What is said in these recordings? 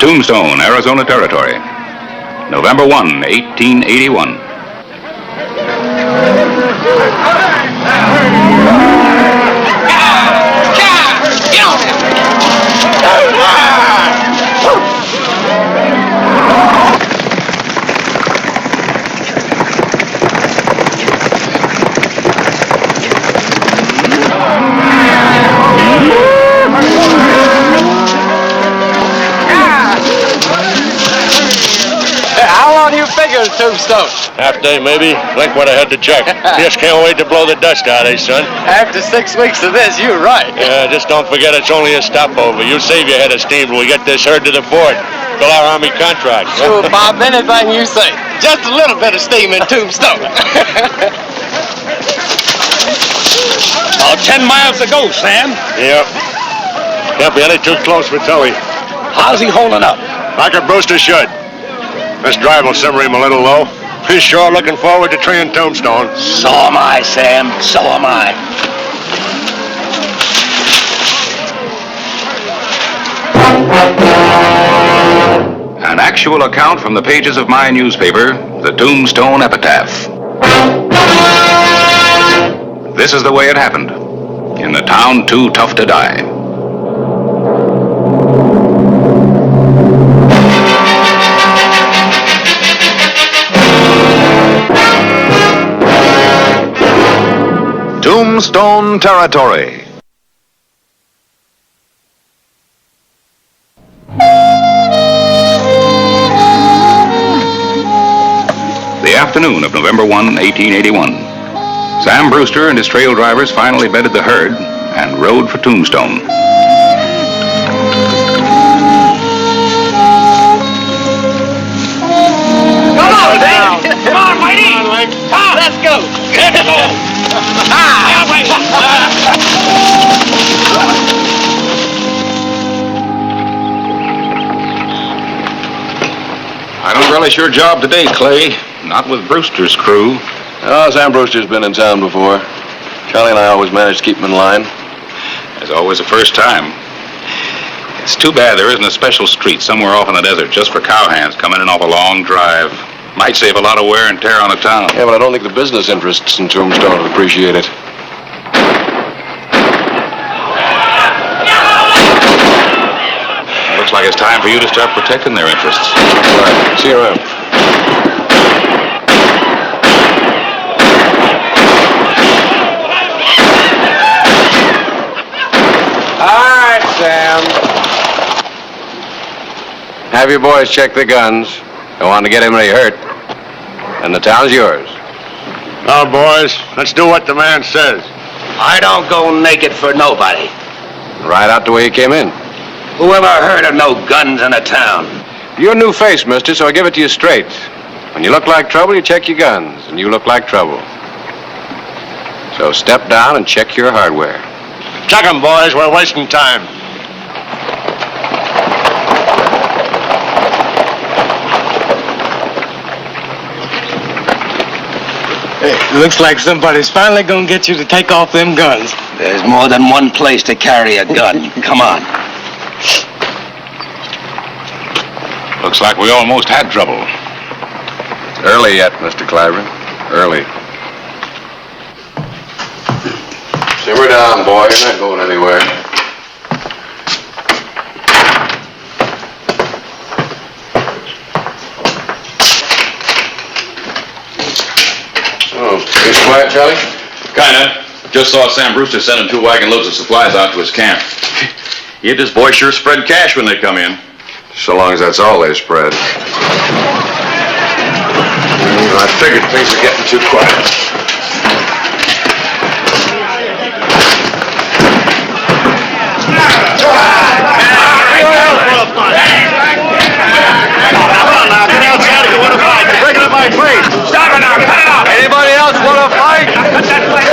Tombstone, Arizona Territory. November 1, 1881. Tombstone. Half day, maybe. Think what I had to check. Just can't wait to blow the dust out, eh, son? After 6 weeks of this, you're right. Yeah, just don't forget it's only a stopover. You'll save your head of steam when we get this herd to the port. Fill our Army contract. Sure, Bob, anything you say. Just a little bit of steam in Tombstone. 10 miles to go, Sam. Yep. Can't be any too close for Tully. How's he holding up? Like a Brewster should. This drive will simmer him a little low. He's sure looking forward to treeing Tombstone. So am I, Sam. So am I. An actual account from the pages of my newspaper, the Tombstone Epitaph. This is the way it happened. In the town too tough to die. Tombstone Territory. The afternoon of November 1, 1881. Sam Brewster and his trail drivers finally bedded the herd and rode for Tombstone. Come on, Dan! Come on, Whitey! Come on, let's go! Let's go! I don't relish your job today, Clay. Not with Brewster's crew. Oh, Sam Brewster's been in town before. Charlie and I always manage to keep him in line. There's always a first time. It's too bad there isn't a special street somewhere off in the desert just for cowhands coming in off a long drive. Might save a lot of wear and tear on a town. Yeah, but I don't think the business interests in Tombstone would appreciate it. Looks like it's time for you to start protecting their interests. All right, see you around. All right, Sam. Have your boys check the guns. Don't want to get anybody hurt. And the town's yours. Now, boys, let's do what the man says. I don't go naked for nobody. Right out the way you came in. Whoever heard of no guns in a town? You're a new face, mister, so I give it to you straight. When you look like trouble, you check your guns, and you look like trouble. So step down and check your hardware. Check 'em, boys. We're wasting time. Hey, looks like somebody's finally gonna get you to take off them guns. There's more than one place to carry a gun. Come on. Looks like we almost had trouble. It's early yet, Mr. Clyburn. Early. Simmer down, boy. You're not going anywhere. Oh, you quiet, Charlie? Kinda. Just saw Sam Brewster sending 2 wagon loads of supplies out to his camp. He and his boys sure spread cash when they come in. So long as that's all they spread. I figured things were getting too quiet. Stop it now! Cut it off! Anybody else want to fight? Cut that place!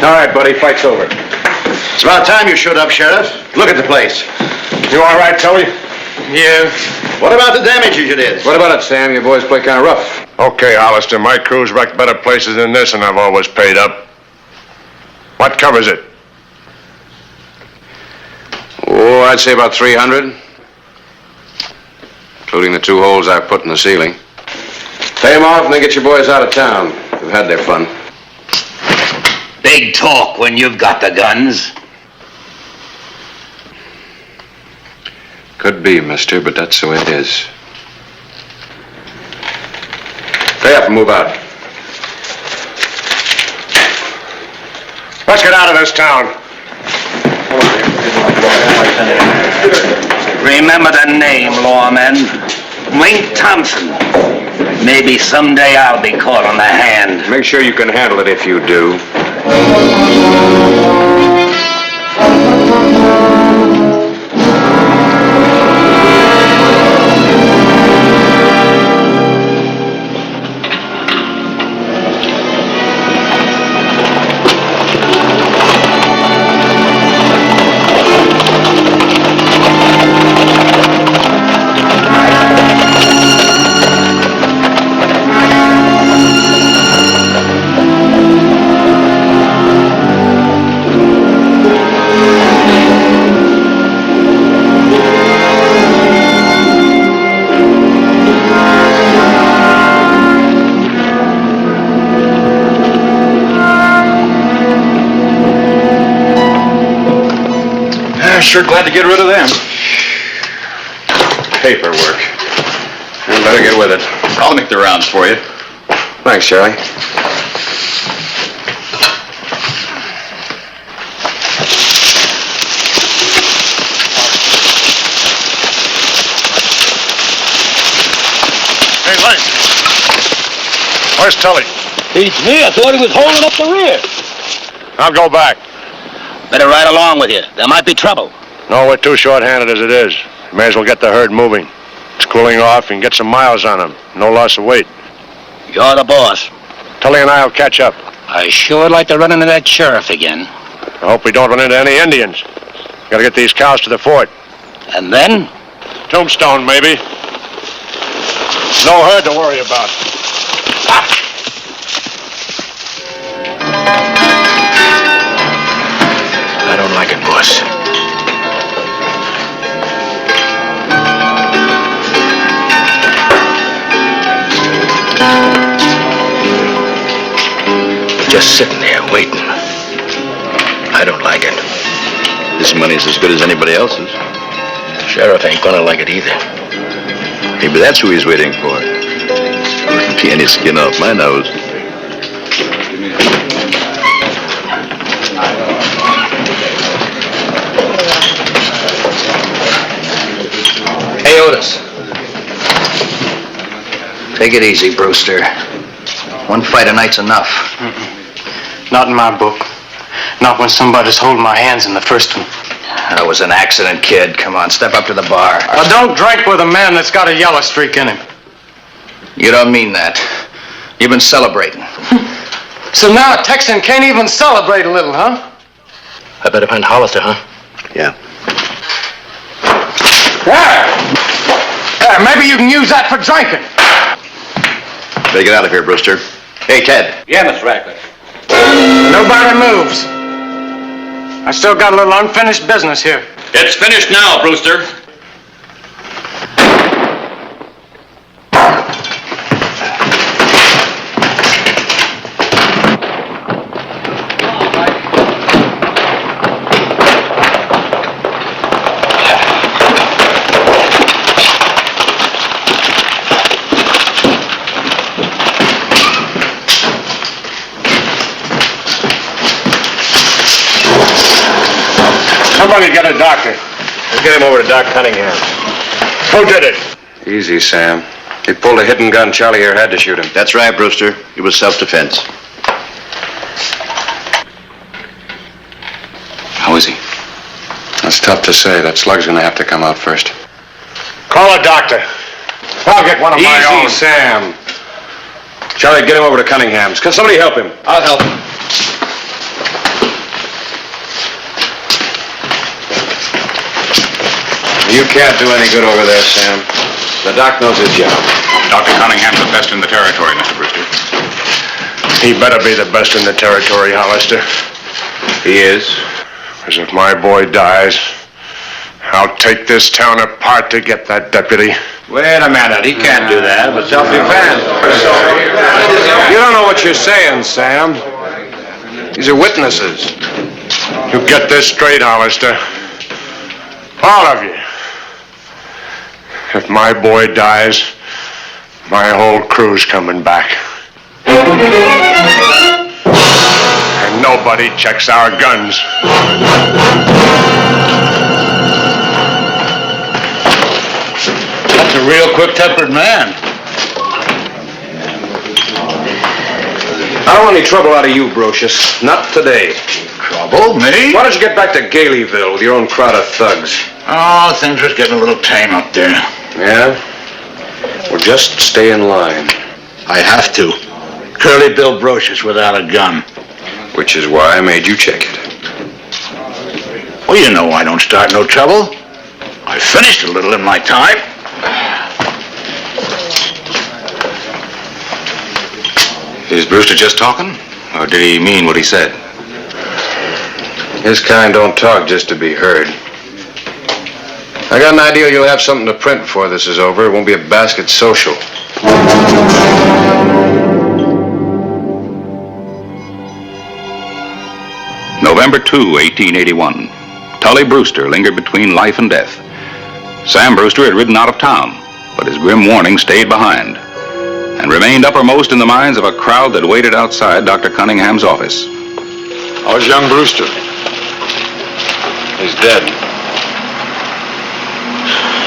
All right, buddy, fight's over. It's about time you showed up, Sheriff. Look at the place. You all right, Tully? Yeah. What about the damages you did? What about it, Sam? Your boys play kind of rough. Okay, Hollister, my crew's wrecked better places than this, and I've always paid up. What covers it? Oh, I'd say about 300. Including the 2 holes I've put in the ceiling. Pay them off and then get your boys out of town. They've had their fun. Big talk when you've got the guns. Could be, mister, but that's the way it is. Pay up and move out. Let's get out of this town. Remember the name, lawman. Wink Thompson. Maybe someday I'll be caught on the hand. Make sure you can handle it if you do. Sure glad to get rid of them. Paperwork. You better get with it. I'll make the rounds for you. Thanks, Charlie. Hey, Lane. Where's Tully? Beats me. I thought he was holding up the rear. I'll go back. Better ride along with you. There might be trouble. No, we're too short-handed as it is. May as well get the herd moving. It's cooling off and get some miles on them. No loss of weight. You're the boss. Tully and I will catch up. I sure would like to run into that sheriff again. I hope we don't run into any Indians. Gotta get these cows to the fort. And then? Tombstone, maybe. No herd to worry about. I don't like it, boss. Just sitting there waiting. I don't like it. This money's as good as anybody else's. Sheriff ain't gonna like it either. Maybe that's who he's waiting for. Wouldn't be any skin off my nose. Hey, Otis. Take it easy, Brewster. One fight a night's enough. Not in my book. Not when somebody's holding my hands in the first one. That was an accident, kid. Come on, step up to the bar. I don't drink with a man that's got a yellow streak in him. You don't mean that. You've been celebrating. So now a Texan can't even celebrate a little, huh? I better find Hollister, huh? Yeah. There, maybe you can use that for drinking. Better get out of here, Brewster. Hey, Ted. Yeah, Mr. Radcliffe. Nobody moves. I still got a little unfinished business here. It's finished now, Brewster. Somebody get a doctor. We'll get him over to Doc Cunningham. Who did it? Easy, Sam. He pulled a hidden gun. Charlie here had to shoot him. That's right, Brewster. It was self-defense. How is he? That's tough to say. That slug's gonna have to come out first. Call a doctor. I'll get one of my own. Easy, Sam. Charlie, get him over to Cunningham's. Can somebody help him? I'll help him. You can't do any good over there, Sam. The doc knows his job. Dr. Cunningham's the best in the territory, Mr. Brewster. He better be the best in the territory, Hollister. He is. Because if my boy dies, I'll take this town apart to get that deputy. Wait a minute. He can't do that. It was self-defense. You don't know what you're saying, Sam. These are witnesses. You get this straight, Hollister. All of you. If my boy dies, my whole crew's coming back. And nobody checks our guns. That's a real quick-tempered man. I don't want any trouble out of you, Brocious. Not today. Trouble? Me? Why don't you get back to Galeyville with your own crowd of thugs? Oh, things are getting a little tame up there. Yeah? Well, just stay in line. I have to. Curly Bill Brocious without a gun. Which is why I made you check it. Well, you know I don't start no trouble. I finished a little in my time. Is Brewster just talking? Or did he mean what he said? His kind don't talk just to be heard. I got an idea you'll have something to print before this is over. It won't be a basket social. November 2, 1881. Tully Brewster lingered between life and death. Sam Brewster had ridden out of town, but his grim warning stayed behind and remained uppermost in the minds of a crowd that waited outside Dr. Cunningham's office. How's young Brewster? He's dead.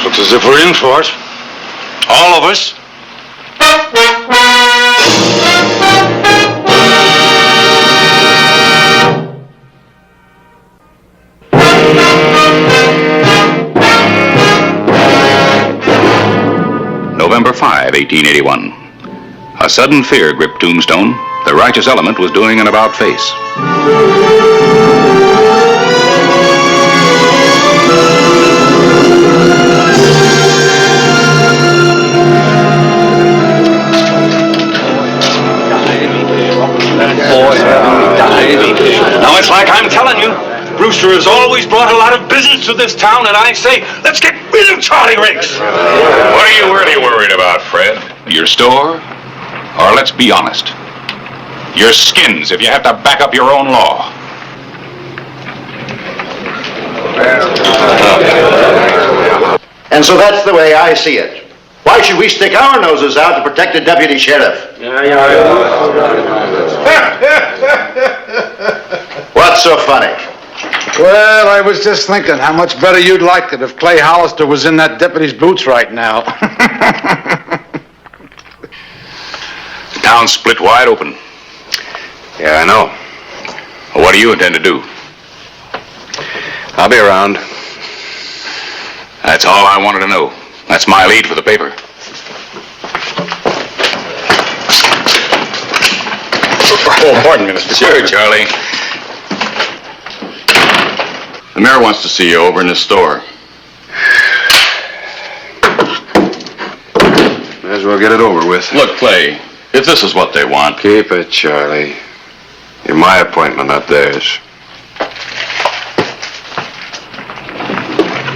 Looks as if we're in for it. All of us. November 5, 1881. A sudden fear gripped Tombstone. The righteous element was doing an about-face. Now it's like I'm telling you. Brewster has always brought a lot of business to this town, and I say, let's get rid of Charlie Riggs. What are you really worried about, Fred? Your store? Or let's be honest, your skins if you have to back up your own law. And so that's the way I see it. Why should we stick our noses out to protect a deputy sheriff? What's so funny? Well, I was just thinking how much better you'd like it if Clay Hollister was in that deputy's boots right now. The town's split wide open. Yeah, I know. Well, what do you intend to do? I'll be around. That's all I wanted to know. That's my lead for the paper. Oh, pardon me, Mr. Sure, Charlie. The mayor wants to see you over in his store. May as well get it over with. Look, Clay, if this is what they want... Keep it, Charlie. You're my appointment, not theirs.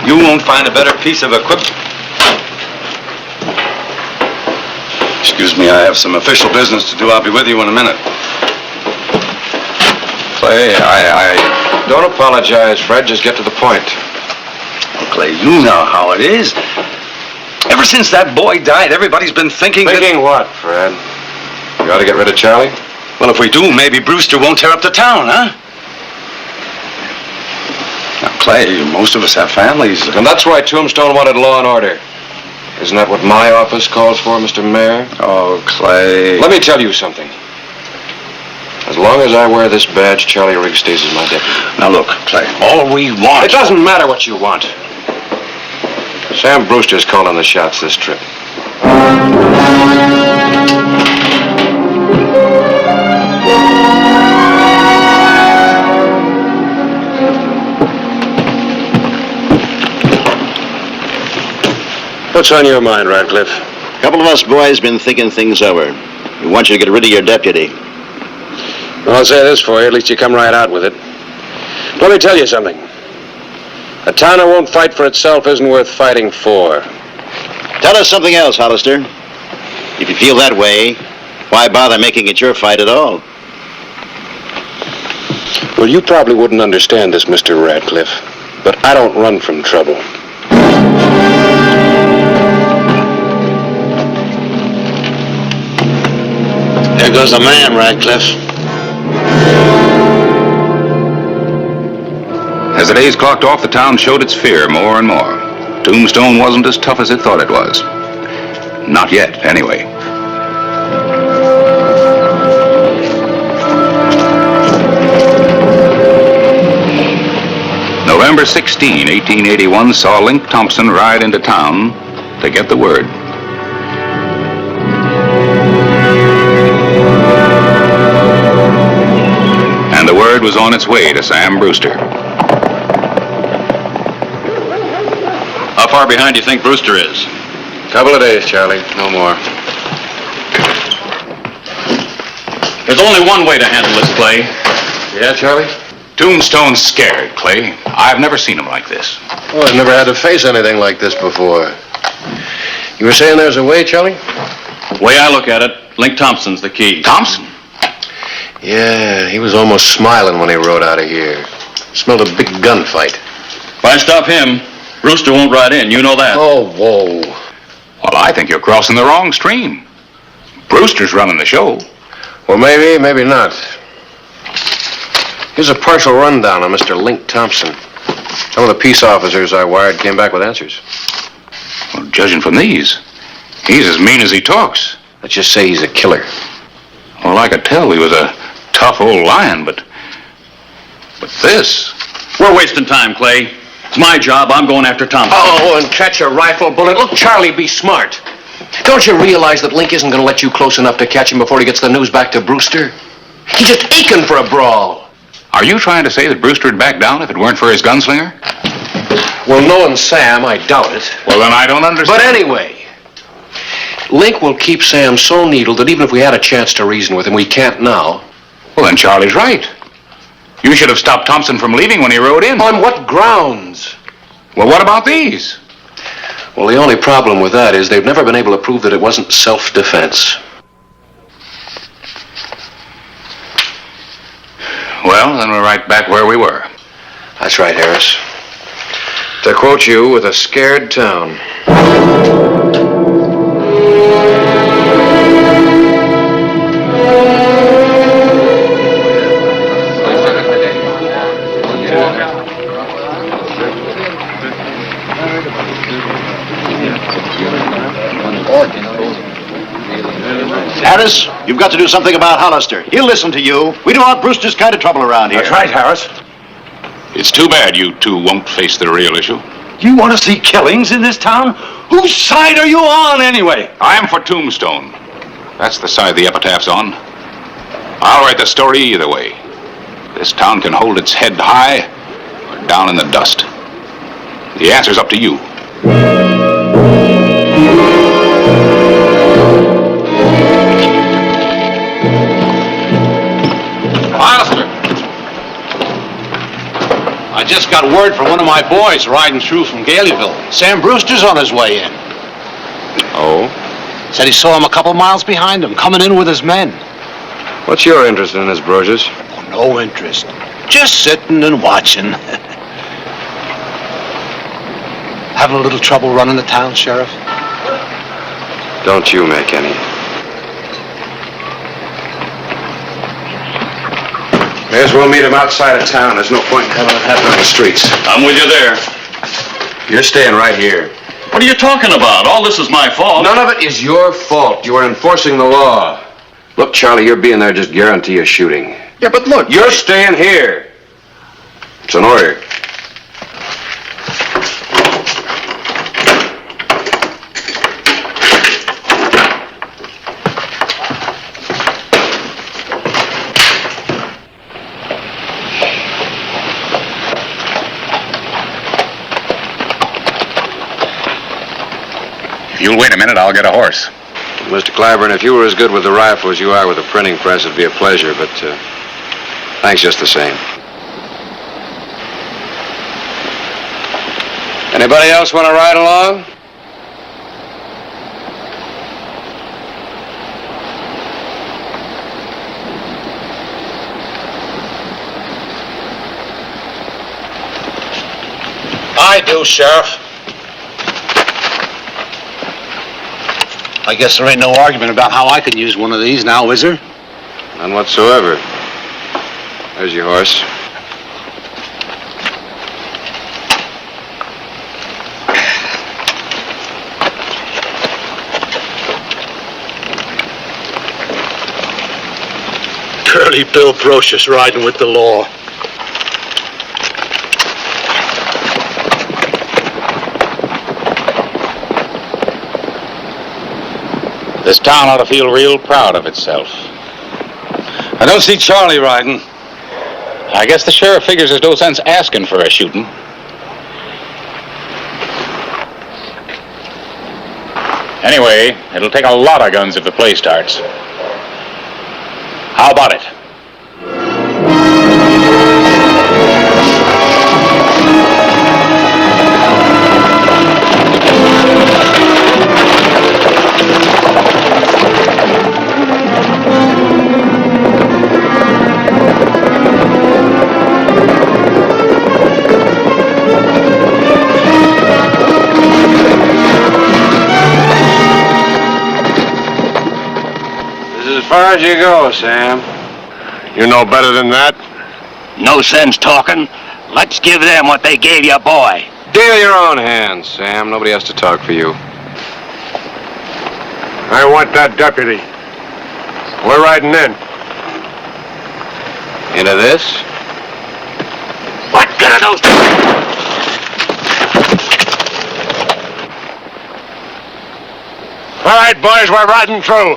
You won't find a better piece of equipment. Excuse me, I have some official business to do. I'll be with you in a minute. Clay, Don't apologize, Fred. Just get to the point. Clay, you know how it is. Ever since that boy died, everybody's been thinking Thinking what, Fred? You ought to get rid of Charlie? Well, if we do, maybe Brewster won't tear up the town, huh? Now, Clay, most of us have families. And that's why Tombstone wanted law and order. Isn't that what my office calls for, Mr. Mayor? Oh, Clay. Let me tell you something. As long as I wear this badge, Charlie Riggs stays as my deputy. Now, look, Clay, all we want... It doesn't matter what you want. Sam Brewster's calling the shots this trip. What's on your mind, Radcliffe? A couple of us boys been thinking things over. We want you to get rid of your deputy. Well, I'll say this for you. At least you come right out with it. Let me tell you something. A town that won't fight for itself isn't worth fighting for. Tell us something else, Hollister. If you feel that way, why bother making it your fight at all? Well, you probably wouldn't understand this, Mr. Radcliffe, but I don't run from trouble. There goes the man, Radcliffe. As the days clocked off, the town showed its fear more and more. Tombstone wasn't as tough as it thought it was. Not yet, anyway. November 16, 1881 saw Link Thompson ride into town to get the word. And the word was on its way to Sam Brewster. How far behind do you think Brewster is? Couple of days, Charlie. No more. There's only one way to handle this, Clay. Yeah, Charlie? Tombstone's scared, Clay. I've never seen him like this. Oh, I've never had to face anything like this before. You were saying there's a way, Charlie? Way I look at it, Link Thompson's the key. Thompson? Yeah, he was almost smiling when he rode out of here. Smelled a big gunfight. If I stop him, Brewster won't ride in. You know that. Oh, whoa. Well, I think you're crossing the wrong stream. Brewster's running the show. Well, maybe, maybe not. Here's a partial rundown on Mr. Link Thompson. Some of the peace officers I wired came back with answers. Well, judging from these, he's as mean as he talks. Let's just say he's a killer. Well, I could tell he was a tough old lion, but this... We're wasting time, Clay. It's my job. I'm going after Thompson. Oh, and catch a rifle bullet. Look, Charlie, be smart. Don't you realize that Link isn't going to let you close enough to catch him before he gets the news back to Brewster? He's just aching for a brawl. Are you trying to say that Brewster'd back down if it weren't for his gunslinger? Well, knowing Sam, I doubt it. Well, then I don't understand. But anyway, Link will keep Sam so needled that even if we had a chance to reason with him, we can't now. Well, then Charlie's right. You should have stopped Thompson from leaving when he rode in. On what grounds? Well, what about these? Well, the only problem with that is they've never been able to prove that it wasn't self-defense. Well, then we're right back where we were. That's right, Harris. To quote you, with a scared town. Harris, you've got to do something about Hollister. He'll listen to you. We don't want Brewster's kind of trouble around here. That's right, Harris. It's too bad you two won't face the real issue. You want to see killings in this town? Whose side are you on, anyway? I'm for Tombstone. That's the side the epitaph's on. I'll write the story either way. This town can hold its head high or down in the dust. The answer's up to you. Hollister. I just got word from one of my boys riding through from Galeyville. Sam Brewster's on his way in. Oh? Said he saw him a couple miles behind him, coming in with his men. What's your interest in this, Brogers? Oh, no interest. Just sitting and watching. Having a little trouble running the town, Sheriff? Don't you make any. May as well meet him outside of town. There's no point in having it happen on the streets. I'm with you there. You're staying right here. What are you talking about? All this is my fault. None of it is your fault. You are enforcing the law. Look, Charlie, your being there just guarantee a shooting. Yeah, but look. You're staying here. It's an order. If you'll wait a minute, I'll get a horse. Mr. Clyburn, if you were as good with the rifle as you are with the printing press, it'd be a pleasure, but thanks just the same. Anybody else want to ride along? I do, Sheriff. I guess there ain't no argument about how I can use one of these now, is there? None whatsoever. There's your horse. Curly Bill Brocious riding with the law. This town ought to feel real proud of itself. I don't see Charlie riding. I guess the sheriff figures there's no sense asking for a shooting. Anyway, it'll take a lot of guns if the play starts. How about it? As far as you go, Sam. You know better than that? No sense talking. Let's give them what they gave your boy. Deal your own hands, Sam. Nobody has to talk for you. I want that deputy. We're riding in. Into this? What good are those? All right, boys, we're riding through.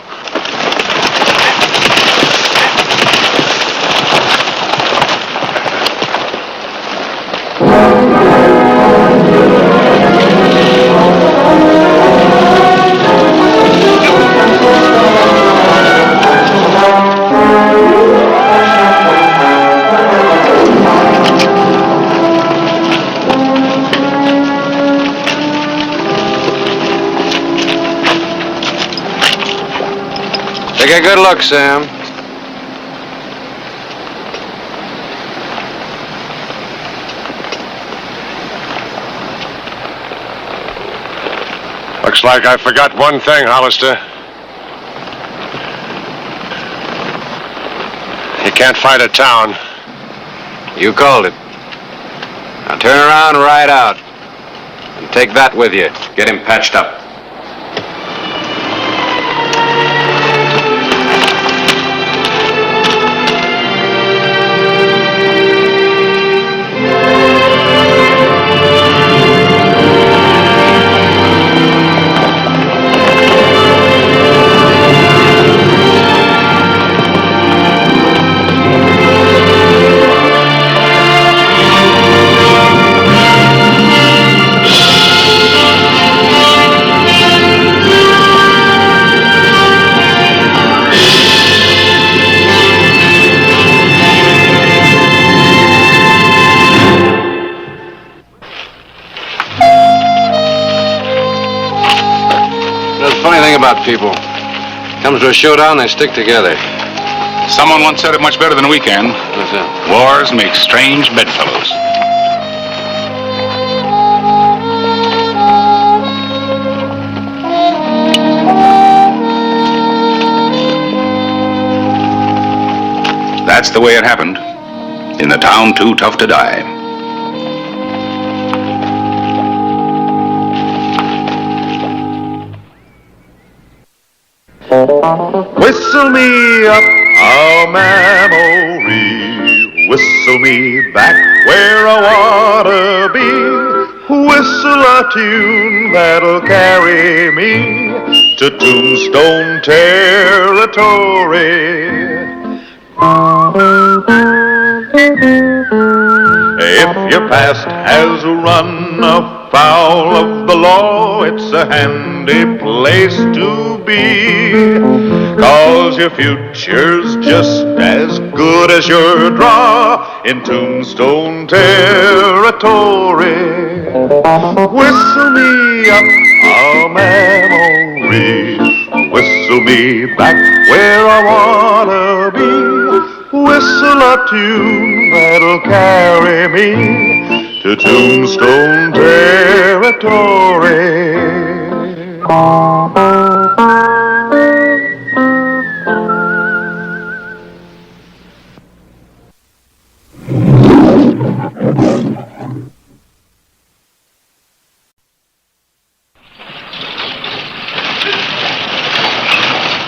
Take a good look, Sam. Looks like I forgot one thing, Hollister. You can't fight a town. You called it. Now turn around and ride out. And take that with you. Get him patched up. About people. Comes to a showdown, they stick together. Someone once said it much better than we can. What's that? Wars make strange bedfellows. That's the way it happened. In the town too tough to die. Whistle me up a memory, whistle me back where I wanna be, whistle a tune that'll carry me to Tombstone territory. If your past has run foul of the law, it's a handy place to be. 'Cause your future's just as good as your draw in Tombstone territory. Whistle me up a memory, whistle me back where I wanna be. Whistle a tune that'll carry me to Tombstone territory.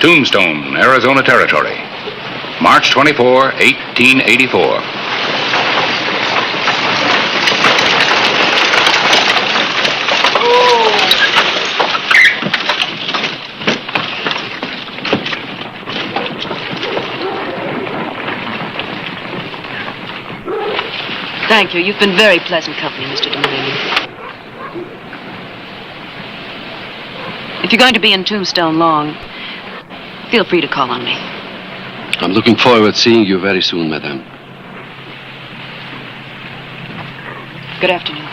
Tombstone, Arizona Territory, March 24, 1884. Thank you. You've been very pleasant company, Mr. DeMarini. If you're going to be in Tombstone long, feel free to call on me. I'm looking forward to seeing you very soon, madame. Good afternoon.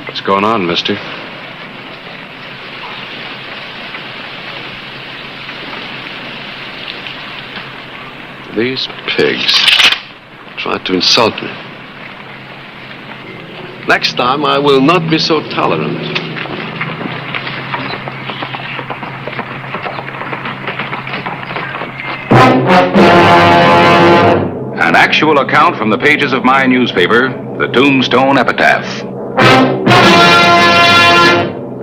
What's going on, mister? These pigs tried to insult me. Next time, I will not be so tolerant. An actual account from the pages of my newspaper, the Tombstone Epitaph.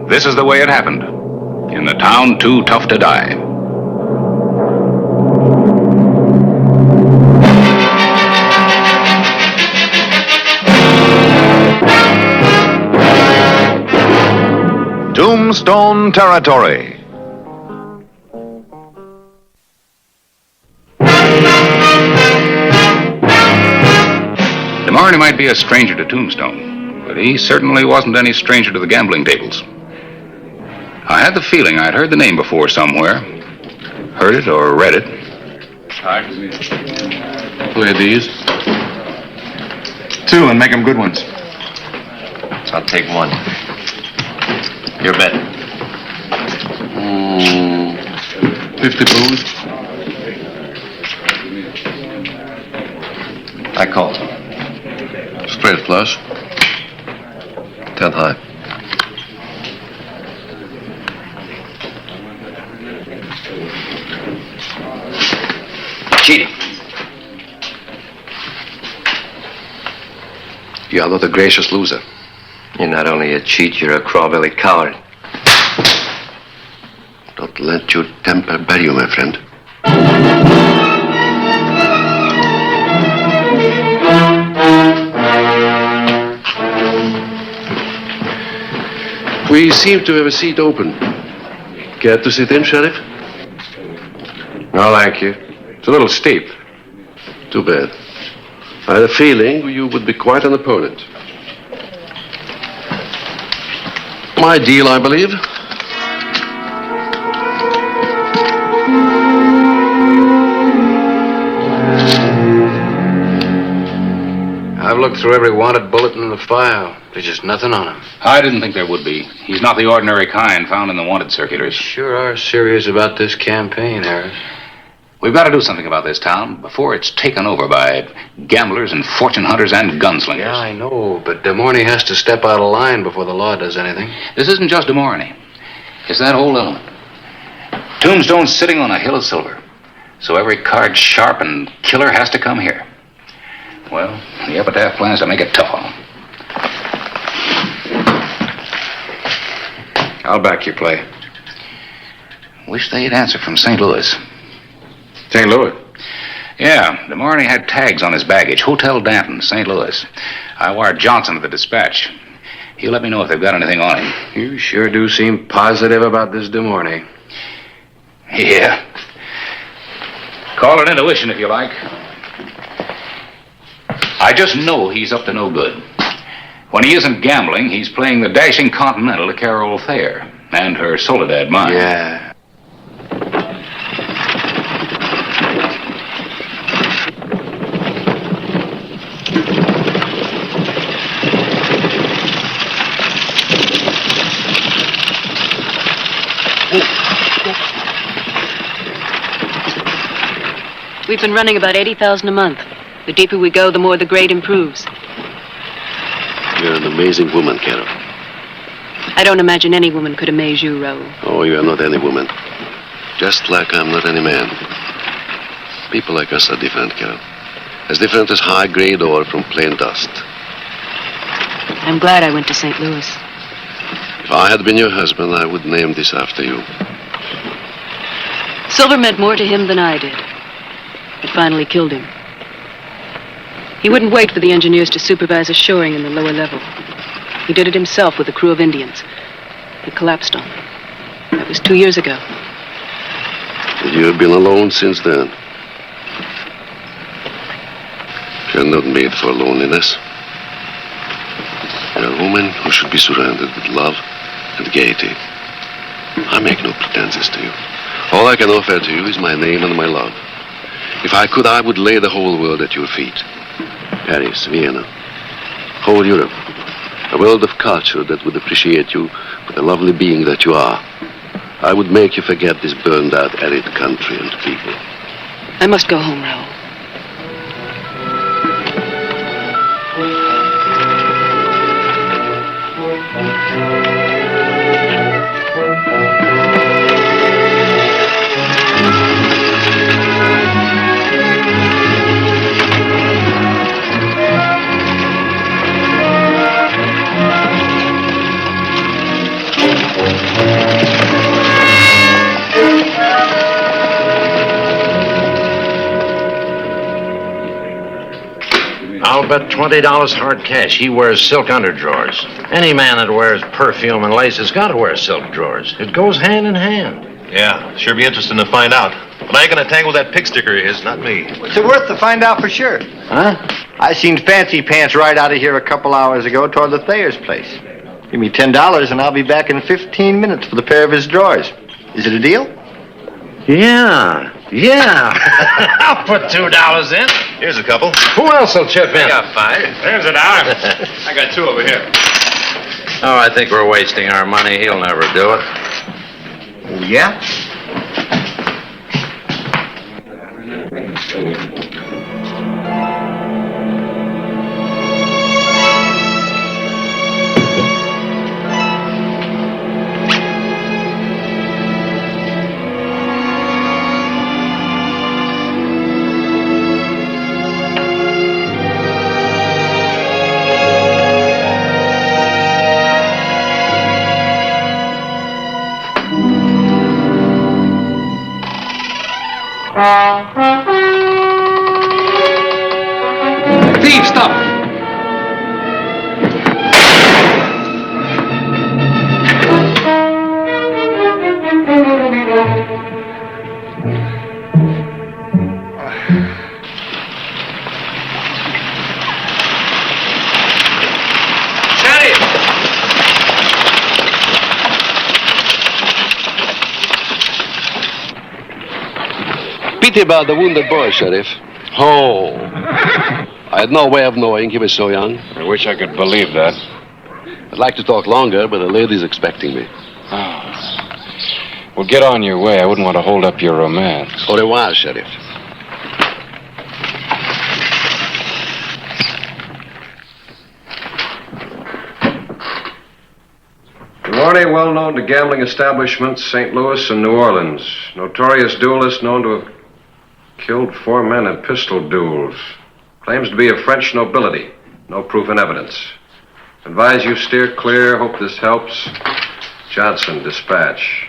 This is the way it happened, in the town too tough to die. Tombstone Territory. DeMarini might be a stranger to Tombstone, but he certainly wasn't any stranger to the gambling tables. I had the feeling I'd heard the name before somewhere. Heard it or read it. Play these. 2 and make them good ones. I'll take 1. Your bet. 50 booze. I call. Straight flush. 10 high. Cheating. You are not a gracious loser. You're not only a cheat, you're a craw-bellied coward. Don't let your temper bury you, my friend. We seem to have a seat open. Care to sit in, Sheriff? No, thank you. It's a little steep. Too bad. I had a feeling you would be quite an opponent. My deal, I believe. I've looked through every wanted bulletin in the file. There's just nothing on him. I didn't think there would be. He's not the ordinary kind found in the wanted circulars. Sure are serious about this campaign, Harris. We've got to do something about this town before it's taken over by gamblers and fortune hunters and gunslingers. Yeah, I know, but DeMarini has to step out of line before the law does anything. This isn't just DeMarini. It's that whole element. Tombstone's sitting on a hill of silver, so every card sharp and killer has to come here. Well, the Epitaph plans to make it tough on them. I'll back your play. Wish they'd answer from St. Louis. St. Louis? Yeah, DeMarini had tags on his baggage. Hotel Danton, St. Louis. I wired Johnson to the dispatch. You let me know if they've got anything on him. You sure do seem positive about this Des Moines. Yeah. Call it intuition if you like. I just know he's up to no good. When he isn't gambling, he's playing the dashing Continental to Carol Thayer and her Soledad mine. Yeah. We've been running about 80,000 a month. The deeper we go, the more the grade improves. You're an amazing woman, Carol. I don't imagine any woman could amaze you, Raoul. Oh, you are not any woman. Just like I'm not any man. People like us are different, Carol. As different as high-grade ore from plain dust. I'm glad I went to St. Louis. If I had been your husband, I would name this after you. Silver meant more to him than I did. It finally killed him. He wouldn't wait for the engineers to supervise a shoring in the lower level. He did it himself with a crew of Indians. It collapsed on him. That was 2 years ago. And you have been alone since then. You're not made for loneliness. You're a woman who should be surrounded with love and gaiety. I make no pretenses to you. All I can offer to you is my name and my love. If I could, I would lay the whole world at your feet. Paris, Vienna, whole Europe. A world of culture that would appreciate you for the lovely being that you are. I would make you forget this burned-out, arid country and people. I must go home, Raoul. I'll bet $20 hard cash he wears silk underdrawers. Any man that wears perfume and lace has got to wear silk drawers. It goes hand in hand. Yeah, sure be interesting to find out. But I ain't gonna tangle that pig sticker of his, not me. What's it worth to find out for sure? Huh? I seen Fancy Pants ride out of here a couple hours ago toward the Thayer's place. Give me $10 and I'll be back in 15 minutes for the pair of his drawers. Is it a deal? Yeah. I'll put $2 in. Here's a couple. Who else will chip in? I got $5. There's $1. I got 2 over here. Oh, I think we're wasting our money. He'll never do it. Oh, yeah? Thief, stop! Pity about the wounded boy, Sheriff. Oh. I had no way of knowing he was so young. I wish I could believe that. I'd like to talk longer, but the lady's expecting me. Oh. Well, get on your way. I wouldn't want to hold up your romance. Au revoir, Sheriff. Duarte, well known to gambling establishments, St. Louis and New Orleans. Notorious duelist known to have killed 4 men in pistol duels. Claims to be of French nobility. No proof in evidence. Advise you steer clear. Hope this helps. Johnson, dispatch.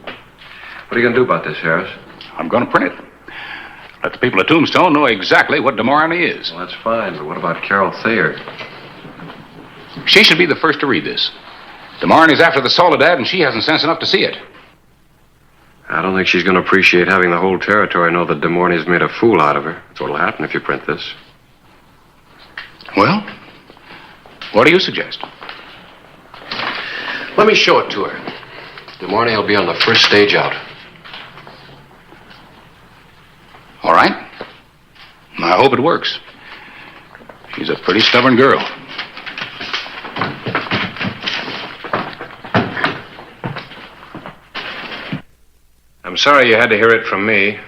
What are you going to do about this, Harris? I'm going to print it. Let the people of Tombstone know exactly what Des Moines is. Well, that's fine, but what about Carol Thayer? She should be the first to read this. DeMarney's after the Soledad, and she hasn't sense enough to see it. I don't think she's going to appreciate having the whole territory know that Des Moines has made a fool out of her. That's what'll happen if you print this. Well, what do you suggest? Let me show it to her. Des Moines will be on the first stage out. All right. I hope it works. She's a pretty stubborn girl. I'm sorry you had to hear it from me,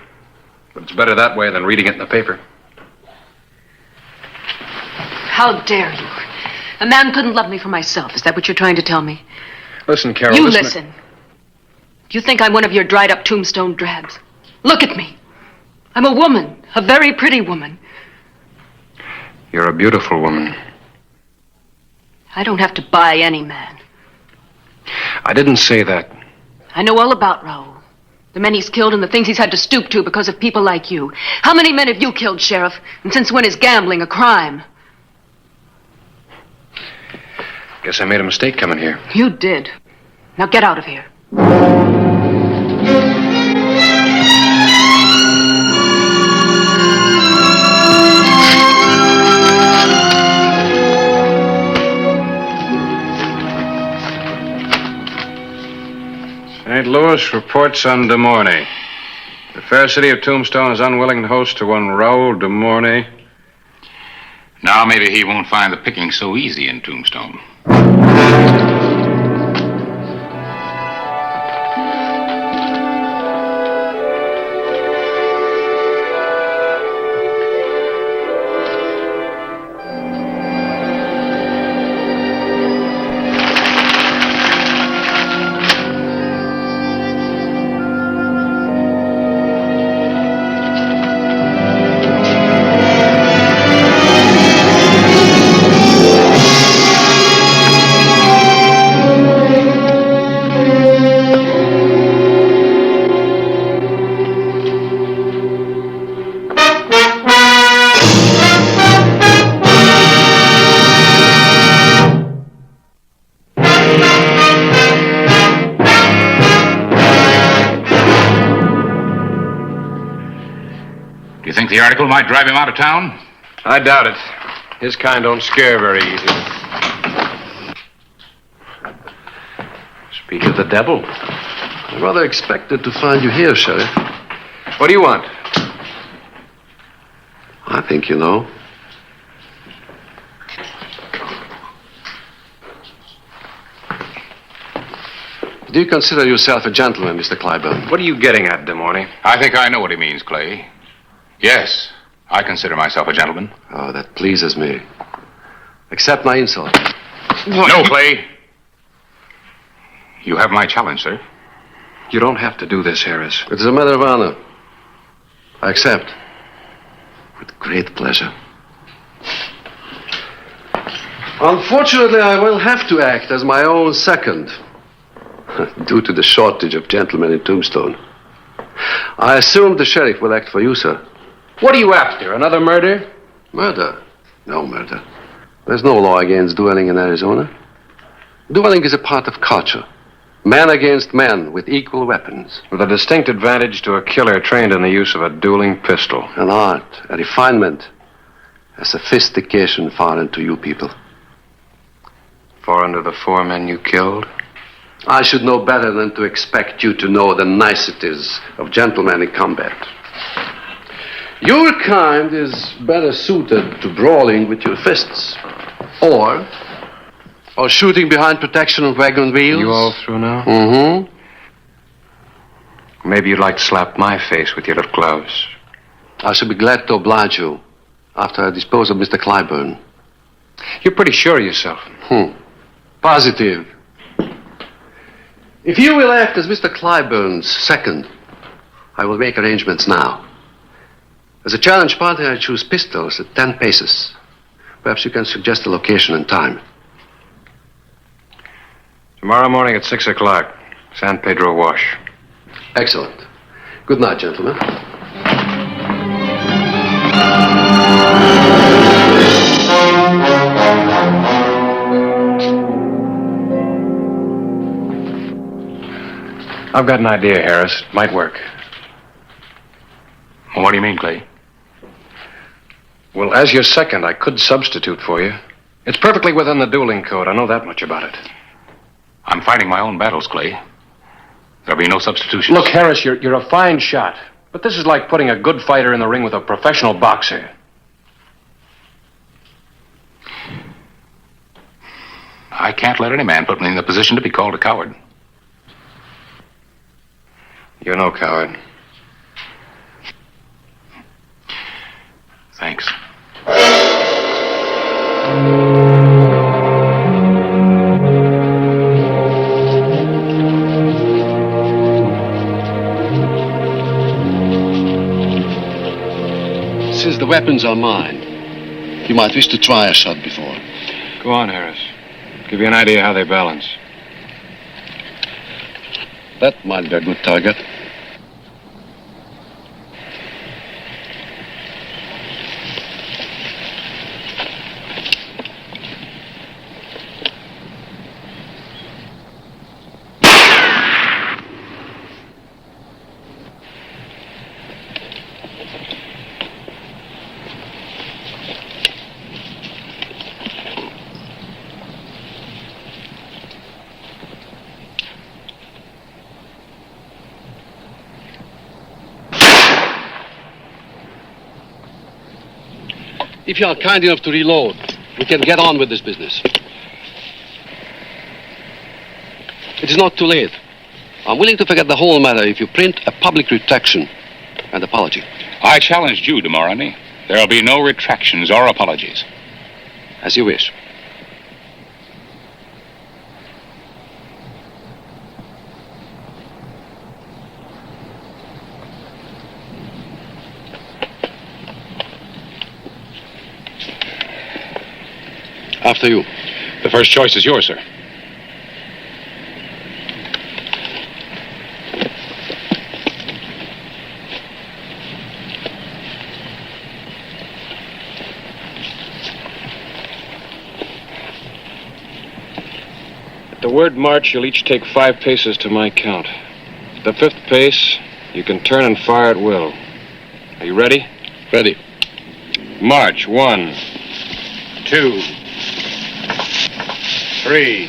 but it's better that way than reading it in the paper. How dare you? A man couldn't love me for myself. Is that what you're trying to tell me? Listen, Carol. You listen. Do you think I'm one of your dried-up tombstone drabs? Look at me. I'm a woman, a very pretty woman. You're a beautiful woman. I don't have to buy any man. I didn't say that. I know all about Raoul. The men he's killed and the things he's had to stoop to because of people like you. How many men have you killed, Sheriff? And since when is gambling a crime? Guess I made a mistake coming here. You did. Now get out of here. St. Louis reports on Des Moines. The fair city of Tombstone is unwilling to host to one Raoul Des Moines. Now maybe he won't find the picking so easy in Tombstone. You think the article might drive him out of town? I doubt it. His kind don't scare very easy. Speak of the devil. I rather expected to find you here, Sheriff. What do you want? I think you know. Do you consider yourself a gentleman, Mr. Clyburn? What are you getting at, Des Moines? I think I know what he means, Clay. Yes, I consider myself a gentleman. Oh, that pleases me. Accept my insult. No, Clay. You have my challenge, sir. You don't have to do this, Harris. It is a matter of honor. I accept. With great pleasure. Unfortunately, I will have to act as my own second, due to the shortage of gentlemen in Tombstone. I assume the sheriff will act for you, sir. What are you after? Another murder? Murder? No murder. There's no law against dueling in Arizona. Dueling is a part of culture. Man against man with equal weapons. With a distinct advantage to a killer trained in the use of a dueling pistol. An art, a refinement, a sophistication foreign to you people. Foreign to the 4 men you killed? I should know better than to expect you to know the niceties of gentlemen in combat. Your kind is better suited to brawling with your fists. Or shooting behind protection of wagon wheels. You all through now? Mm-hmm. Maybe you'd like to slap my face with your little gloves. I shall be glad to oblige you after I dispose of Mr. Clyburn. You're pretty sure of yourself. Positive. If you will act as Mr. Clyburn's second, I will make arrangements now. As a challenge party, I choose pistols at 10 paces. Perhaps you can suggest a location and time. Tomorrow morning at 6 o'clock, San Pedro Wash. Excellent. Good night, gentlemen. I've got an idea, Harris. It might work. Well, what do you mean, Clay? Well, as your second, I could substitute for you. It's perfectly within the dueling code. I know that much about it. I'm fighting my own battles, Clay. There'll be no substitutions. Look, Harris, you're a fine shot. But this is like putting a good fighter in the ring with a professional boxer. I can't let any man put me in the position to be called a coward. You're no coward. Thanks. Since the weapons are mine, you might wish to try a shot before. Go on, Harris. Give you an idea how they balance. That might be a good target. If you are kind enough to reload, we can get on with this business. It is not too late. I'm willing to forget the whole matter if you print a public retraction and apology. I challenged you, de Morani. There'll be no retractions or apologies. As you wish. After you. The first choice is yours, sir. At the word march, you'll each take 5 paces to my count. At the 5th pace, you can turn and fire at will. Are you ready? Ready. March. 1, 2, 3,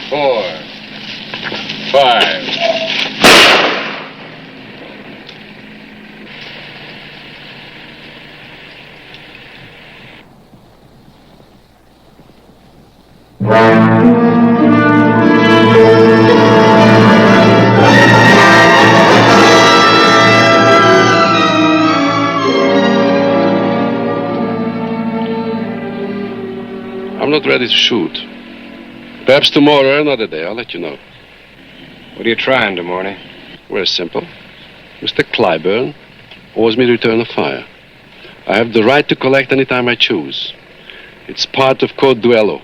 4, 5. I'm not ready to shoot. Perhaps tomorrow or another day. I'll let you know. What are you trying, de Mornay? Very simple. Mr. Clyburn owes me return of fire. I have the right to collect any time I choose. It's part of Code Duello.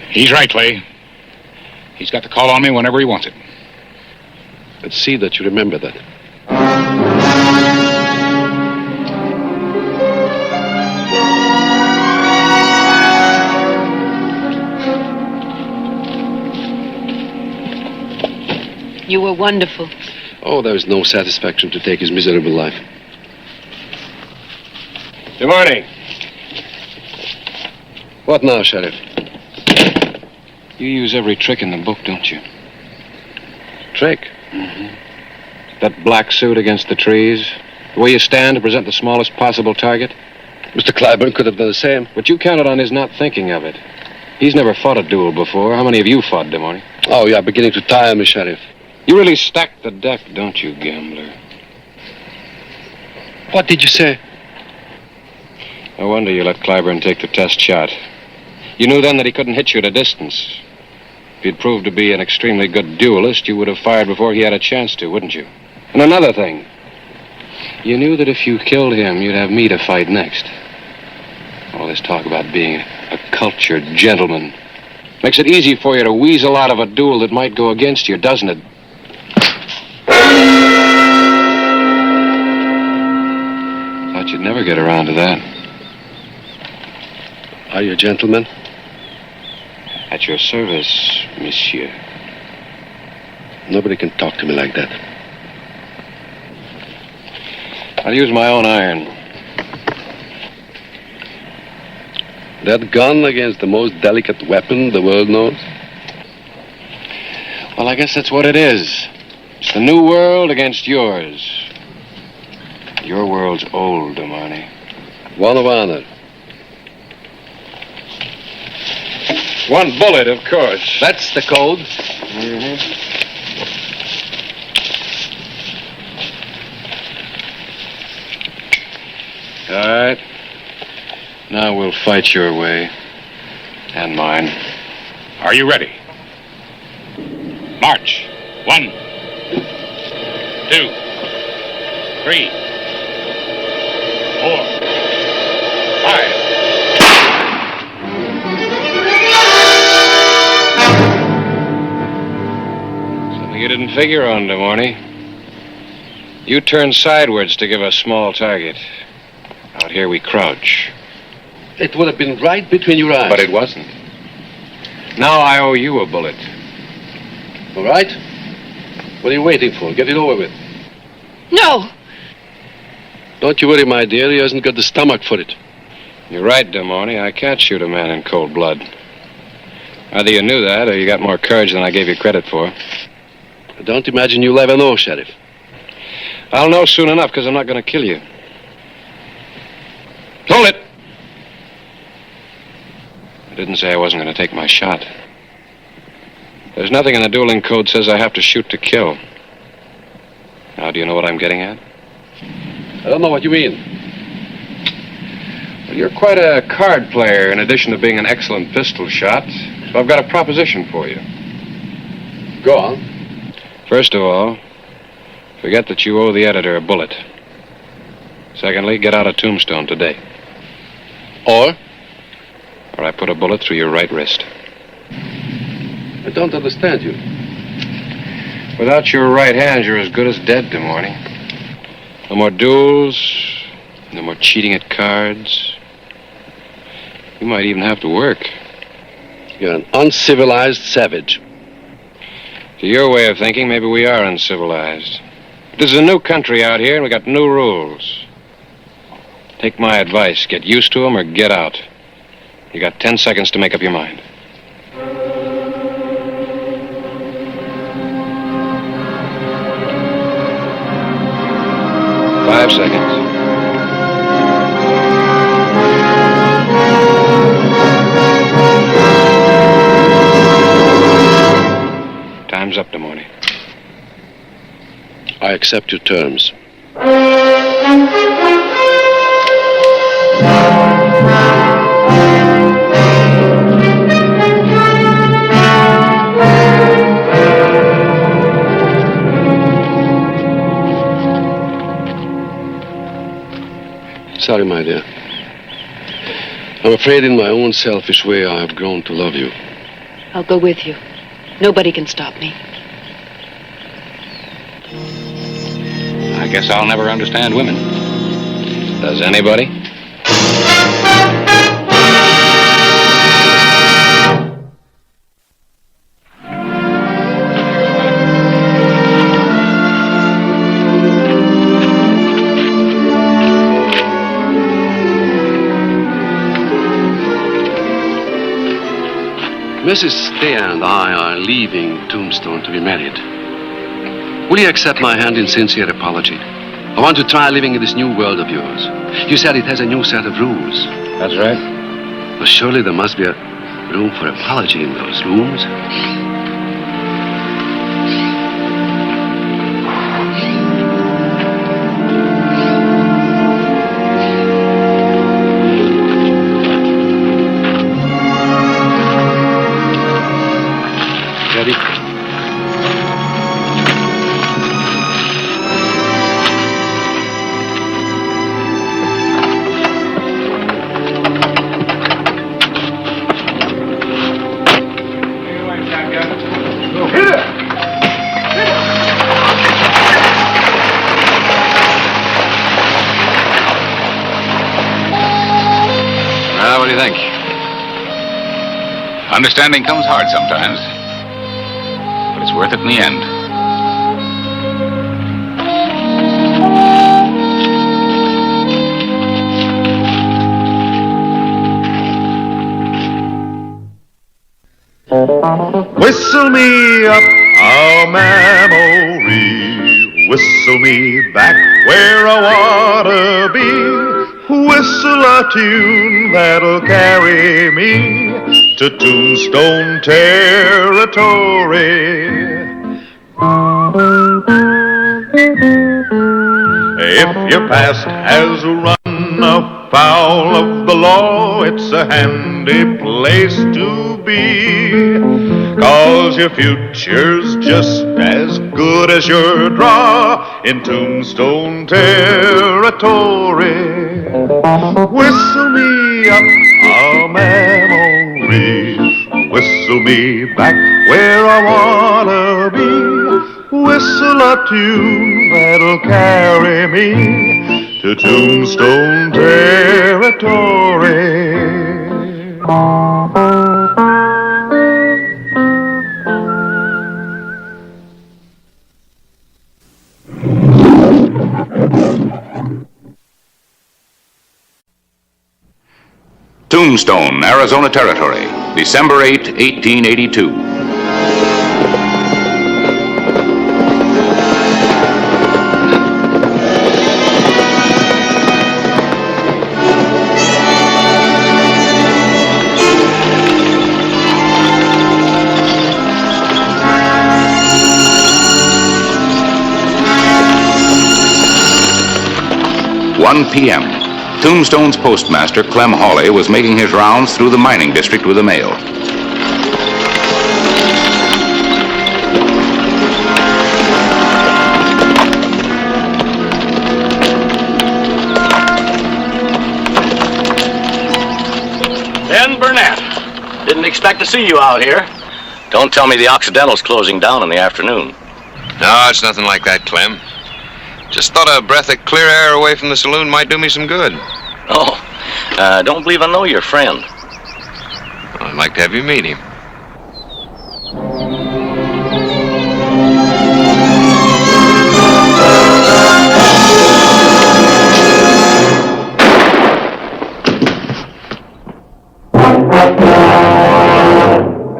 He's right, Clay. He's got the call on me whenever he wants it. Let's see that you remember that. You were wonderful. Oh, there is no satisfaction to take his miserable life. De Mornay. What now, Sheriff? You use every trick in the book, don't you? Trick? Mm-hmm. That black suit against the trees. The way you stand to present the smallest possible target. Mr. Clyburn could have done the same. But you counted on his not thinking of it. He's never fought a duel before. How many have you fought, de Mornay? Oh, you're beginning to tire me, Sheriff. You really stacked the deck, don't you, gambler? What did you say? No wonder you let Clyburn take the test shot. You knew then that he couldn't hit you at a distance. If he'd proved to be an extremely good duelist, you would have fired before he had a chance to, wouldn't you? And another thing. You knew that if you killed him, you'd have me to fight next. All this talk about being a cultured gentleman makes it easy for you to weasel out of a duel that might go against you, doesn't it? Thought you'd never get around to that. Are you a gentleman? At your service, monsieur. Nobody can talk to me like that. I'll use my own iron. That gun against the most delicate weapon the world knows? Well, I guess that's what it is. It's the new world against yours. Your world's old, Damani. One of honor. One bullet, of course. That's the code. Mm-hmm. All right. Now we'll fight your way. And mine. Are you ready? March. 1, 2, 3, 4, 5. Something you didn't figure on, Damani. You turned sideways to give us small target. Out here we crouch. It would have been right between your eyes. But it wasn't. Now I owe you a bullet. All right? What are you waiting for? Get it over with. No! Don't you worry, my dear. He hasn't got the stomach for it. You're right, Damani. I can't shoot a man in cold blood. Either you knew that or you got more courage than I gave you credit for. I don't imagine you'll ever know, Sheriff. I'll know soon enough because I'm not going to kill you. Hold it! I didn't say I wasn't going to take my shot. There's nothing in the dueling code says I have to shoot to kill. Now, do you know what I'm getting at? I don't know what you mean. Well, you're quite a card player in addition to being an excellent pistol shot. So I've got a proposition for you. Go on. First of all, forget that you owe the editor a bullet. Secondly, get out of Tombstone today. Or I put a bullet through your right wrist. I don't understand you. Without your right hand, you're as good as dead, Damani. No more duels, no more cheating at cards. You might even have to work. You're an uncivilized savage. To your way of thinking, maybe we are uncivilized. This is a new country out here, and we got new rules. Take my advice. Get used to them or get out. You got 10 seconds to make up your mind. 5 seconds. Time's up, Damani. I accept your terms. Sorry, my dear. I'm afraid in my own selfish way I have grown to love you. I'll go with you. Nobody can stop me. I guess I'll never understand women. Does anybody? Mrs. Stair and I are leaving Tombstone to be married. Will you accept my hand in sincere apology? I want to try living in this new world of yours. You said it has a new set of rules. That's right. Well, surely there must be a room for apology in those rooms. Ready? Well, what do you think? Understanding comes hard sometimes, but it's worth it in the end. Whistle me up a memory. Whistle me back where I wanna be. Whistle a tune that'll carry me to Tombstone territory. If your past has run afoul of the law, it's a handy place to be. 'Cause your future's just as good as your draw in Tombstone territory. Whistle me up a memory. Whistle me back where I wanna be. Whistle a tune that'll carry me to Tombstone territory. Tombstone, Arizona Territory, December 8, 1882. P.M. Tombstone's postmaster, Clem Hawley, was making his rounds through the mining district with the mail. Ben Burnett. Didn't expect to see you out here. Don't tell me the Occidental's closing down in the afternoon. No, it's nothing like that, Clem. Just thought a breath of clear air away from the saloon might do me some good. Oh, don't believe I know your friend. Well, I'd like to have you meet him.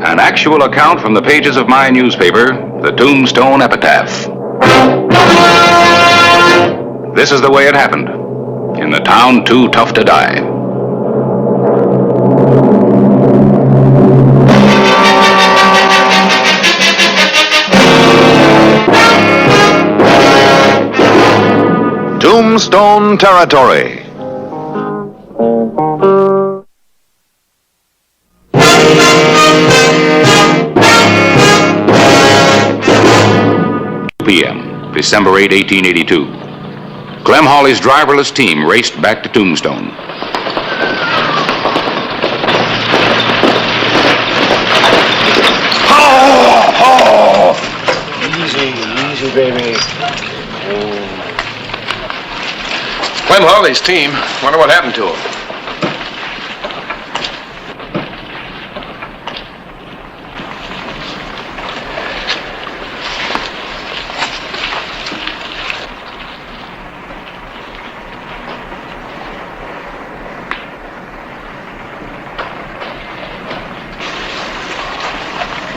An actual account from the pages of my newspaper, the Tombstone Epitaph. This is the way it happened, in the town too tough to die. Tombstone Territory. P.M., December 8, 1882. Clem Hawley's driverless team raced back to Tombstone. Easy, baby. Clem Hawley's team. Wonder what happened to him.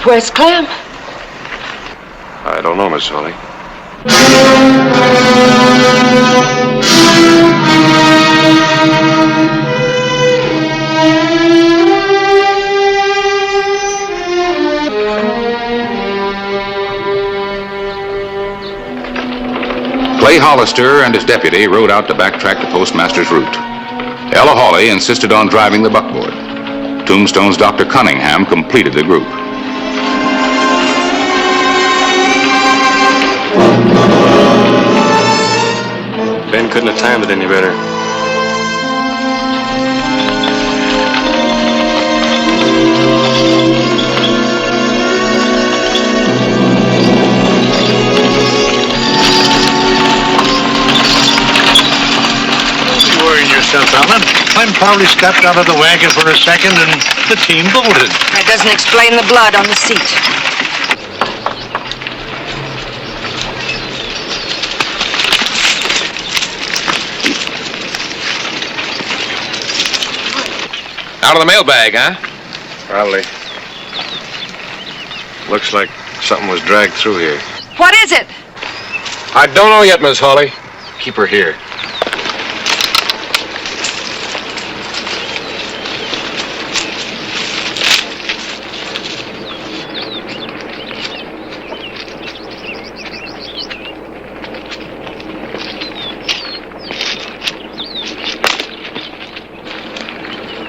Where's Clem? I don't know, Miss Hawley. Clay Hollister and his deputy rode out to backtrack the postmaster's route. Ella Hawley insisted on driving the buckboard. Tombstone's Dr. Cunningham completed the group. Ben couldn't have timed it any better. Yourself, Ellen. Clem probably stepped out of the wagon for a second and the team bolted. That doesn't explain the blood on the seat. Out of the mailbag, huh? Probably. Looks like something was dragged through here. What is it? I don't know yet, Miss Hawley. Keep her here.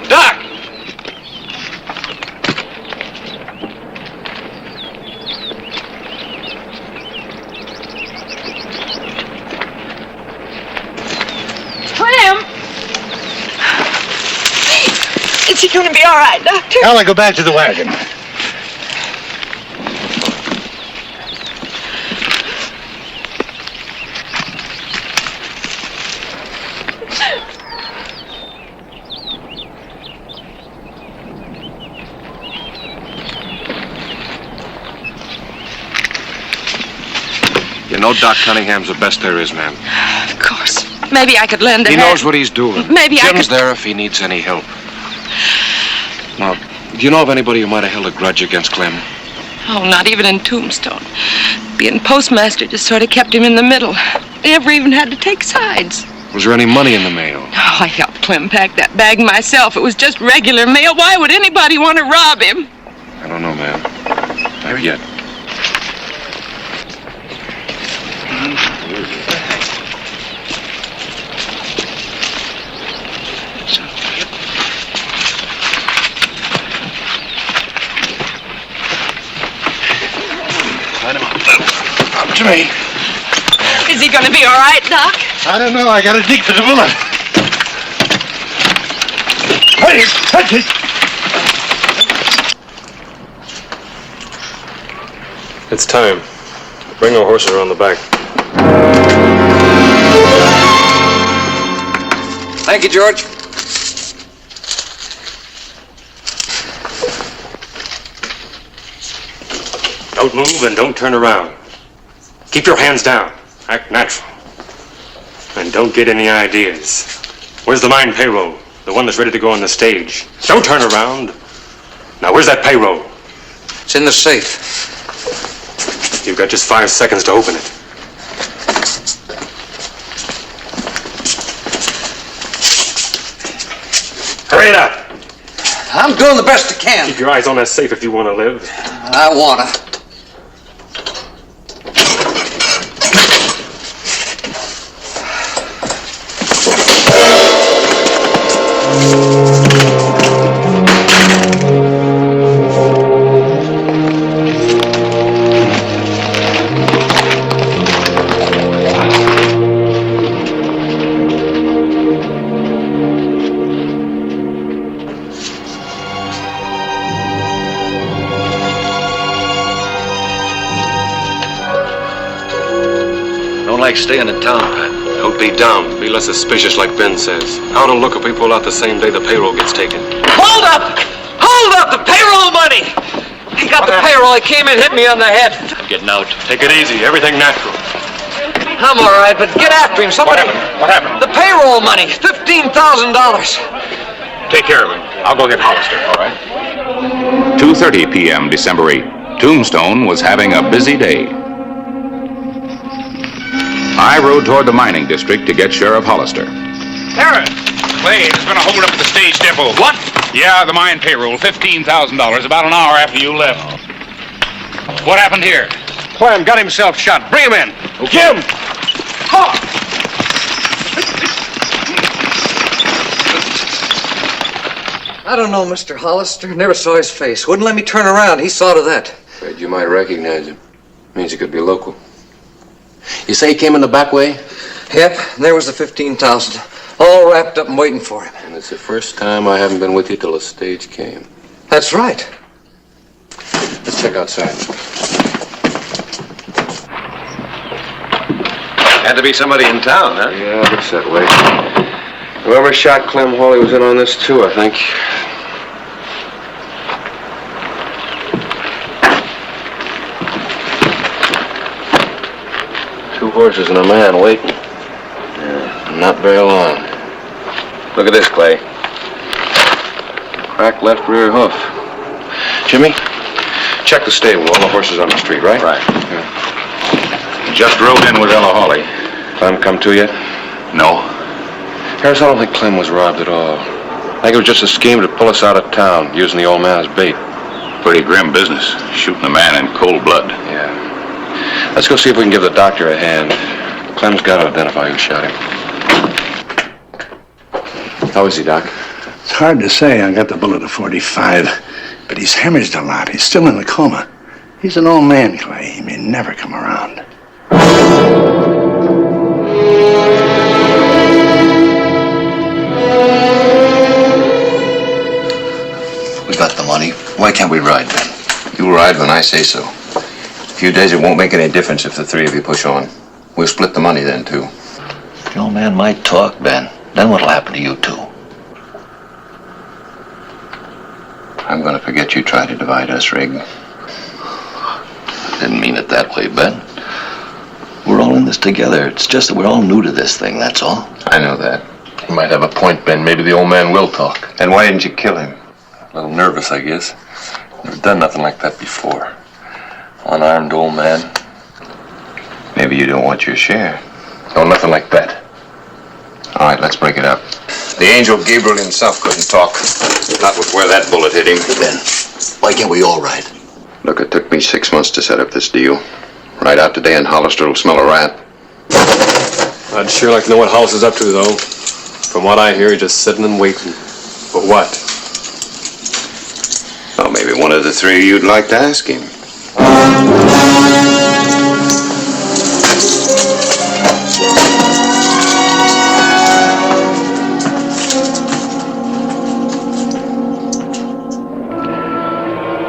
Doc! Clem! Is he going to be all right, Doctor? Ellen, go back to the wagon. You know Doc Cunningham's the best there is, ma'am. Of course. Maybe I could lend a He hand. knows what he's doing. Maybe I Jim's could... there if he needs any help. Now, do you know of anybody who might have held a grudge against Clem? Oh, not even in Tombstone. Being postmaster just sort of kept him in the middle. Never even had to take sides. Was there any money in the mail? Oh, I helped Clem pack that bag myself. It was just regular mail. Why would anybody want to rob him? I don't know, ma'am. Not yet. Up to me. Is he going to be all right, Doc? I don't know. I got to dig for the bullet. Hey, touch it. It's time. Bring our horse around the back. Thank you, George. Don't move and don't turn around. Keep your hands down. Act natural. And don't get any ideas. Where's the mine payroll? The one that's ready to go on the stage. Don't turn around. Now, where's that payroll? It's in the safe. You've got just 5 seconds to open it. Hurry it up. I'm doing the best I can. Keep your eyes on that safe if you want to live. I wanna. Like staying in town, Pat. Don't be down. Be less suspicious like Ben says. How to look if we pull out the same day the payroll gets taken. Hold up! Hold up! The payroll money! He got the payroll. He came and hit me on the head. I'm getting out. Take it easy. Everything natural. I'm all right, but get after him. Somebody... What happened? The payroll money. $15,000. Take care of him. I'll go get Hollister. All right. 2:30 p.m. December 8. Tombstone was having a busy day. I rode toward the mining district to get Sheriff Hollister. Harris! Clay, there's been a holdup at the stage depot. What? Yeah, the mine payroll, $15,000, about an hour after you left. What happened here? Clem got himself shot. Bring him in. Okay. Jim! I don't know, Mr. Hollister. Never saw his face. Wouldn't let me turn around. He saw to that. Afraid you might recognize him. Means he could be local. You say he came in the back way? Yep, and there was the $15,000. All wrapped up and waiting for him. And it's the first time I haven't been with you till the stage came. That's right. Let's check outside. Had to be somebody in town, huh? Yeah, looks that way. Whoever shot Clem Hawley was in on this too, I think. Two horses and a man waiting. Yeah, not very long. Look at this, Clay. Cracked left rear hoof. Jimmy, Check the stable. All the horses on the street, right? Right. Just rode in with Ella Hawley. Clem come to yet? No. Harris, I don't think Clem was robbed at all. I think it was just a scheme to pull us out of town, using the old man as bait. Pretty grim business, shooting a man in cold blood. Yeah. Let's go see if we can give the doctor a hand. Clem's got to identify who shot him. How is he, Doc? It's hard to say. I got the bullet of 45, but he's hemorrhaged a lot. He's still in a coma. He's an old man, Clay. He may never come around. We got the money. Why can't we ride, Ben? You ride when I say so. A few days, it won't make any difference if the three of you push on. We'll split the money then, too. The old man might talk, Ben. Then what'll happen to you two? I'm going to forget you tried to divide us, Rig. I didn't mean it that way, Ben. We're all in this together. It's just that we're all new to this thing, that's all. I know that. You might have a point, Ben. Maybe the old man will talk. Then why didn't you kill him? A little nervous, I guess. Never done nothing like that before. Unarmed old man. Maybe you don't want your share. No, nothing like that. All right, let's break it up. The angel Gabriel himself couldn't talk. Not with where that bullet hit him. Ben, why can't we all ride? Look, it took me 6 months to set up this deal. Right out today and Hollister will smell a rat. I'd sure like to know what Hollis is up to, though. From what I hear, he's just sitting and waiting. For what? Well, maybe one of the three of you'd like to ask him.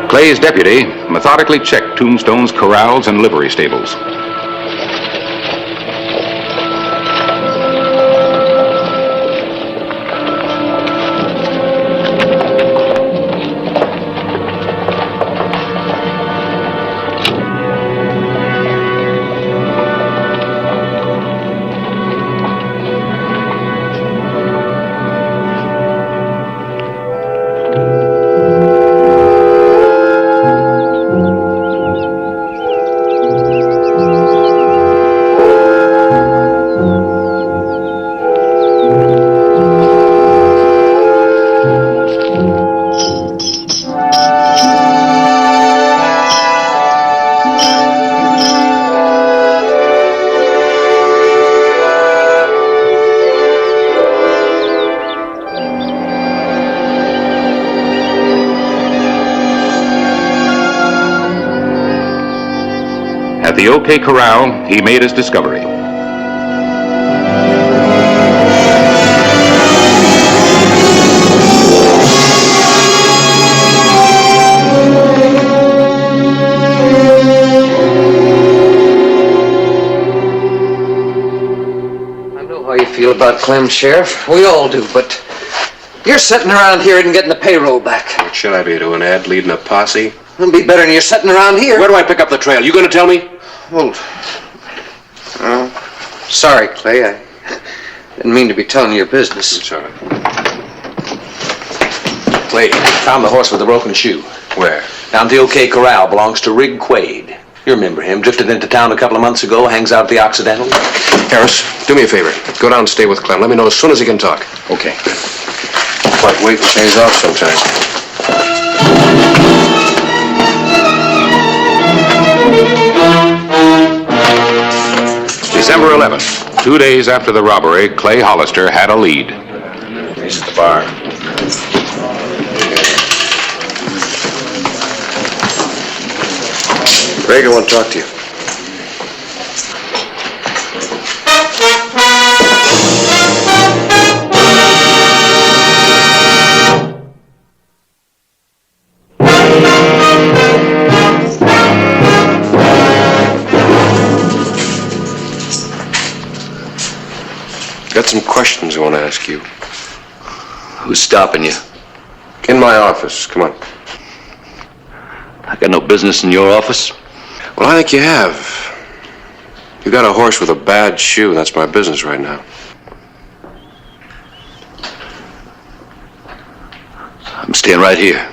Clay's deputy methodically checked Tombstone's corrals and livery stables. At the OK Corral, he made his discovery. I know how you feel about Clem, Sheriff. We all do, but you're sitting around here and getting the payroll back. What should I be doing, Ed? Leading a posse? It'll be better than you're sitting around here. Where do I pick up the trail? You gonna tell me? Well, sorry, Clay. I didn't mean to be telling you your business. It's all right. Clay, found the horse with the broken shoe. Where? Down at the OK Corral. Belongs to Rig Quaid. You remember him. Drifted into town a couple of months ago. Hangs out at the Occidental. Harris, do me a favor. Go down and stay with Clem. Let me know as soon as he can talk. Okay. Quite waiting pays off sometimes. December 11th, 2 days after the robbery, Clay Hollister had a lead. He's at the bar. Greg, I want to talk to you. Got some questions I want to ask you. Who's stopping you? In my office. Come on. I got no business in your office. Well, I think you have. You got a horse with a bad shoe, and that's my business right now. I'm staying right here.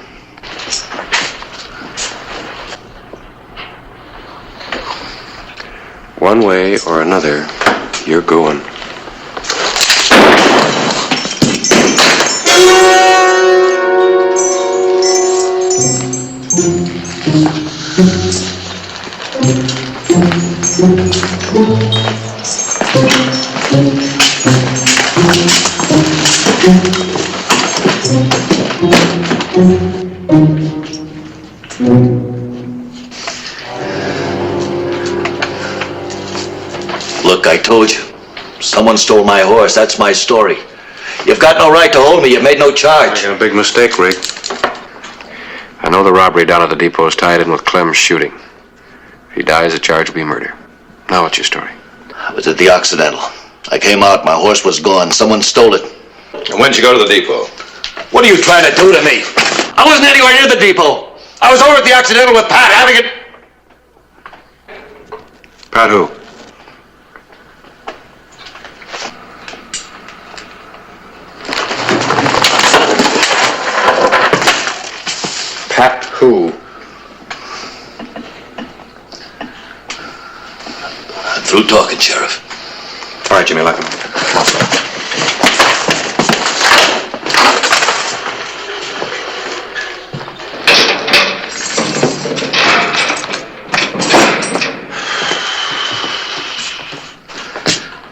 One way or another, you're going. Look, I told you. Someone stole my horse. That's my story. You've got no right to hold me. You've made no charge. Making a big mistake, Rick. I know the robbery down at the depot is tied in with Clem's shooting. If he dies, the charge will be murder. Now what's your story? I was at the Occidental. I came out. My horse was gone. Someone stole it. And when'd you go to the depot? What are you trying to do to me? I wasn't anywhere near the depot. I was over at the Occidental with Pat having it. Pat who? Pat who? I'm through talking, Sheriff. All right, Jimmy, lock him.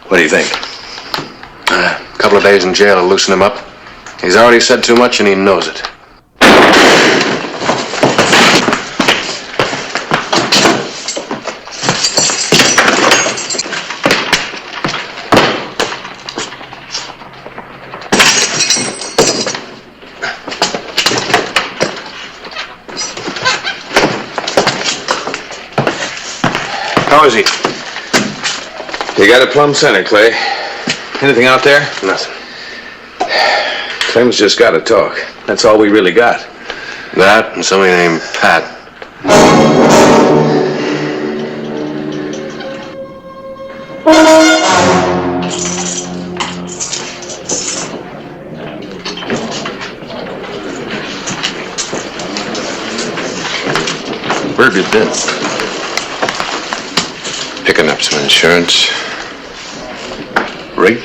What do you think? A couple of days in jail will loosen him up. He's already said too much and he knows it. How is he? You got it plumb center, Clay. Anything out there? Nothing. Clem's just got to talk. That's all we really got. That and somebody named Pat. Where have you been? Picking up some insurance. Rig?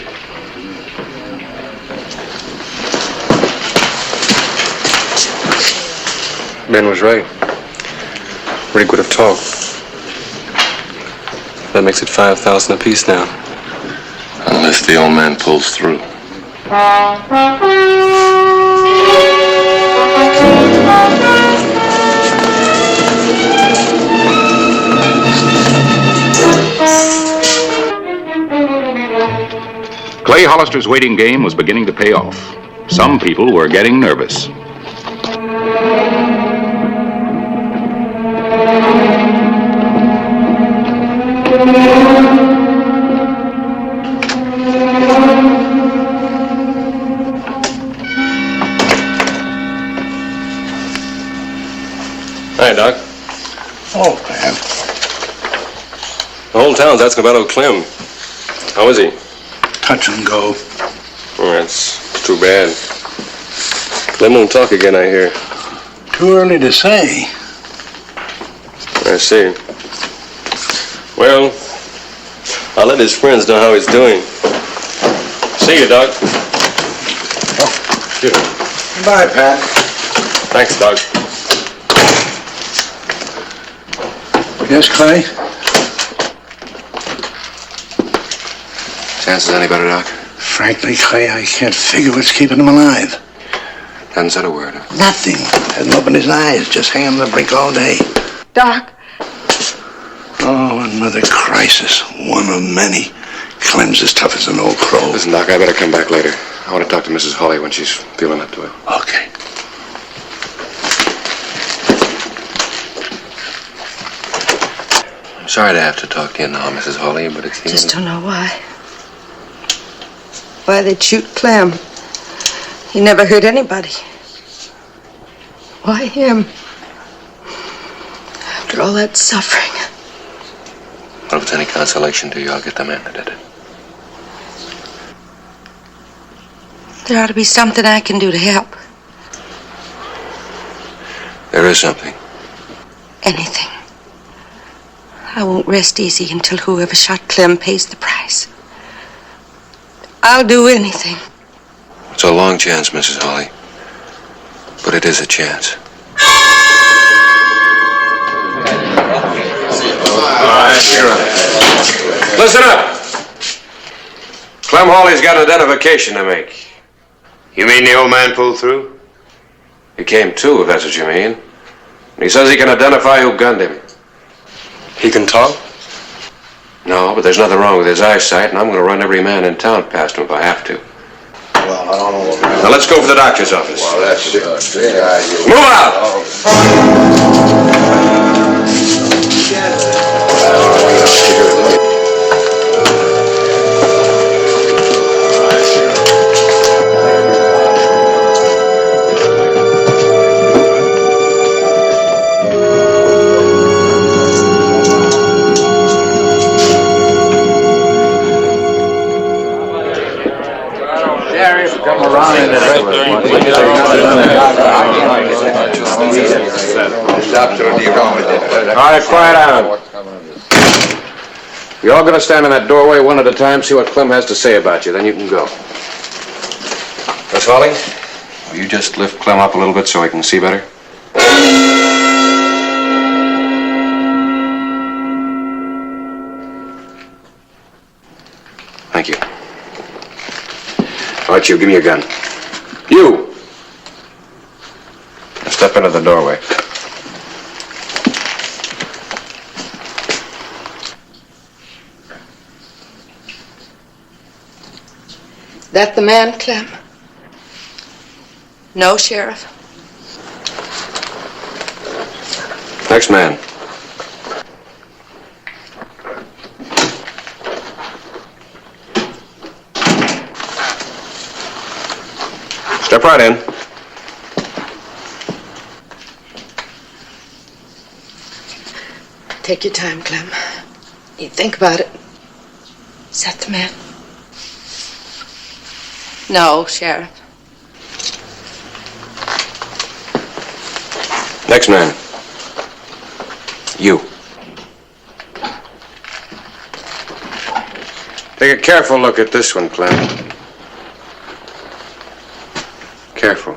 Ben was right. Rig would have talked. That makes it 5,000 apiece now. Unless the old man pulls through. Clay Hollister's waiting game was beginning to pay off. Some people were getting nervous. Hi, Doc. Oh, man. The whole town's asking about old Clem. How is he? Touch and go. Oh, that's too bad. Clem won't talk again, I hear. Too early to say. I see. Well, I'll let his friends know how he's doing. See you, Doc. Oh, shoot. Bye, Pat. Thanks, Doc. Yes, Clay? Chances any better, Doc? Frankly, Clay, I can't figure what's keeping him alive. Hasn't said a word. Nothing. Hasn't opened his eyes. Just hanging on the brink all day. Doc. Oh, another crisis. One of many. Clem's as tough as an old crow. Listen, Doc, I better come back later. I want to talk to Mrs. Hawley when she's feeling up to it. Okay. I'm sorry to have to talk to you now, Mrs. Hawley, but it's the Just don't know why. Why they'd shoot Clem. He never hurt anybody. Why him? After all that suffering. Well, if it's any consolation to you, I'll get the man that did it. There ought to be something I can do to help. There is something. Anything. I won't rest easy until whoever shot Clem pays the price. I'll do anything. It's a long chance, Mrs. Holly. But it is a chance. Listen up. Clem Hawley's got an identification to make. You mean the old man pulled through? He came to, if that's what you mean. And he says he can identify who gunned him. He can talk? No, but there's nothing wrong with his eyesight, and I'm going to run every man in town past him if I have to. Well, I don't know. Now let's go for the doctor's office. Well, that's big idea. Move out! Come around in the All right, quiet down. You're all going to stand in that doorway one at a time, see what Clem has to say about you, then you can go. Miss Holly, will you just lift Clem up a little bit so I can see better? Thank you. All right, you, give me your gun. You! Now step into the doorway. That the man, Clem? No, Sheriff. Next man. Step right in. Take your time, Clem. You think about it. Is that the man? No, Sheriff. Next man. You. Take a careful look at this one, Clem. Careful.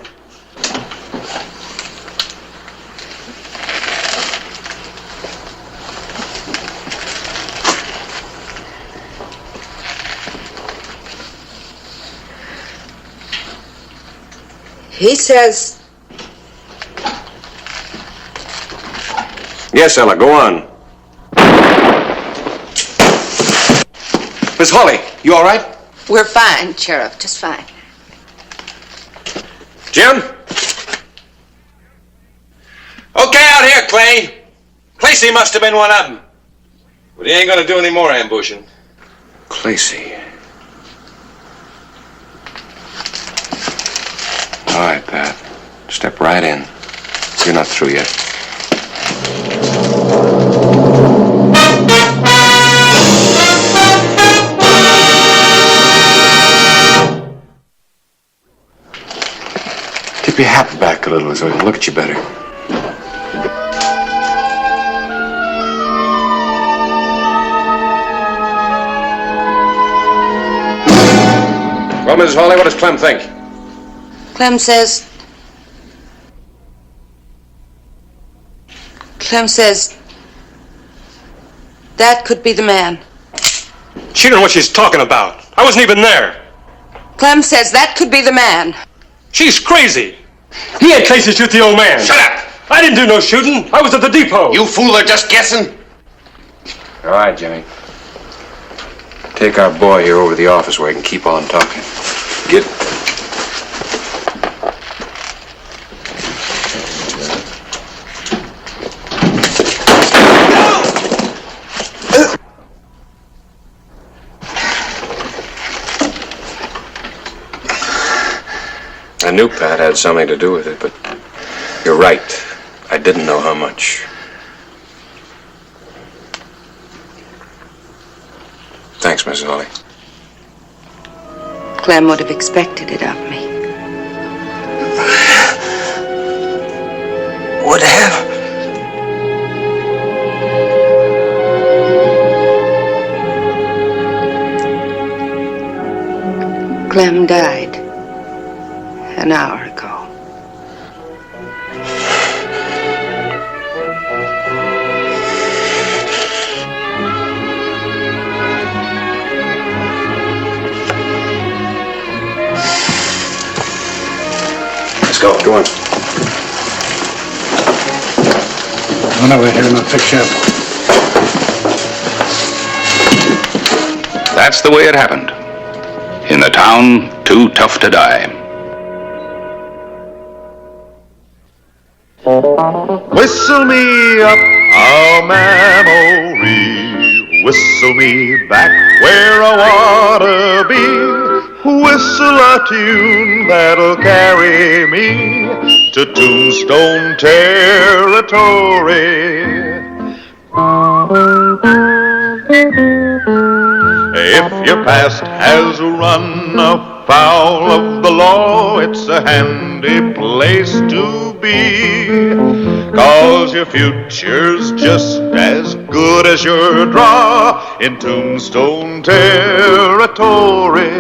He says... Yes, Ella, go on. Miss Hawley, you all right? We're fine, Sheriff, just fine. Jim? Okay, out here, Clay. Clacy must have been one of them. But he ain't gonna do any more ambushing. Clacy. All right, Pat. Step right in. You're not through yet. Tip your hat back a little so I can look at you better. Well, Mrs. Hawley, what does Clem think? Clem says that could be the man. She don't know what she's talking about. I wasn't even there. Clem says that could be the man. She's crazy. He had Clacy shoot the old man. Shut up! I didn't do no shooting. I was at the depot. You fool are just guessing. All right, Jimmy. Take our boy here over to the office where he can keep on talking. Get... I knew Pat had something to do with it, but you're right. I didn't know how much. Thanks, Mrs. Hawley. Clem would have expected it of me. Would have. Clem died an hour ago. Let's go. Go on. Run over here and I'll fix you up. That's the way it happened. In the town too tough to die. Whistle me up a memory, whistle me back where I wanna be, whistle a tune that'll carry me to Tombstone territory. If your past has run afoul of the law, it's a handy place to be, 'cause your future's just as good as your draw in Tombstone territory.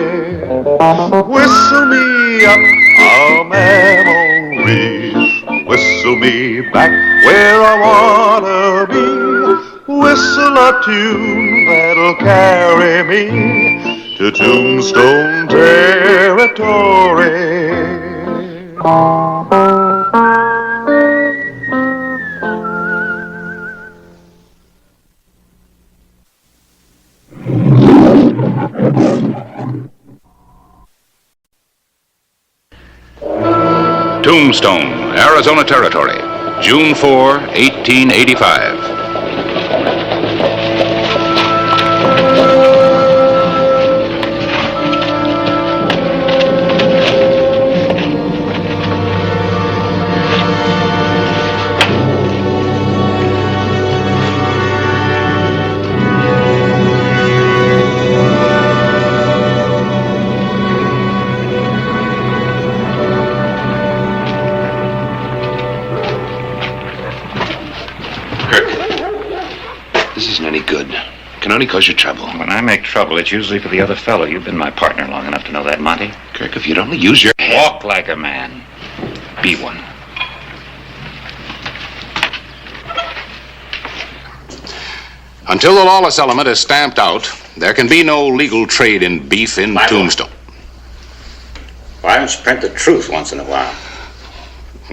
Whistle me up a memory, whistle me back where I wanna be, whistle a tune that'll carry me to Tombstone territory. Tombstone, Arizona Territory, June 4, 1885. This isn't any good. Can only cause you trouble. When I make trouble, it's usually for the other fellow. You've been my partner long enough to know that, Monty. Kirk, if you'd only use your head. Walk like a man. Be one. Until the lawless element is stamped out, there can be no legal trade in beef in Tombstone. Why don't you print the truth once in a while?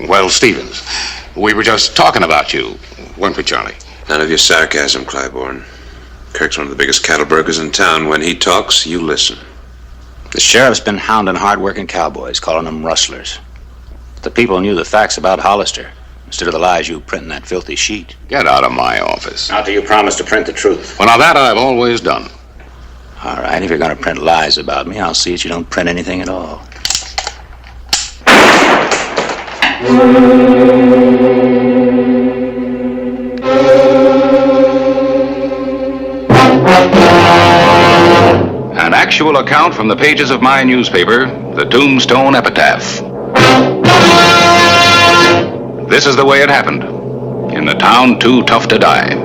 Well, Stevens, we were just talking about you, weren't we, Charlie? None of your sarcasm, Clybourne. Kirk's one of the biggest cattle brokers in town. When he talks, you listen. The sheriff's been hounding hard-working cowboys, calling them rustlers. But the people knew the facts about Hollister, instead of the lies you print in that filthy sheet. Get out of my office. Not till you promise to print the truth. Well, now that I've always done. All right, if you're going to print lies about me, I'll see that you don't print anything at all. An actual account from the pages of my newspaper, the Tombstone Epitaph. This is the way it happened. In the town too tough to die.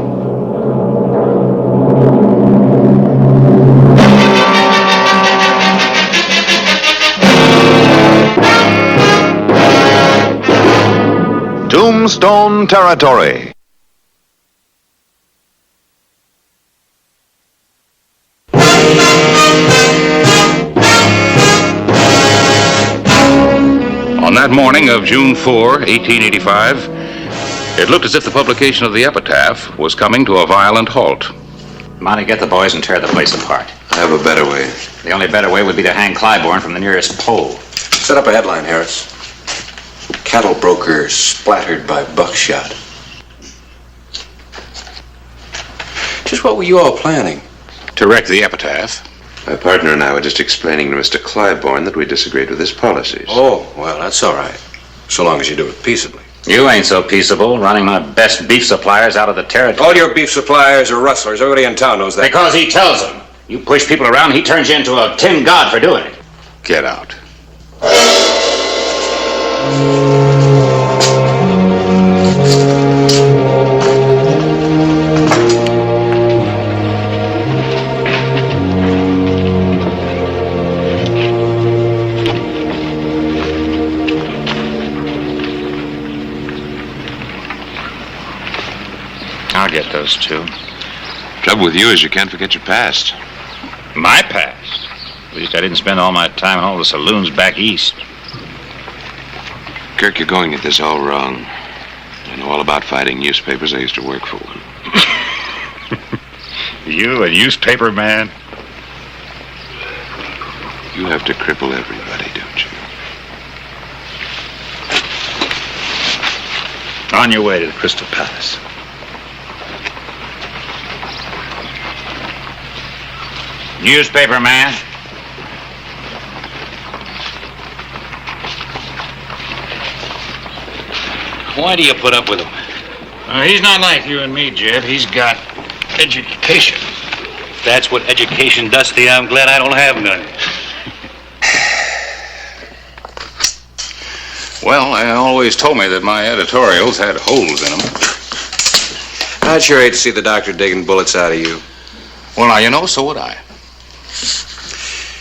Tombstone territory. On that morning of June 4, 1885, it looked as if the publication of the epitaph was coming to a violent halt. Monty, get the boys and tear the place apart. I have a better way. The only better way would be to hang Clybourne from the nearest pole. Set up a headline, Harris. Cattle broker splattered by buckshot. Just what were you all planning? To wreck the epitaph. My partner and I were just explaining to Mr. Clybourne that we disagreed with his policies. Oh, well, that's all right. So long as you do it peaceably. You ain't so peaceable, running my best beef suppliers out of the territory. All your beef suppliers are rustlers. Everybody in town knows that. Because he tells them. You push people around, he turns you into a tin god for doing it. Get out. those two. Trouble with you is you can't forget your past. My past? At least I didn't spend all my time in all the saloons back east. Kirk, you're going at this all wrong. I know all about fighting newspapers. I used to work for one. You, a newspaper man? You have to cripple everybody, don't you? On your way to the Crystal Palace. Newspaper man? Why do you put up with him? He's not like you and me, Jeb. He's got education. If that's what education does to you, I'm glad I don't have none. Well, they always told me that my editorials had holes in them. I'd sure hate to see the doctor digging bullets out of you. Well, now, you know, so would I.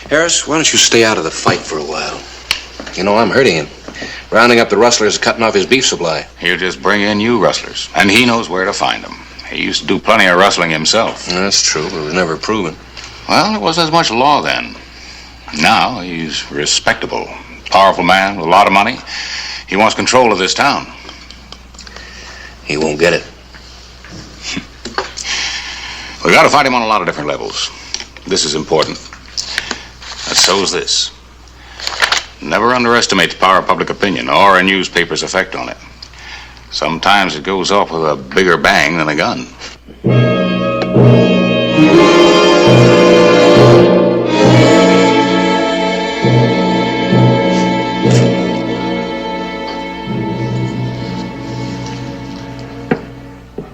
Harris, why don't you stay out of the fight for a while? You know, I'm hurting him. Rounding up the rustlers, cutting off his beef supply. He'll just bring in you rustlers, and he knows where to find them. He used to do plenty of rustling himself. That's true, but it was never proven. Well, there wasn't as much law then. Now he's respectable, powerful man with a lot of money. He wants control of this town. He won't get it. We got to fight him on a lot of different levels. This is important. And so's this. Never underestimate the power of public opinion or a newspaper's effect on it. Sometimes it goes off with a bigger bang than a gun.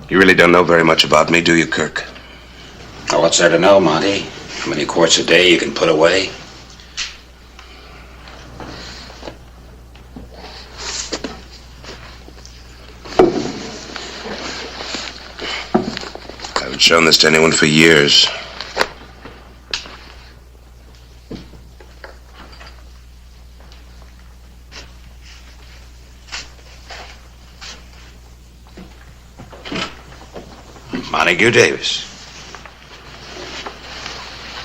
You really don't know very much about me, do you, Kirk? Oh, what's there to know, Monty? How many quarts a day you can put away? I haven't shown this to anyone for years. Montague Davis.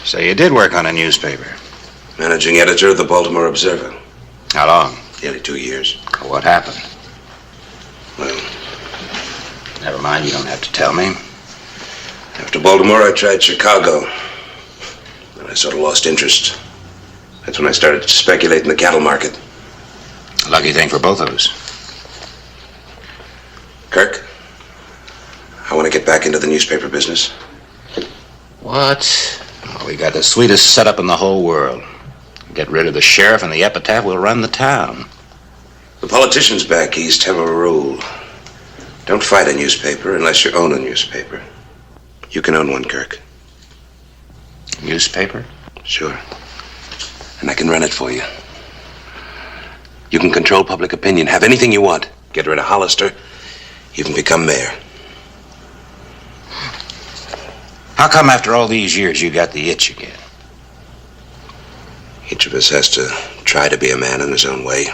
So you did work on a newspaper? Managing editor of the Baltimore Observer. How long? Nearly 2 years. What happened? Well, Never mind, you don't have to tell me. after Baltimore, I tried Chicago. Then I sort of lost interest. That's when I started to speculate in the cattle market. Lucky thing for both of us. Kirk, I want to get back into the newspaper business. What? Oh, we got the sweetest setup in the whole world. Get rid of the sheriff and the epitaph, we'll run the town. The politicians back east have a rule. Don't fight a newspaper unless you own a newspaper. You can own one, Kirk. Newspaper? Sure. And I can run it for you. You can control public opinion, have anything you want. Get rid of Hollister, even become mayor. How come after all these years you got the itch again? Each of us has to try to be a man in his own way.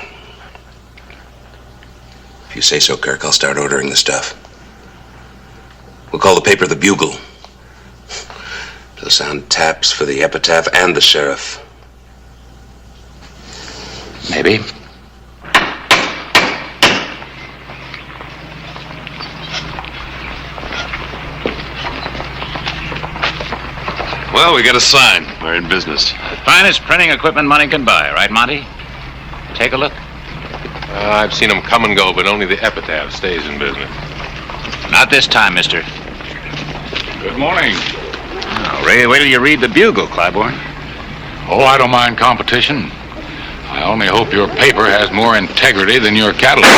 If you say so, Kirk, I'll start ordering the stuff. We'll call the paper the Bugle. It'll sound taps for the epitaph and the sheriff. Maybe. Well, we got a sign. We're in business. Finest printing equipment money can buy, right, Monty? Take a look. I've seen them come and go, but only the epitaph stays in business. Not this time, mister. Good morning. Oh, wait till you read the Bugle, Claiborne. Oh, I don't mind competition. I only hope your paper has more integrity than your catalog.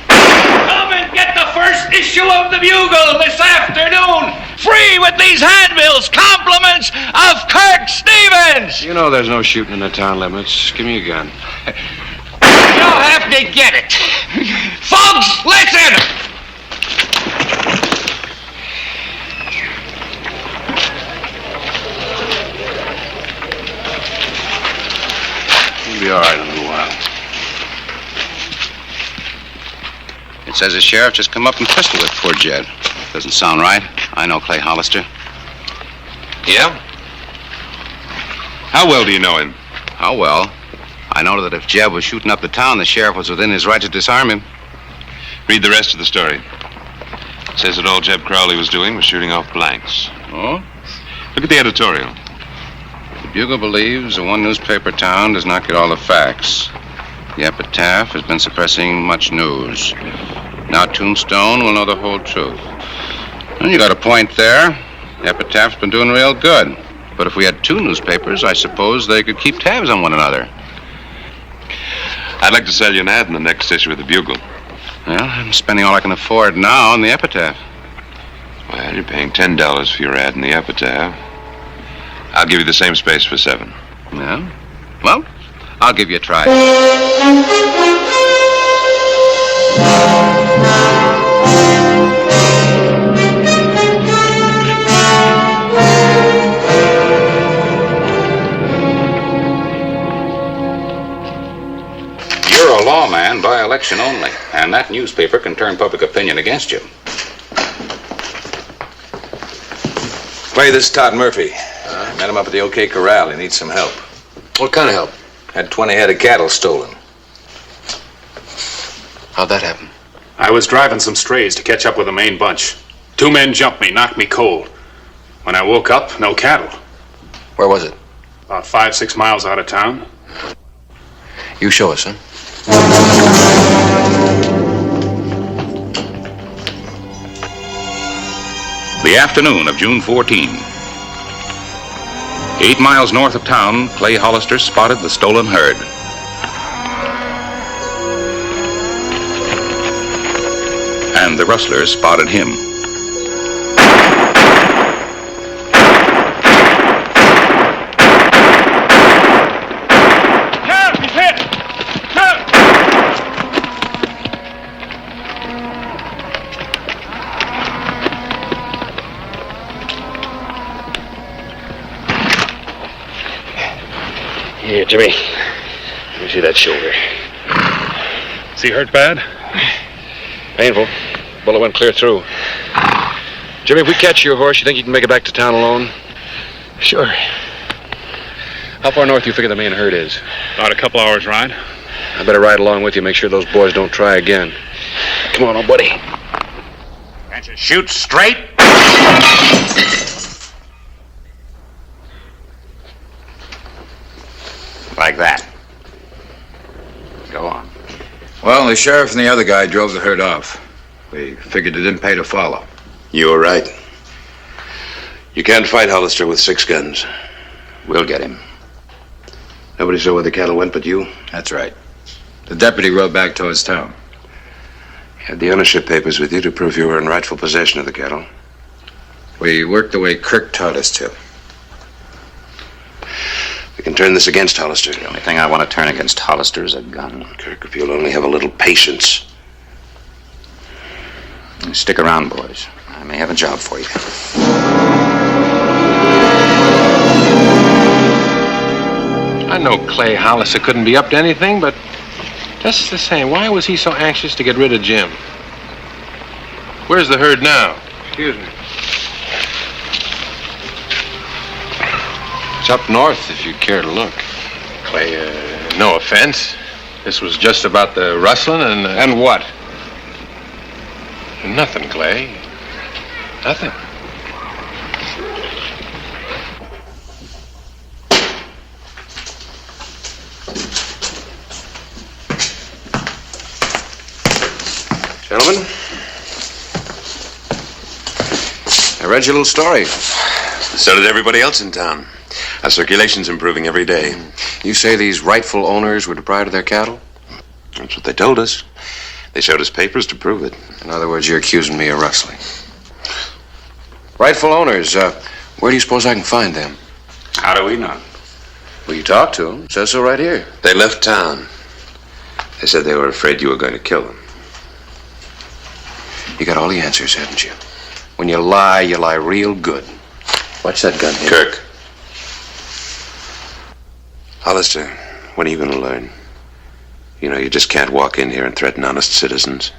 Come and get the first issue of the Bugle this afternoon. Free with these handbills. Compliments of Kirk Stevens. You know there's no shooting in the town limits. Give me a gun. You'll have to get it. Folks, listen. You'll be all right in a little while. It says the sheriff just come up and pistol whipped poor Jed. Doesn't sound right. I know Clay Hollister. Yeah? How well do you know him? How well? I know that if Jeb was shooting up the town, the sheriff was within his right to disarm him. Read the rest of the story. It says that all Jeb Crowley was doing was shooting off blanks. Oh? Look at the editorial. The Bugle believes the one newspaper town does not get all the facts. The epitaph has been suppressing much news. Now Tombstone will know the whole truth. Well, you got a point there. The epitaph's been doing real good. But if we had two newspapers, I suppose they could keep tabs on one another. I'd like to sell you an ad in the next issue of the Bugle. Well, I'm spending all I can afford now on the epitaph. Well, you're paying $10 for your ad in the epitaph. I'll give you the same space for $7. Yeah? Well, I'll give you a try. You're a lawman by election only, and that newspaper can turn public opinion against you. Clay, this is Todd Murphy. Met him up at the OK Corral. He needs some help. What kind of help? Had 20 head of cattle stolen. How'd that happen? I was driving some strays to catch up with the main bunch. 2 men jumped me, knocked me cold. When I woke up, no cattle. Where was it? About 5-6 miles out of town. You show us, huh? The afternoon of June 14. 8 miles north of town, Clay Hollister spotted the stolen herd. And the rustlers spotted him. Sheriff, he's hit! Sheriff! Here, Jimmy. Let me see that shoulder. Is he hurt bad? Painful. Bullet went clear through. Jimmy, if we catch your horse, you think you can make it back to town alone? Sure. How far north do you figure the main herd is? About a couple hours ride. I better ride along with you, make sure those boys don't try again. Come on, old buddy. Can't you shoot straight? Like that. Go on. Well, the sheriff and the other guy drove the herd off. We figured it didn't pay to follow. You were right. You can't fight Hollister with 6 guns. We'll get him. Nobody saw where the cattle went but you? That's right. The deputy rode back towards town. You had the ownership papers with you to prove you were in rightful possession of the cattle. We worked the way Kirk taught us to. We can turn this against Hollister. The only thing I want to turn against Hollister is a gun. Kirk, if you'll only have a little patience. Stick around, boys. I may have a job for you. I know Clay Hollister couldn't be up to anything, but just the same, why was he so anxious to get rid of Jim? Where's the herd now? Excuse me. It's up north, if you care to look. Clay, no offense. This was just about the rustling and... And what? Nothing, Clay. Nothing. Gentlemen, I read your little story. So did everybody else in town. Our circulation's improving every day. You say these rightful owners were deprived of their cattle? That's what they told us. They showed us papers to prove it. In other words, you're accusing me of rustling. Rightful owners, where do you suppose I can find them? How do we know? Well, you talked to them. It says so right here. They left town. They said they were afraid you were going to kill them. You got all the answers, haven't you? When you lie real good. Watch that gun here. Kirk. Hollister, when are you going to learn? You know, you just can't walk in here and threaten honest citizens.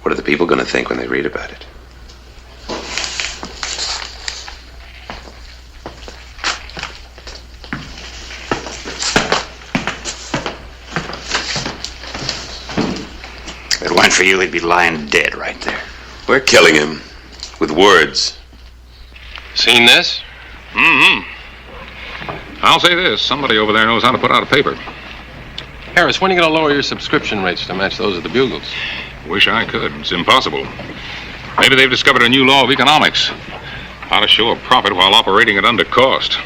What are the people going to think when they read about it? weren't for you, he'd be lying dead right there. We're killing him with words. Seen this? Mm-hmm. I'll say this. Somebody over there knows how to put out a paper. Harris, when are you going to lower your subscription rates to match those of the Bugles? Wish I could. It's impossible. Maybe they've discovered a new law of economics. How to show a profit while operating it under cost.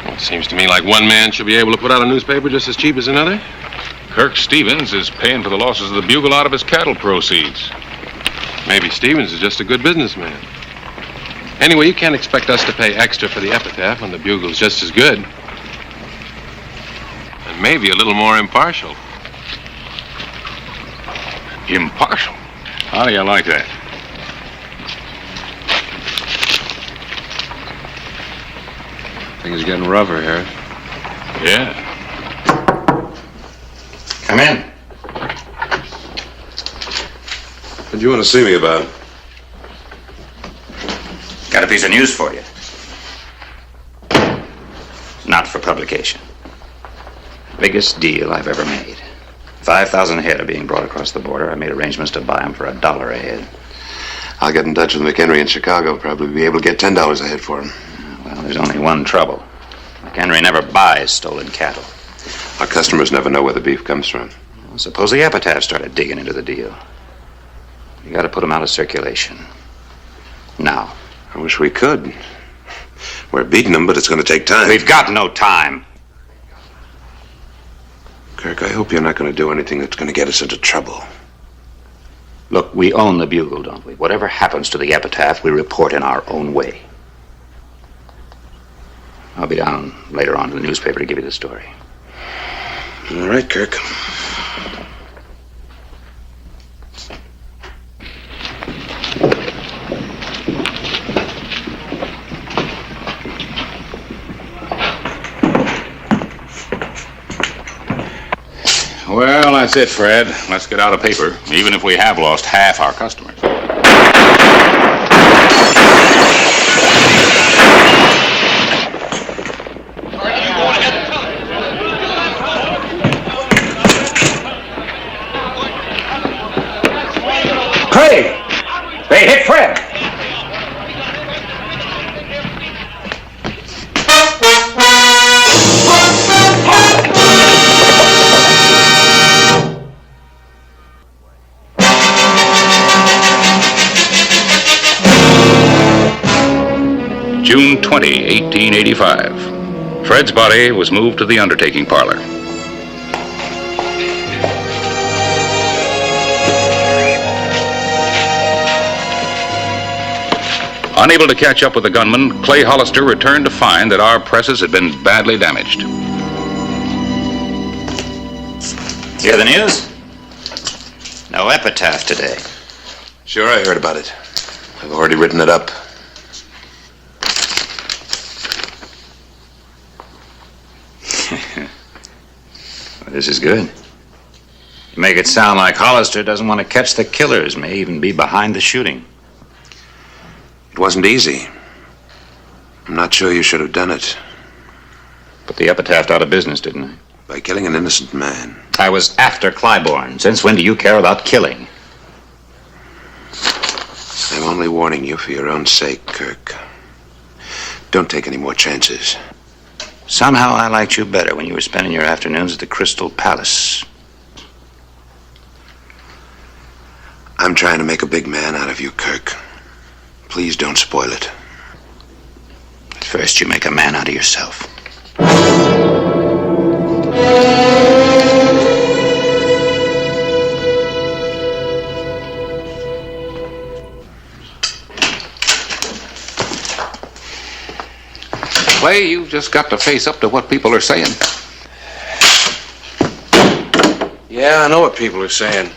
Well, it seems to me like one man should be able to put out a newspaper just as cheap as another. Kirk Stevens is paying for the losses of the Bugle out of his cattle proceeds. Maybe Stevens is just a good businessman. Anyway, you can't expect us to pay extra for the epitaph when the Bugle's just as good. And maybe a little more impartial. Impartial? How do you like that? Things are getting rougher, Harris. Yeah. Come in. What do you want to see me about? Got a piece of news for you. Not for publication. Biggest deal I've ever made. 5,000 head are being brought across the border. I made arrangements to buy them for $1 a head. I'll get in touch with McHenry in Chicago. Probably be able to get $10 a head for him. Well, there's only one trouble. McHenry never buys stolen cattle. Our customers never know where the beef comes from. Well, suppose the epitaph started digging into the deal. You got to put them out of circulation. Now. I wish we could. We're beating them, but it's going to take time. We've got no time. Kirk, I hope you're not going to do anything that's going to get us into trouble. Look, we own the Bugle, don't we? Whatever happens to the epitaph, we report in our own way. I'll be down later on to the newspaper to give you the story. All right, Kirk. Well, that's it, Fred. Let's get out a paper, even if we have lost half our customers. Craig! They hit Fred! June 20, 1885. Fred's body was moved to the undertaking parlor. Unable to catch up with the gunman, Clay Hollister returned to find that our presses had been badly damaged. Hear the news? No epitaph today. Sure, I heard about it. I've already written it up. Well, this is good. You make it sound like Hollister doesn't want to catch the killers, may even be behind the shooting. It wasn't easy. I'm not sure you should have done it. Put the epitaph out of business, didn't I? By killing an innocent man. I was after Clybourne. Since when do you care about killing? I'm only warning you for your own sake, Kirk. Don't take any more chances. Somehow I liked you better when you were spending your afternoons at the Crystal Palace. I'm trying to make a big man out of you, Kirk. Please don't spoil it. But first you make a man out of yourself. Clay, you've just got to face up to what people are saying. Yeah, I know what people are saying.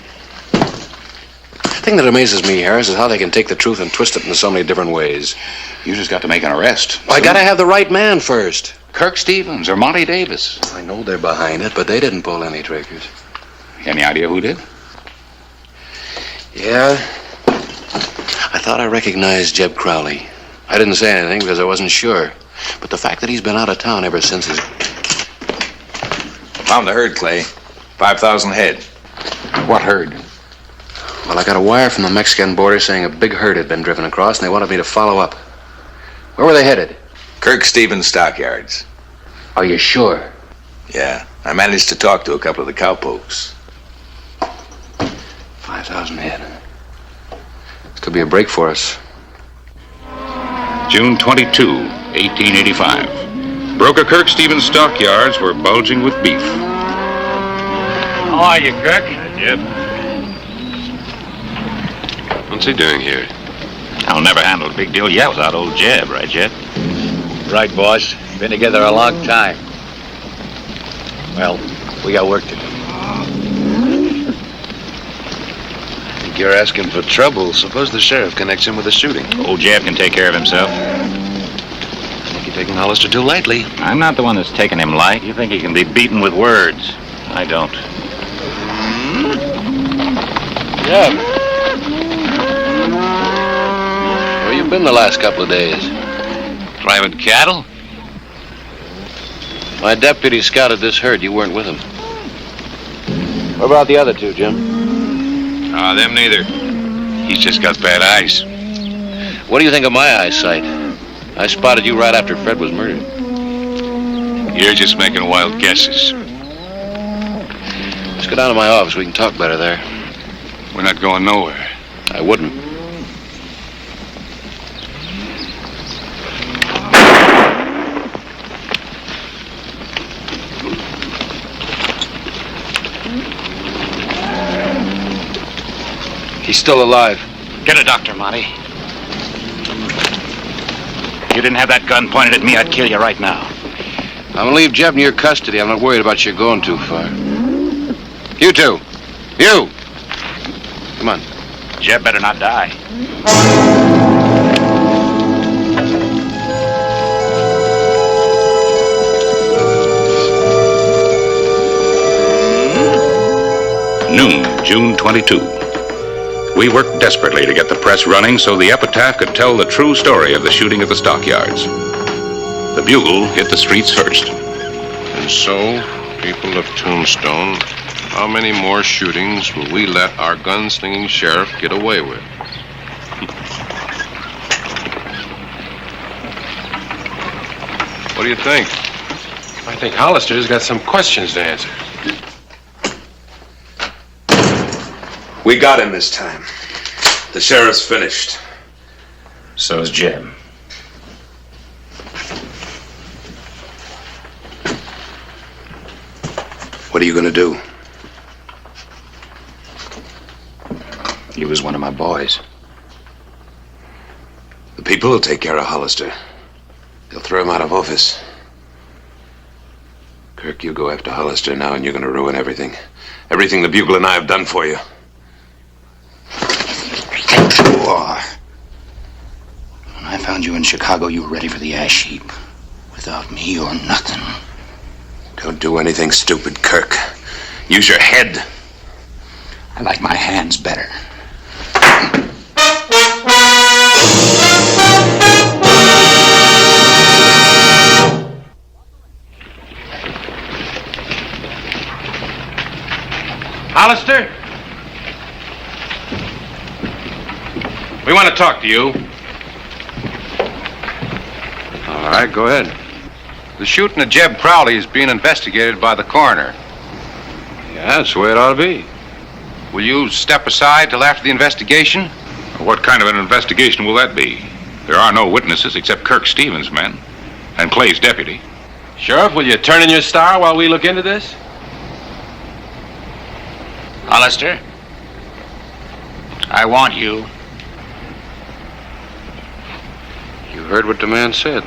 The thing that amazes me, Harris, is how they can take the truth and twist it in so many different ways. You just got to make an arrest. Well, I gotta have the right man first. Kirk Stevens or Monty Davis. I know they're behind it, but they didn't pull any triggers. Any idea who did? Yeah. I thought I recognized Jeb Crowley. I didn't say anything because I wasn't sure. But the fact that he's been out of town ever since is... Found the herd, Clay. 5,000 head. What herd? Well, I got a wire from the Mexican border saying a big herd had been driven across, and they wanted me to follow up. Where were they headed? Kirk Stevens Stockyards. Are you sure? Yeah, I managed to talk to a couple of the cowpokes. 5,000 head. This could be a break for us. June 22, 1885. Broker Kirk Stevens stockyards were bulging with beef. How are you, Kirk? Jeb. What's he doing here? I'll never handle a big deal yet without old Jeb, right, Jeb? Right, boss. Been together a long time. Well, we got work to do. I think you're asking for trouble. Suppose the sheriff connects him with the shooting. Old Jeb can take care of himself. I think you're taking Hollister too lightly. I'm not the one that's taking him light. You think he can be beaten with words. I don't. Jeb. Where you been the last couple of days? Driving cattle? My deputy scouted this herd. You weren't with him. What about the other two, Jim? Them neither. He's just got bad eyes. What do you think of my eyesight? I spotted you right after Fred was murdered. You're just making wild guesses. Let's go down to my office. We can talk better there. We're not going nowhere. I wouldn't. He's still alive. Get a doctor, Monty. If you didn't have that gun pointed at me, I'd kill you right now. I'm gonna leave Jeb in your custody. I'm not worried about you going too far. You two. You! Come on. Jeb better not die. Noon, June 22. We worked desperately to get the press running so the epitaph could tell the true story of the shooting at the stockyards. The bugle hit the streets first. And so, people of Tombstone, how many more shootings will we let our gunslinging sheriff get away with? What do you think? I think Hollister's got some questions to answer. We got him this time. The sheriff's finished. So's Jeb. What are you gonna do? He was one of my boys. The people will take care of Hollister. They'll throw him out of office. Kirk, you go after Hollister now and you're gonna ruin everything. Everything the Bugle and I have done for you. When I found you in Chicago, you were ready for the ash heap. Without me, you're nothing. Don't do anything stupid, Kirk. Use your head. I like my hands better. Hollister? We want to talk to you. All right, go ahead. The shooting of Jeb Crowley is being investigated by the coroner. Yeah, that's the way it ought to be. Will you step aside till after the investigation? What kind of an investigation will that be? There are no witnesses except Kirk Stevens' men and Clay's deputy. Sheriff, will you turn in your star while we look into this? Hollister, I want you. You heard what the man said.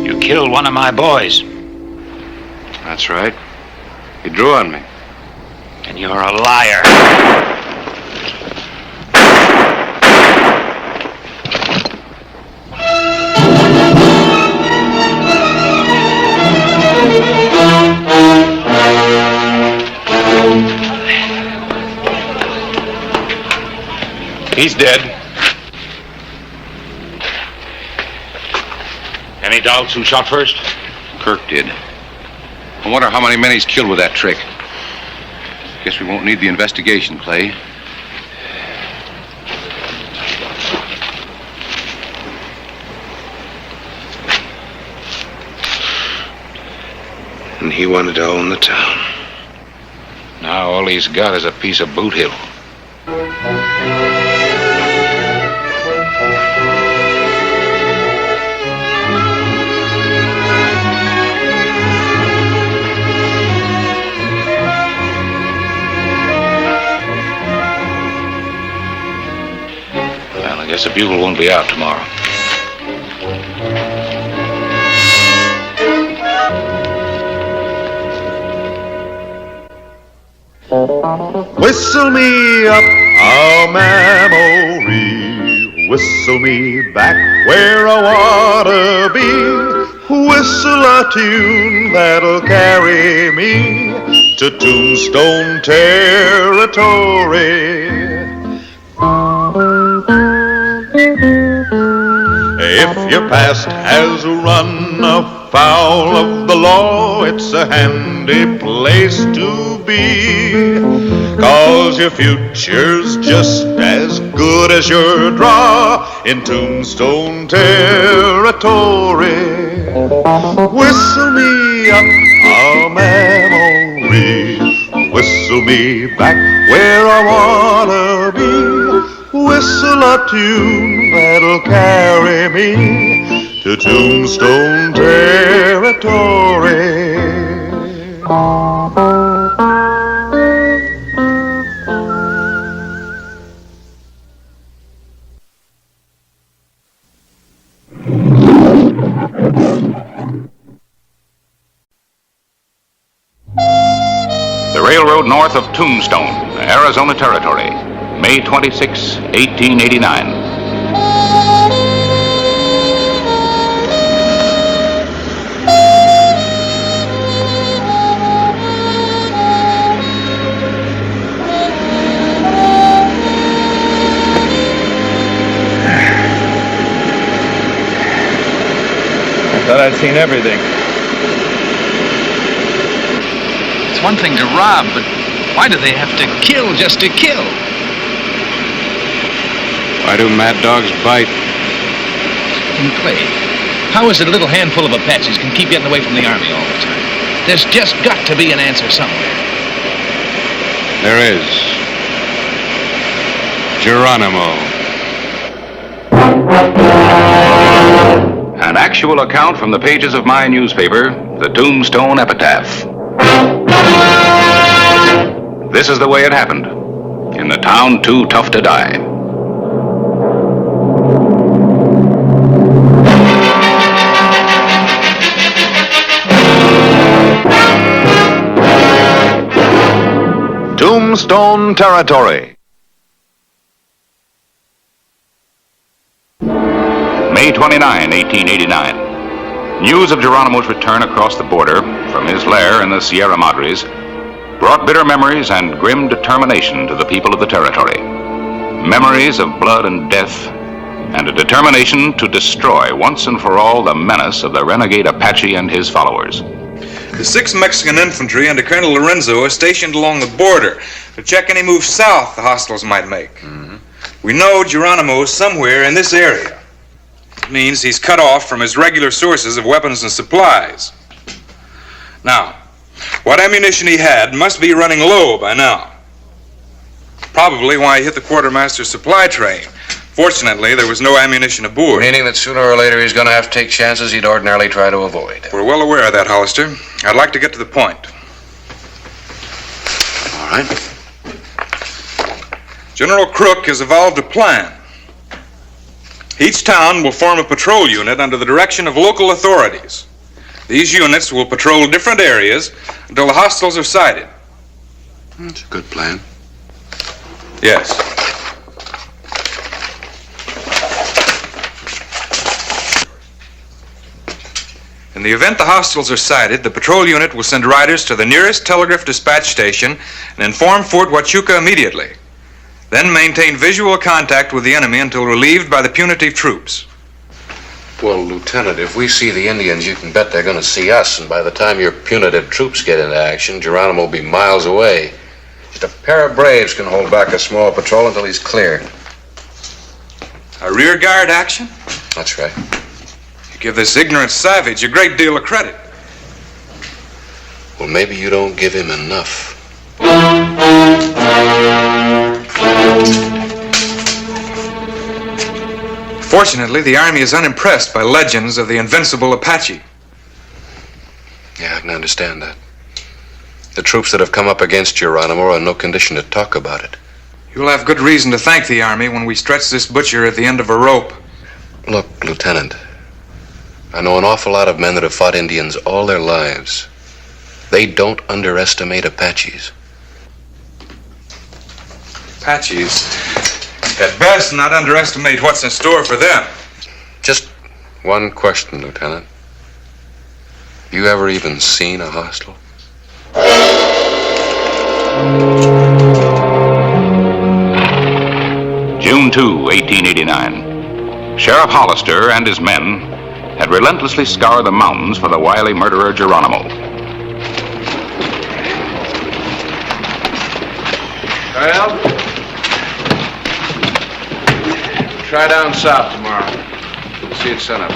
You killed one of my boys. That's right. He drew on me. And you're a liar. dead. Any doubts who shot first? Kirk did. I wonder how many men he's killed with that trick. Guess we won't need the investigation, Clay. And he wanted to own the town. Now all he's got is a piece of Boot Hill. Well, I guess the Bugle won't be out tomorrow. Whistle me up a memory, whistle me back where I wanna be, whistle a tune that'll carry me to Tombstone territory. If your past has run afoul of the law, it's a handy place to be, 'cause your future's just as good as your draw in Tombstone territory. Whistle me up a memory, whistle me back where I wanna be, whistle a tune that'll carry me to Tombstone territory. The railroad north of Tombstone, Arizona Territory, May 26, 1889. Thought I'd seen everything. It's one thing to rob, but why do they have to kill just to kill? Why do mad dogs bite? And Clay, how is it a little handful of Apaches can keep getting away from the Army all the time? There's just got to be an answer somewhere. There is. Geronimo. An actual account from the pages of my newspaper, the Tombstone Epitaph. This is the way it happened, in the town too tough to die. Tombstone territory. May 29, 1889. News of Geronimo's return across the border from his lair in the Sierra Madres brought bitter memories and grim determination to the people of the territory. Memories of blood and death, and a determination to destroy once and for all the menace of the renegade Apache and his followers. The 6th Mexican Infantry under Colonel Lorenzo are stationed along the border to check any moves south the hostiles might make. We know Geronimo is somewhere in this area. It means he's cut off from his regular sources of weapons and supplies. Now, what ammunition he had must be running low by now. Probably why he hit the quartermaster's supply train. Fortunately, there was no ammunition aboard. Meaning that sooner or later he's going to have to take chances he'd ordinarily try to avoid. We're well aware of that, Hollister. I'd like to get to the point. All right. General Crook has evolved a plan. Each town will form a patrol unit under the direction of local authorities. These units will patrol different areas until the hostiles are sighted. That's a good plan. Yes. In the event the hostiles are sighted, the patrol unit will send riders to the nearest telegraph dispatch station and inform Fort Huachuca immediately. Then maintain visual contact with the enemy until relieved by the punitive troops. Well, Lieutenant, if we see the Indians, you can bet they're going to see us. And by the time your punitive troops get into action, Geronimo will be miles away. Just a pair of braves can hold back a small patrol until he's cleared. A rear guard action? That's right. You give this ignorant savage a great deal of credit. Well, maybe you don't give him enough. Fortunately, the Army is unimpressed by legends of the invincible Apache. Yeah, I can understand that. The troops that have come up against Geronimo are in no condition to talk about it. You'll have good reason to thank the Army when we stretch this butcher at the end of a rope. Look, Lieutenant, I know an awful lot of men that have fought Indians all their lives. They don't underestimate Apaches. Apaches, at best, not underestimate what's in store for them. Just one question, Lieutenant. You ever even seen a hostile? June 2, 1889. Sheriff Hollister and his men had relentlessly scoured the mountains for the wily murderer Geronimo. Well, try down south tomorrow. See it sunup.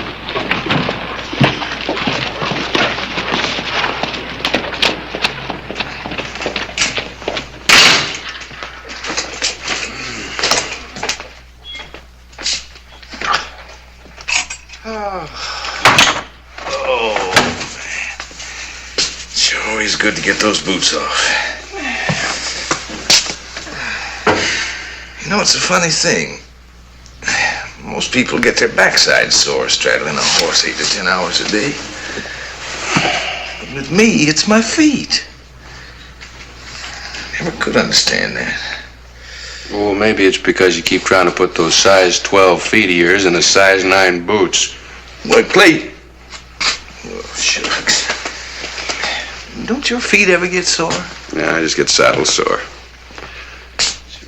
Oh, man. It's always good to get those boots off. You know, it's a funny thing. Most people get their backside sore straddling a horse 8 to 10 hours a day. But with me, it's my feet. Never could understand that. Well, maybe it's because you keep trying to put those size 12 feet of yours in a size 9 boots. Why, plate? Oh, shucks. Don't your feet ever get sore? Yeah, I just get saddle sore.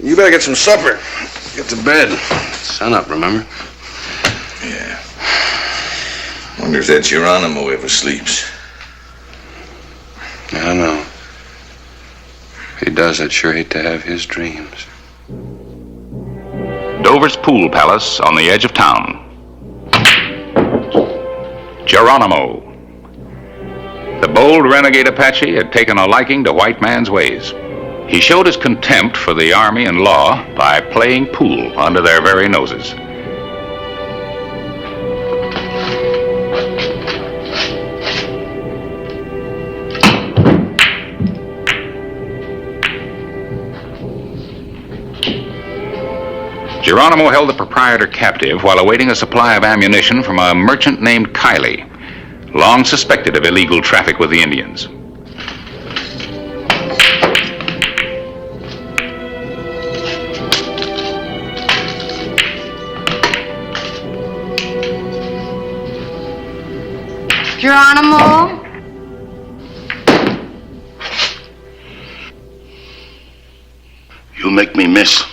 You better get some supper. Get to bed. Sun up, remember? Yeah. Wonder if that Geronimo ever sleeps. I don't know. If he does, I'd sure hate to have his dreams. Dover's Pool Palace on the edge of town. Geronimo. The bold renegade Apache had taken a liking to white man's ways. He showed his contempt for the Army and law by playing pool under their very noses. Geronimo held the proprietor captive while awaiting a supply of ammunition from a merchant named Kiley, long suspected of illegal traffic with the Indians. Geronimo? You make me miss.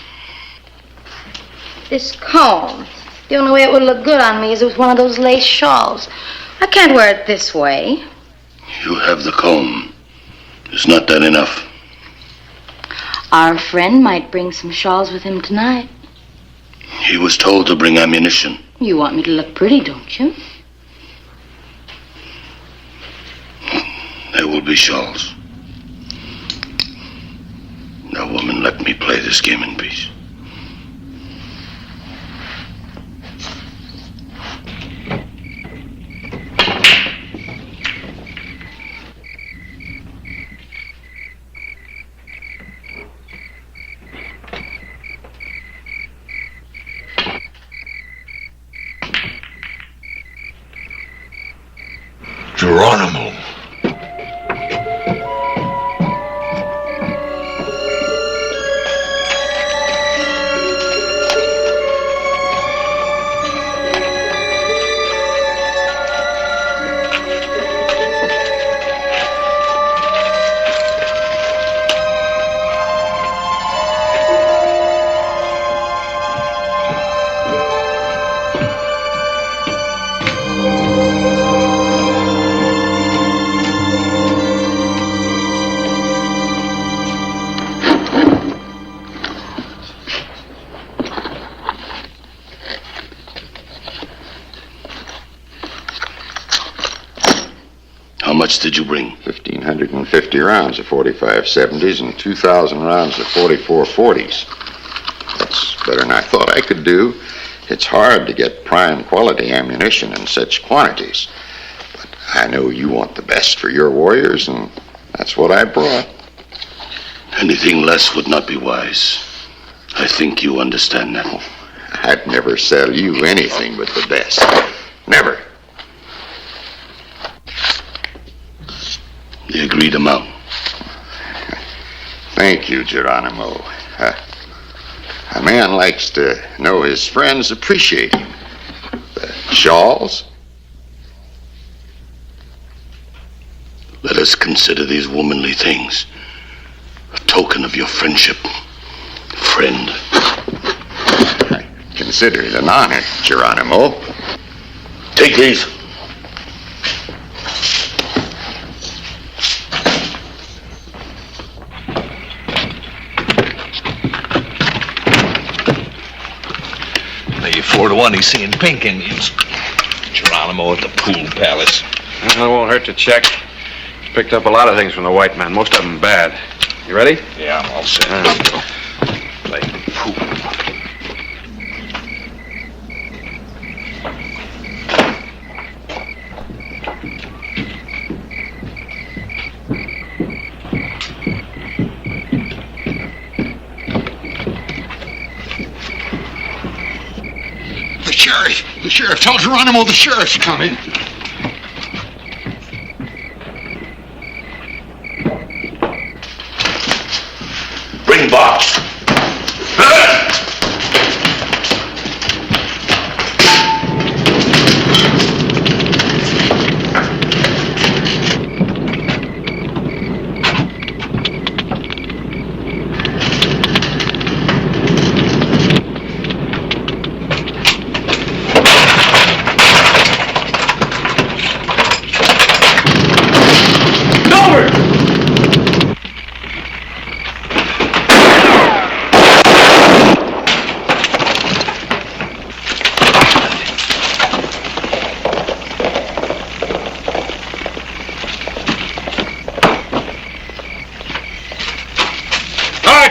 This comb. The only way it would look good on me is with one of those lace shawls. I can't wear it this way. You have the comb. Is not that enough? Our friend might bring some shawls with him tonight. He was told to bring ammunition. You want me to look pretty, don't you? There will be shawls. Now, woman, let me play this game in peace. Geronimo. else did you bring? 1,550 rounds of 45-70s and 2,000 rounds of 44-40s. That's better than I thought I could do. It's hard to get prime quality ammunition in such quantities. But I know you want the best for your warriors, and that's what I brought. Anything less would not be wise. I think you understand that. I'd never sell you anything but the best. Never. The agreed amount. Thank you, Geronimo. A man likes to know his friends appreciate him. The shawls? Let us consider these womanly things a token of your friendship, friend. I consider it an honor, Geronimo. Take these. Maybe 4-1 he's seeing pink Indians. Geronimo at the pool palace. Well, it won't hurt to check. He's picked up a lot of things from the white man, most of them bad. You ready? Yeah, I'm all set. Let's go. Play pool. The sheriff. Tell Geronimo the sheriff's coming. Bring box.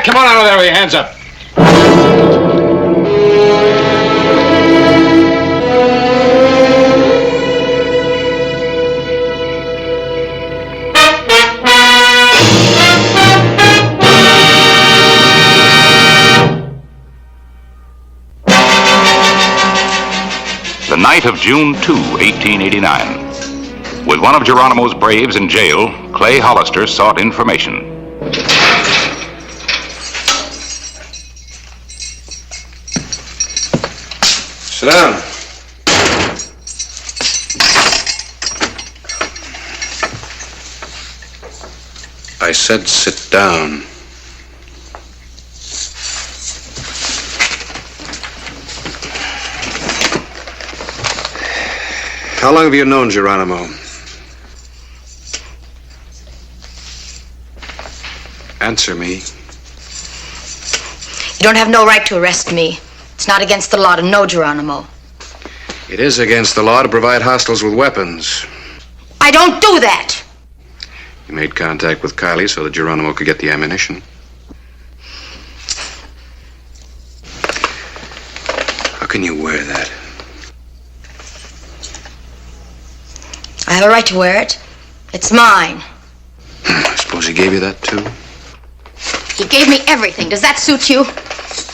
Come on out of there with your hands up. The night of June 2, 1889. With one of Geronimo's braves in jail, Clay Hollister sought information. Sit down. I said sit down. How long have you known Geronimo? Answer me. You don't have no right to arrest me. It's not against the law to know Geronimo. It is against the law to provide hostiles with weapons. I don't do that. You made contact with Kylie so that Geronimo could get the ammunition. How can you wear that? I have a right to wear it. It's mine. I suppose he gave you that, too? He gave me everything. Does that suit you?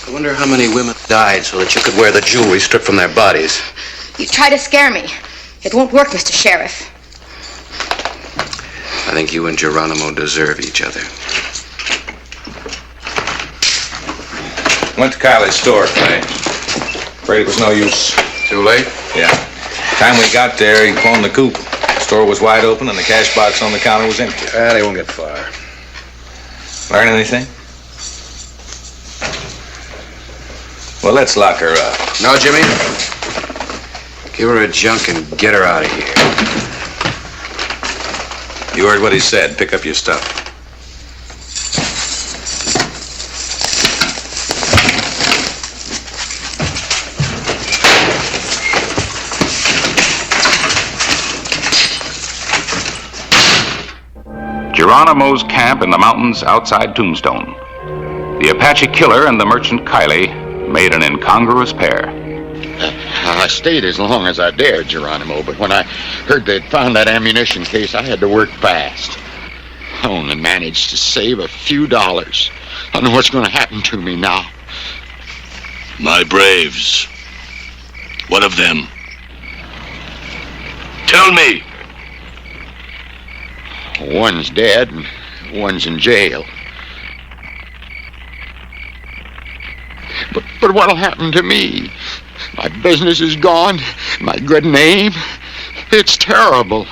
I wonder how many women died so that you could wear the jewelry stripped from their bodies. You try to scare me. It won't work, Mr. Sheriff. I think you and Geronimo deserve each other. Went to Kylie's store, Clay. Afraid it was no use. Too late? Yeah. Time we got there, he phoned the coop. The store was wide open and the cash box on the counter was empty. They won't get far. Learn anything? Well, let's lock her up. No, Jimmy. Give her a junk and get her out of here. You heard what he said. Pick up your stuff. Geronimo's camp in the mountains outside Tombstone. The Apache killer and the merchant Kiley made an incongruous pair. I stayed as long as I dared, Geronimo, but when I heard they'd found that ammunition case, I had to work fast. I only managed to save a few dollars. I don't know what's going to happen to me now. My braves. What of them? Tell me. One's dead and one's in jail. But what'll happen to me? My business is gone. My good name. It's terrible.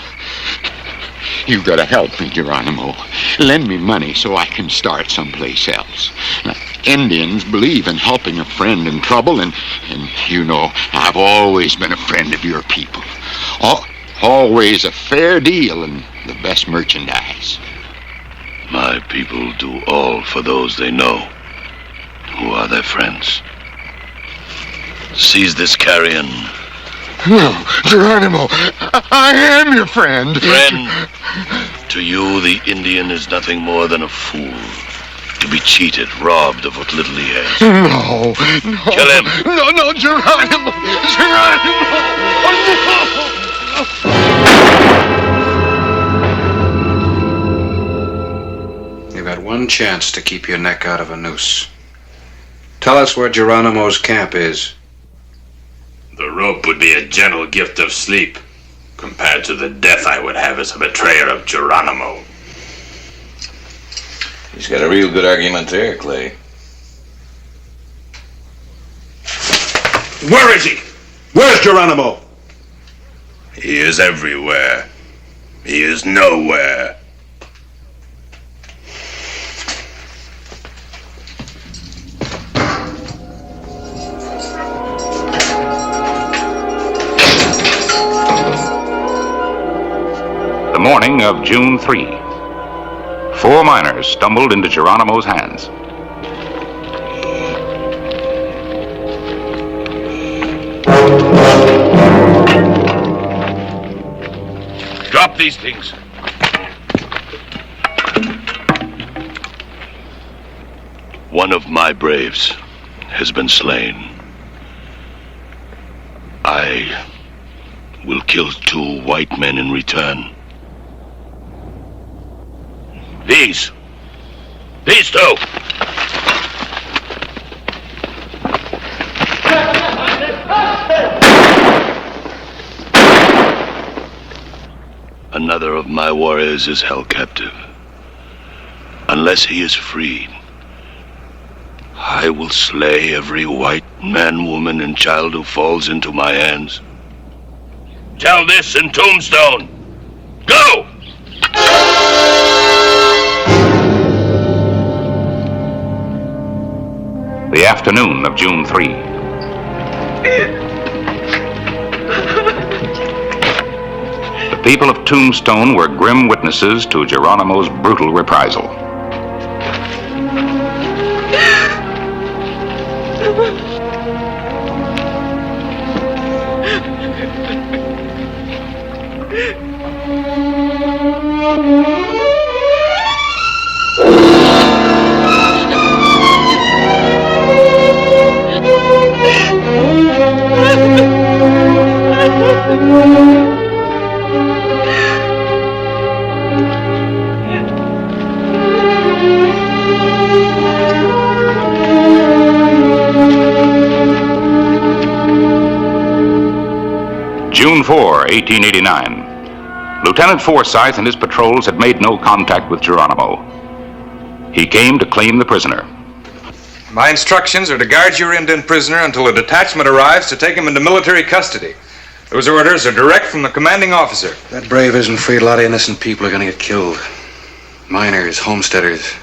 You've got to help me, Geronimo. Lend me money so I can start someplace else. Now, Indians believe in helping a friend in trouble, and you know, I've always been a friend of your people. Always a fair deal and the best merchandise. My people do all for those they know, who are their friends. Seize this carrion. No, Geronimo, I am your friend. Friend, to you the Indian is nothing more than a fool. To be cheated, robbed of what little he has. No. Kill him. No, Geronimo. You've got one chance to keep your neck out of a noose. Tell us where Geronimo's camp is. The rope would be a gentle gift of sleep compared to the death I would have as a betrayer of Geronimo. He's got a real good argument there, Clay. Where is he? Where's Geronimo? He is everywhere. He is nowhere. The morning of June 3, 4 miners stumbled into Geronimo's hands. Drop these things. One of my braves has been slain. I will kill 2 white men in return. These 2. Another of my warriors is held captive. Unless he is freed, I will slay every white man, woman, and child who falls into my hands. Tell this in Tombstone. Go! The afternoon of June 3. The people of Tombstone were grim witnesses to Geronimo's brutal reprisal. June 4, 1889. Lieutenant Forsyth and his patrols had made no contact with Geronimo. He came to claim the prisoner. My instructions are to guard your Indian prisoner until a detachment arrives to take him into military custody. Those orders are direct from the commanding officer. That brave isn't free. A lot of innocent people are going to get killed. Miners, homesteaders.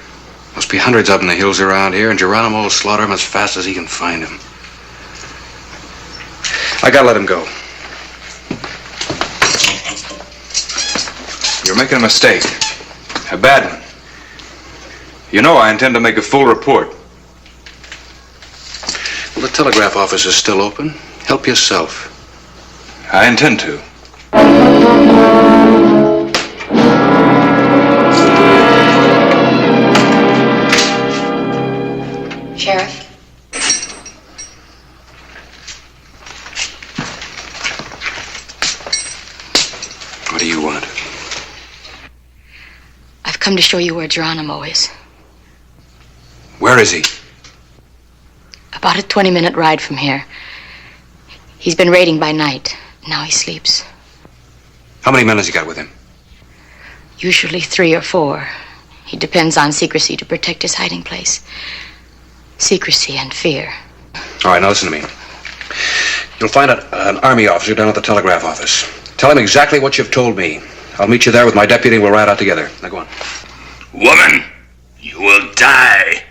Must be hundreds up in the hills around here, and Geronimo will slaughter them as fast as he can find them. I gotta let him go. You're making a mistake. A bad one. You know I intend to make a full report. Well, the telegraph office is still open. Help yourself. I intend to. come to show you where Geronimo is. Where is he? About a 20-minute ride from here. He's been raiding by night. Now he sleeps. How many men has he got with him? Usually 3 or 4. He depends on secrecy to protect his hiding place. Secrecy and fear. All right, now listen to me. You'll find an army officer down at the telegraph office. Tell him exactly what you've told me. I'll meet you there with my deputy and we'll ride out together. Now go on. Woman, you will die.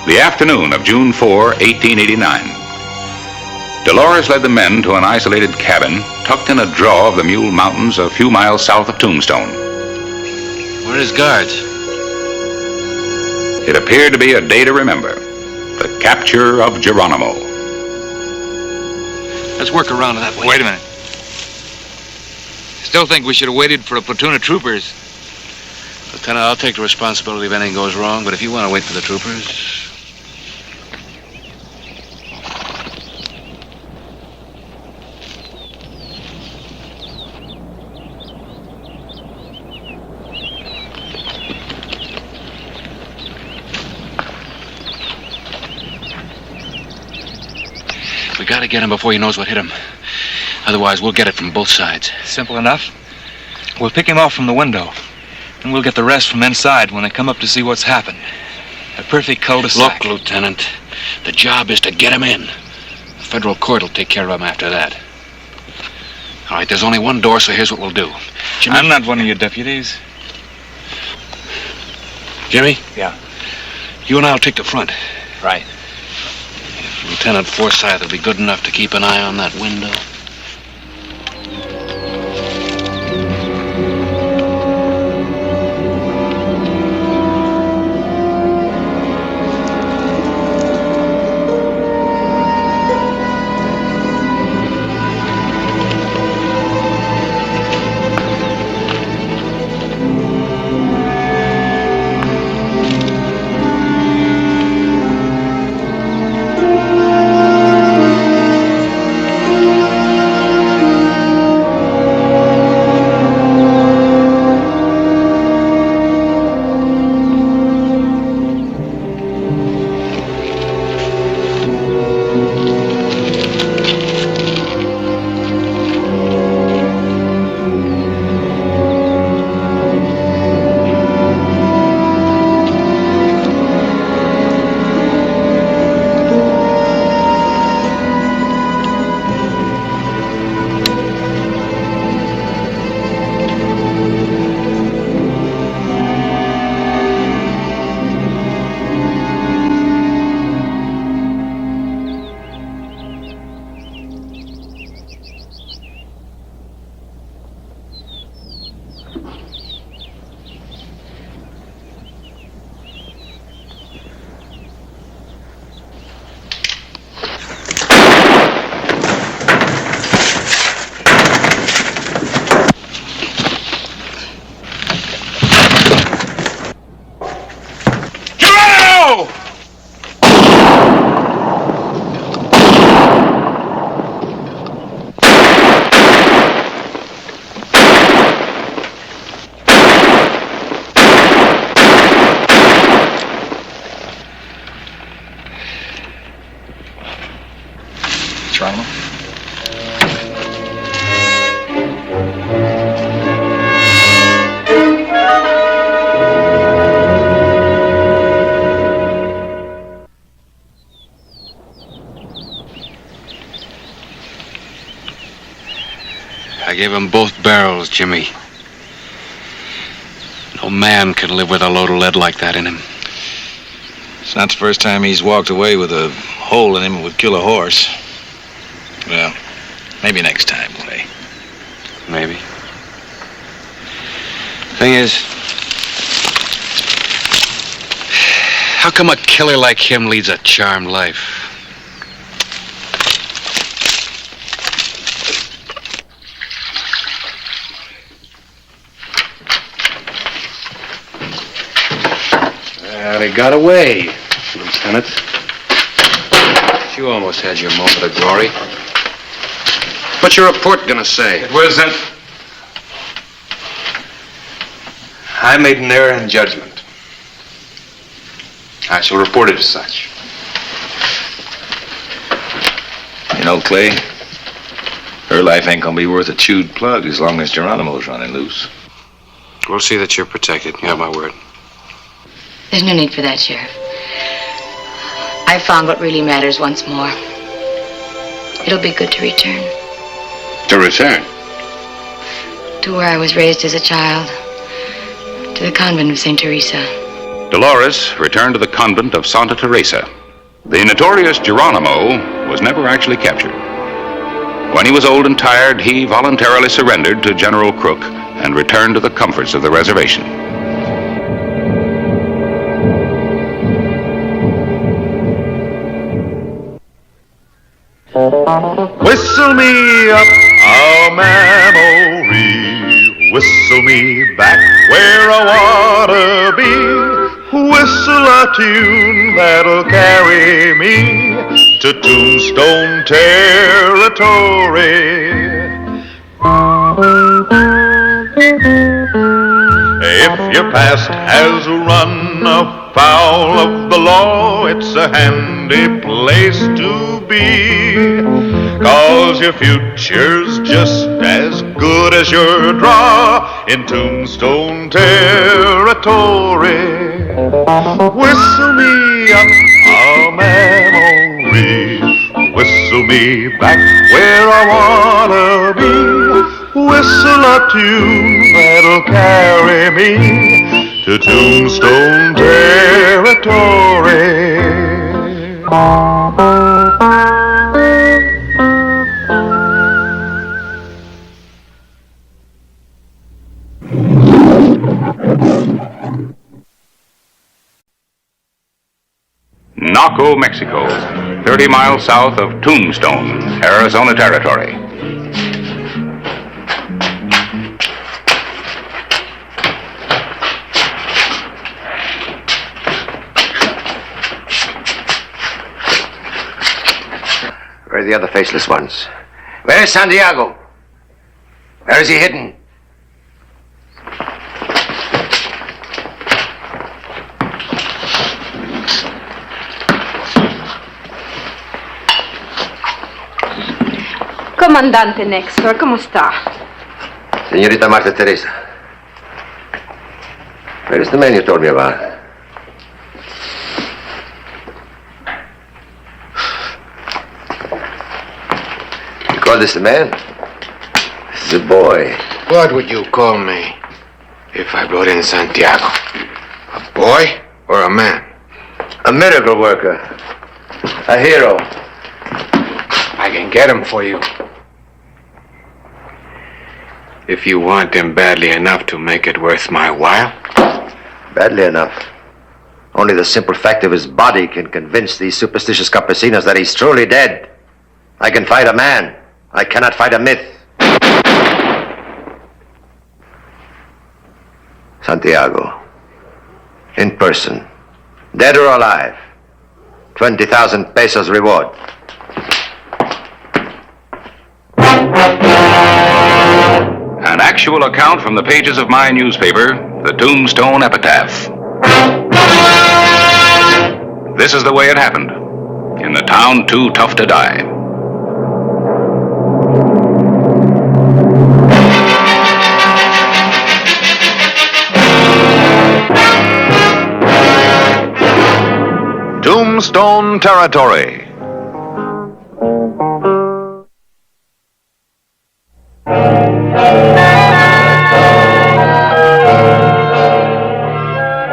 The afternoon of June 4, 1889. Dolores led the men to an isolated cabin tucked in a draw of the Mule Mountains a few miles south of Tombstone. Where are his guards? It appeared to be a day to remember. The capture of Geronimo. Let's work around that way. Wait a minute. Still think we should have waited for a platoon of troopers. Lieutenant, I'll take the responsibility if anything goes wrong, but if you want to wait for the troopers... We gotta get him before he knows what hit him. Otherwise, we'll get it from both sides. Simple enough. We'll pick him off from the window, and we'll get the rest from inside when they come up to see what's happened. A perfect cul-de-sac. Look, Lieutenant, the job is to get him in. The federal court will take care of him after that. All right, there's only one door, so here's what we'll do. Jimmy? I'm not one of your deputies. Jimmy? Yeah. You and I'll take the front. Right. If Lieutenant Forsyth will be good enough to keep an eye on that window. Geronimo? I gave him both barrels, Jimmy. No man can live with a load of lead like that in him. It's not the first time he's walked away with a hole in him that would kill a horse. Well, maybe next time, Clay. Maybe. Thing is, how come a killer like him leads a charmed life? Well, he got away, Lieutenant. You almost had your moment of glory. What's your report gonna say? It was I made an error in judgment. I shall report it as such. You know, Clay, her life ain't gonna be worth a chewed plug as long as Geronimo's running loose. We'll see that you're protected. You have my word. There's no need for that, Sheriff. I found what really matters once more. It'll be good to return. To return? To where I was raised as a child. To the convent of St. Teresa. Dolores returned to the convent of Santa Teresa. The notorious Geronimo was never actually captured. When he was old and tired, he voluntarily surrendered to General Crook and returned to the comforts of the reservation. Whistle me up a memory, whistle me back where I wanna be, whistle a tune that'll carry me to Tombstone territory. If your past has run afoul of the law, it's a handy place to be, 'cause your future's just as good as your draw in Tombstone territory. Whistle me up a memory, whistle me back where I wanna be, whistle a tune that'll carry me to Tombstone territory. Naco, Mexico, 30 miles south of Tombstone, Arizona Territory. Where are the other faceless ones? Where is Santiago? Where is he hidden? Comandante Nextor, ¿cómo está? Señorita Marta Teresa. Where is the man you told me about? You call this the man? This is a boy. What would you call me if I brought in Santiago? A boy or a man? A miracle worker. A hero. I can get him for you. If you want him badly enough to make it worth my while. Badly enough. Only the simple fact of his body can convince these superstitious campesinos that he's truly dead. I can fight a man. I cannot fight a myth. Santiago. In person. Dead or alive. 20,000 pesos reward. An actual account from the pages of my newspaper, the Tombstone Epitaph. This is the way it happened, in the town too tough to die. Tombstone Territory.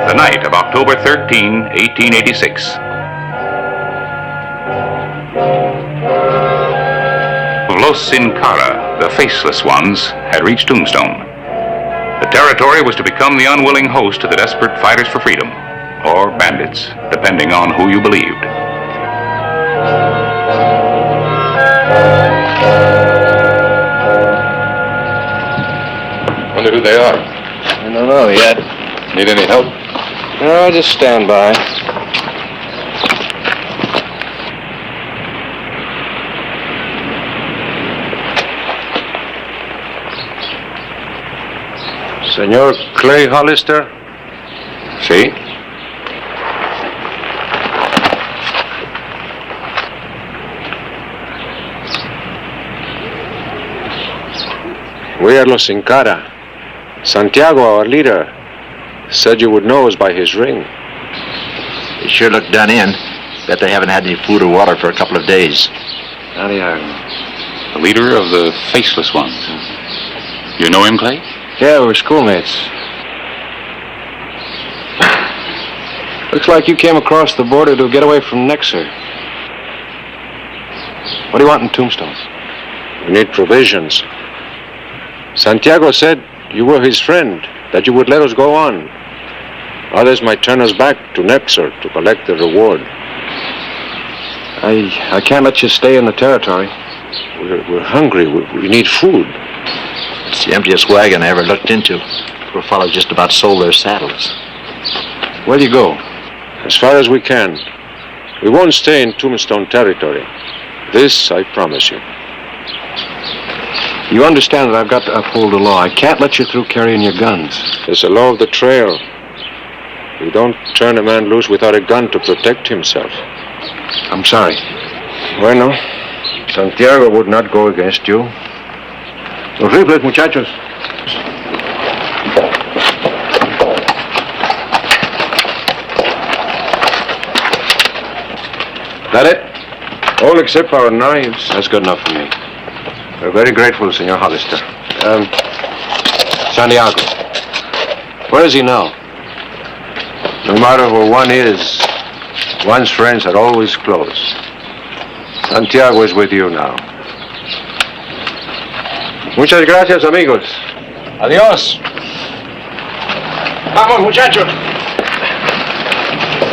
The night of October 13, 1886. Los Sin Cara, the faceless ones, had reached Tombstone. The territory was to become the unwilling host to the desperate fighters for freedom, or bandits, depending on who you believed. Wonder who they are. I don't know yet. Need any help? No, just stand by. Senor Clay Hollister? See? We are Los Encara. Santiago, our leader, said you would know us by his ring. They sure look done in. Bet they haven't had any food or water for a couple of days. Santiago. The leader of the Faceless Ones. You know him, Clay? Yeah, we were schoolmates. Looks like you came across the border to get away from Nexer. What do you want in Tombstone? We need provisions. Santiago said you were his friend, that you would let us go on. Others might turn us back to Nexer to collect the reward. I can't let you stay in the territory. We're hungry. We need food. It's the emptiest wagon I ever looked into. Poor fellows just about sold their saddles. Where'll you go? As far as we can. We won't stay in Tombstone territory. This I promise you. You understand that I've got to uphold the law. I can't let you through carrying your guns. It's the law of the trail. You don't turn a man loose without a gun to protect himself. I'm sorry. Bueno, Santiago would not go against you. Los rifles, muchachos. That it? All except our knives. That's good enough for me. We're very grateful, Senor Hollister. Santiago. Where is he now? No matter where one is, one's friends are always close. Santiago is with you now. Muchas gracias, amigos. Adiós. Vamos, muchachos.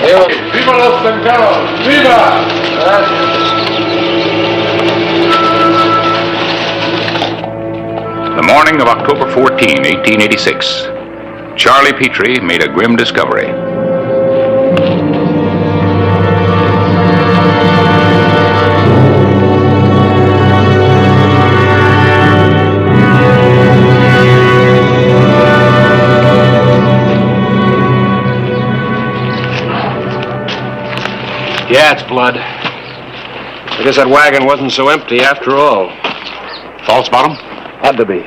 Adiós. ¡Viva los Encaros! ¡Viva! Gracias. The morning of October 14, 1886, Charlie Petrie made a grim discovery. Yeah, it's blood. I guess that wagon wasn't so empty after all. False bottom? Had to be.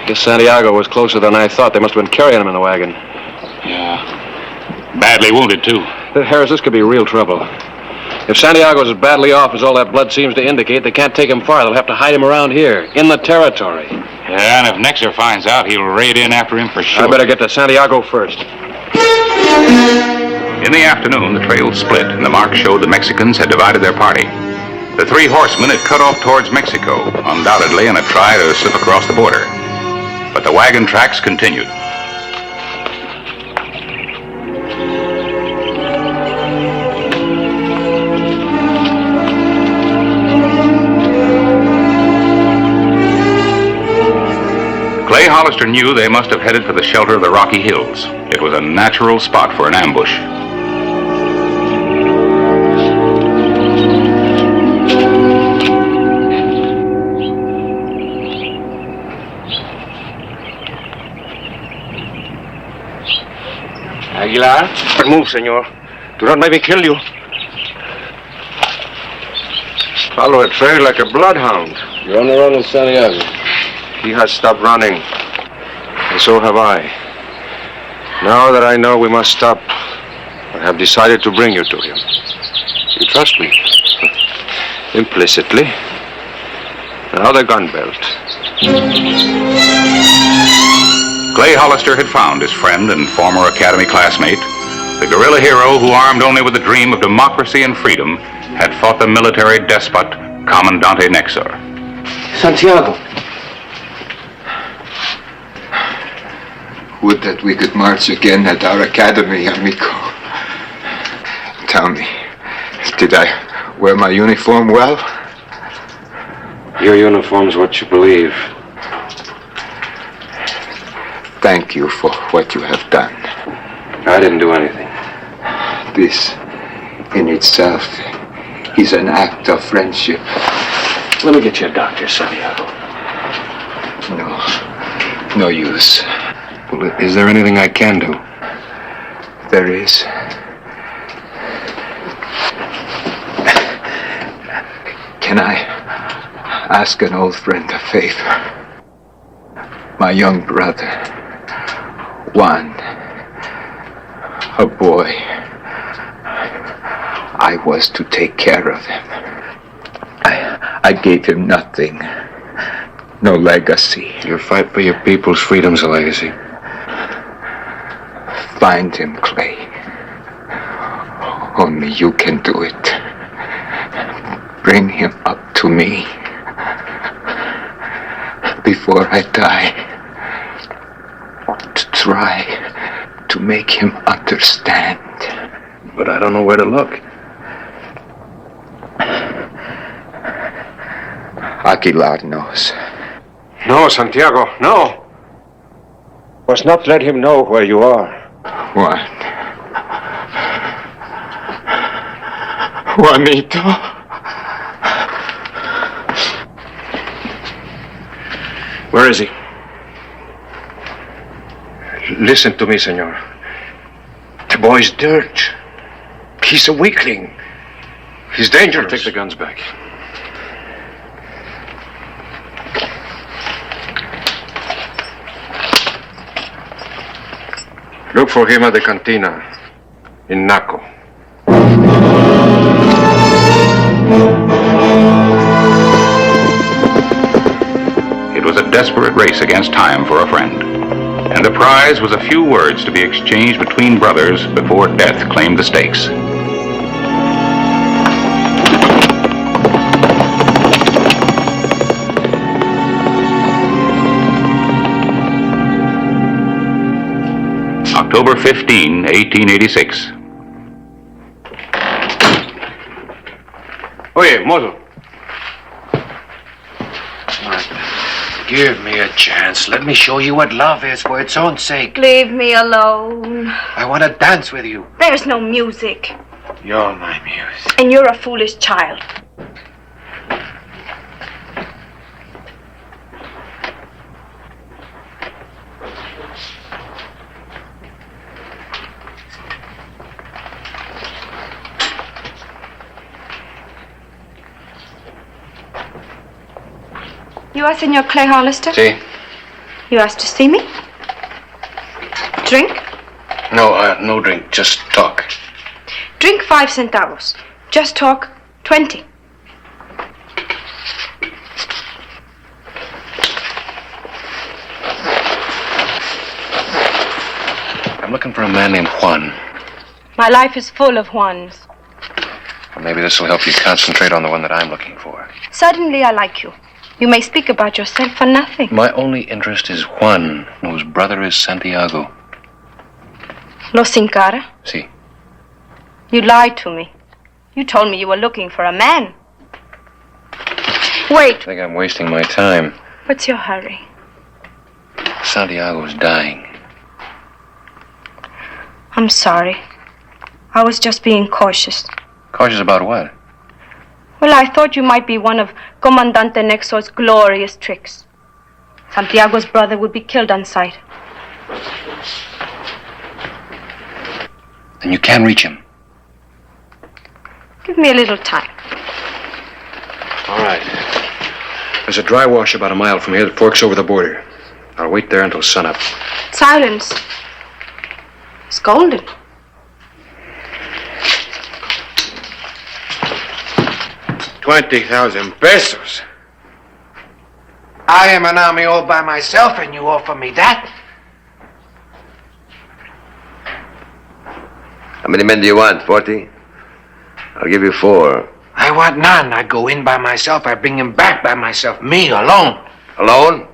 Guess Santiago was closer than I thought. They must have been carrying him in the wagon. Yeah. Badly wounded, too. Harris, this could be real trouble. If Santiago's as badly off as all that blood seems to indicate, they can't take him far. They'll have to hide him around here, in the territory. Yeah, and if Nexer finds out, he'll raid in after him for sure. I better get to Santiago first. In the afternoon, the trail split, and the marks showed the Mexicans had divided their party. The three horsemen had cut off towards Mexico, undoubtedly in a try to slip across the border. But the wagon tracks continued. Clay Hollister knew they must have headed for the shelter of the Rocky Hills. It was a natural spot for an ambush. Aguilar? Move, senor. Do not make me kill you. Follow a trail like a bloodhound. You're on the run with Santiago. He has stopped running. And so have I. Now that I know we must stop, I have decided to bring you to him. You trust me? Implicitly. Now the gun belt. Clay Hollister had found his friend and former academy classmate, the guerrilla hero who, armed only with the dream of democracy and freedom, had fought the military despot, Comandante Nexer. Santiago. Would that we could march again at our academy, amigo. Tell me, did I wear my uniform well? Your uniform's what you believe. Thank you for what you have done. I didn't do anything. This, in itself, is an act of friendship. Let me get you a doctor, Santiago. No. No use. Well, is there anything I can do? There is. Can I ask an old friend a favor? My young brother, Juan, a boy. I was to take care of him. I gave him nothing. No legacy. Your fight for your people's freedom's a legacy. Find him, Clay. Only you can do it. Bring him up to me before I die. To try to make him understand. But I don't know where to look. Aguilar knows. No, Santiago, no. Must not let him know where you are. Juan. Juanito. Where is he? Listen to me, senor. The boy's dirt. He's a weakling. He's dangerous. Take the guns back. Look for him at the cantina in Naco. It was a desperate race against time for a friend. And the prize was a few words to be exchanged between brothers before death claimed the stakes. October 15, 1886. Oye, mozo. Give me a chance. Let me show you what love is for its own sake. Leave me alone. I want to dance with you. There's no music. You're my music. And you're a foolish child. You are Senor Clay Hollister? Sí. You asked to see me? Drink? No, no drink. Just talk. Drink 5 centavos. Just talk 20. I'm looking for a man named Juan. My life is full of Juans. Well, maybe this will help you concentrate on the one that I'm looking for. Suddenly I like you. You may speak about yourself for nothing. My only interest is Juan, whose brother is Santiago. Los sin cara? Si. You lied to me. You told me you were looking for a man. Wait. I think I'm wasting my time. What's your hurry? Santiago's dying. I'm sorry. I was just being cautious. Cautious about what? Well, I thought you might be one of Comandante Nexo's glorious tricks. Santiago's brother would be killed on sight. Then you can reach him. Give me a little time. All right. There's a dry wash about a mile from here that forks over the border. I'll wait there until sunup. Silence. It's golden. $20,000. I am an army all by myself, and you offer me that? How many men do you want? 40? I'll give you 4. I want none. I go in by myself. I bring him back by myself. Me, alone. Alone?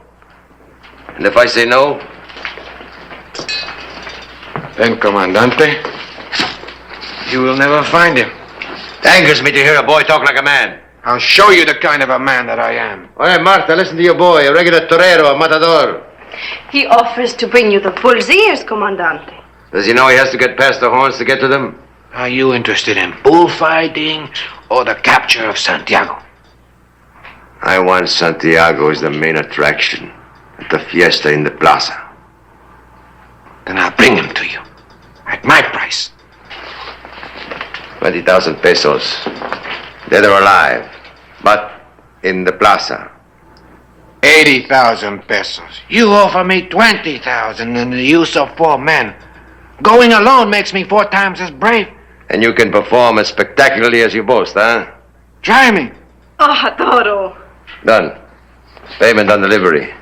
And if I say no? Then, Comandante, you will never find him. It angers me to hear a boy talk like a man. I'll show you the kind of a man that I am. Hey, Marta, listen to your boy. A regular torero, a matador. He offers to bring you the bull's ears, Comandante. Does he know he has to get past the horns to get to them? Are you interested in bullfighting or the capture of Santiago? I want Santiago as the main attraction. at the fiesta in the plaza. Then I'll bring him to you. At my price. 20,000 pesos. Dead or alive. But in the plaza. 80,000 pesos. You offer me 20,000 in the use of 4 men. Going alone makes me 4 times as brave. And you can perform as spectacularly as you boast, huh? Try me. Oh, Toro. Done. Payment on delivery.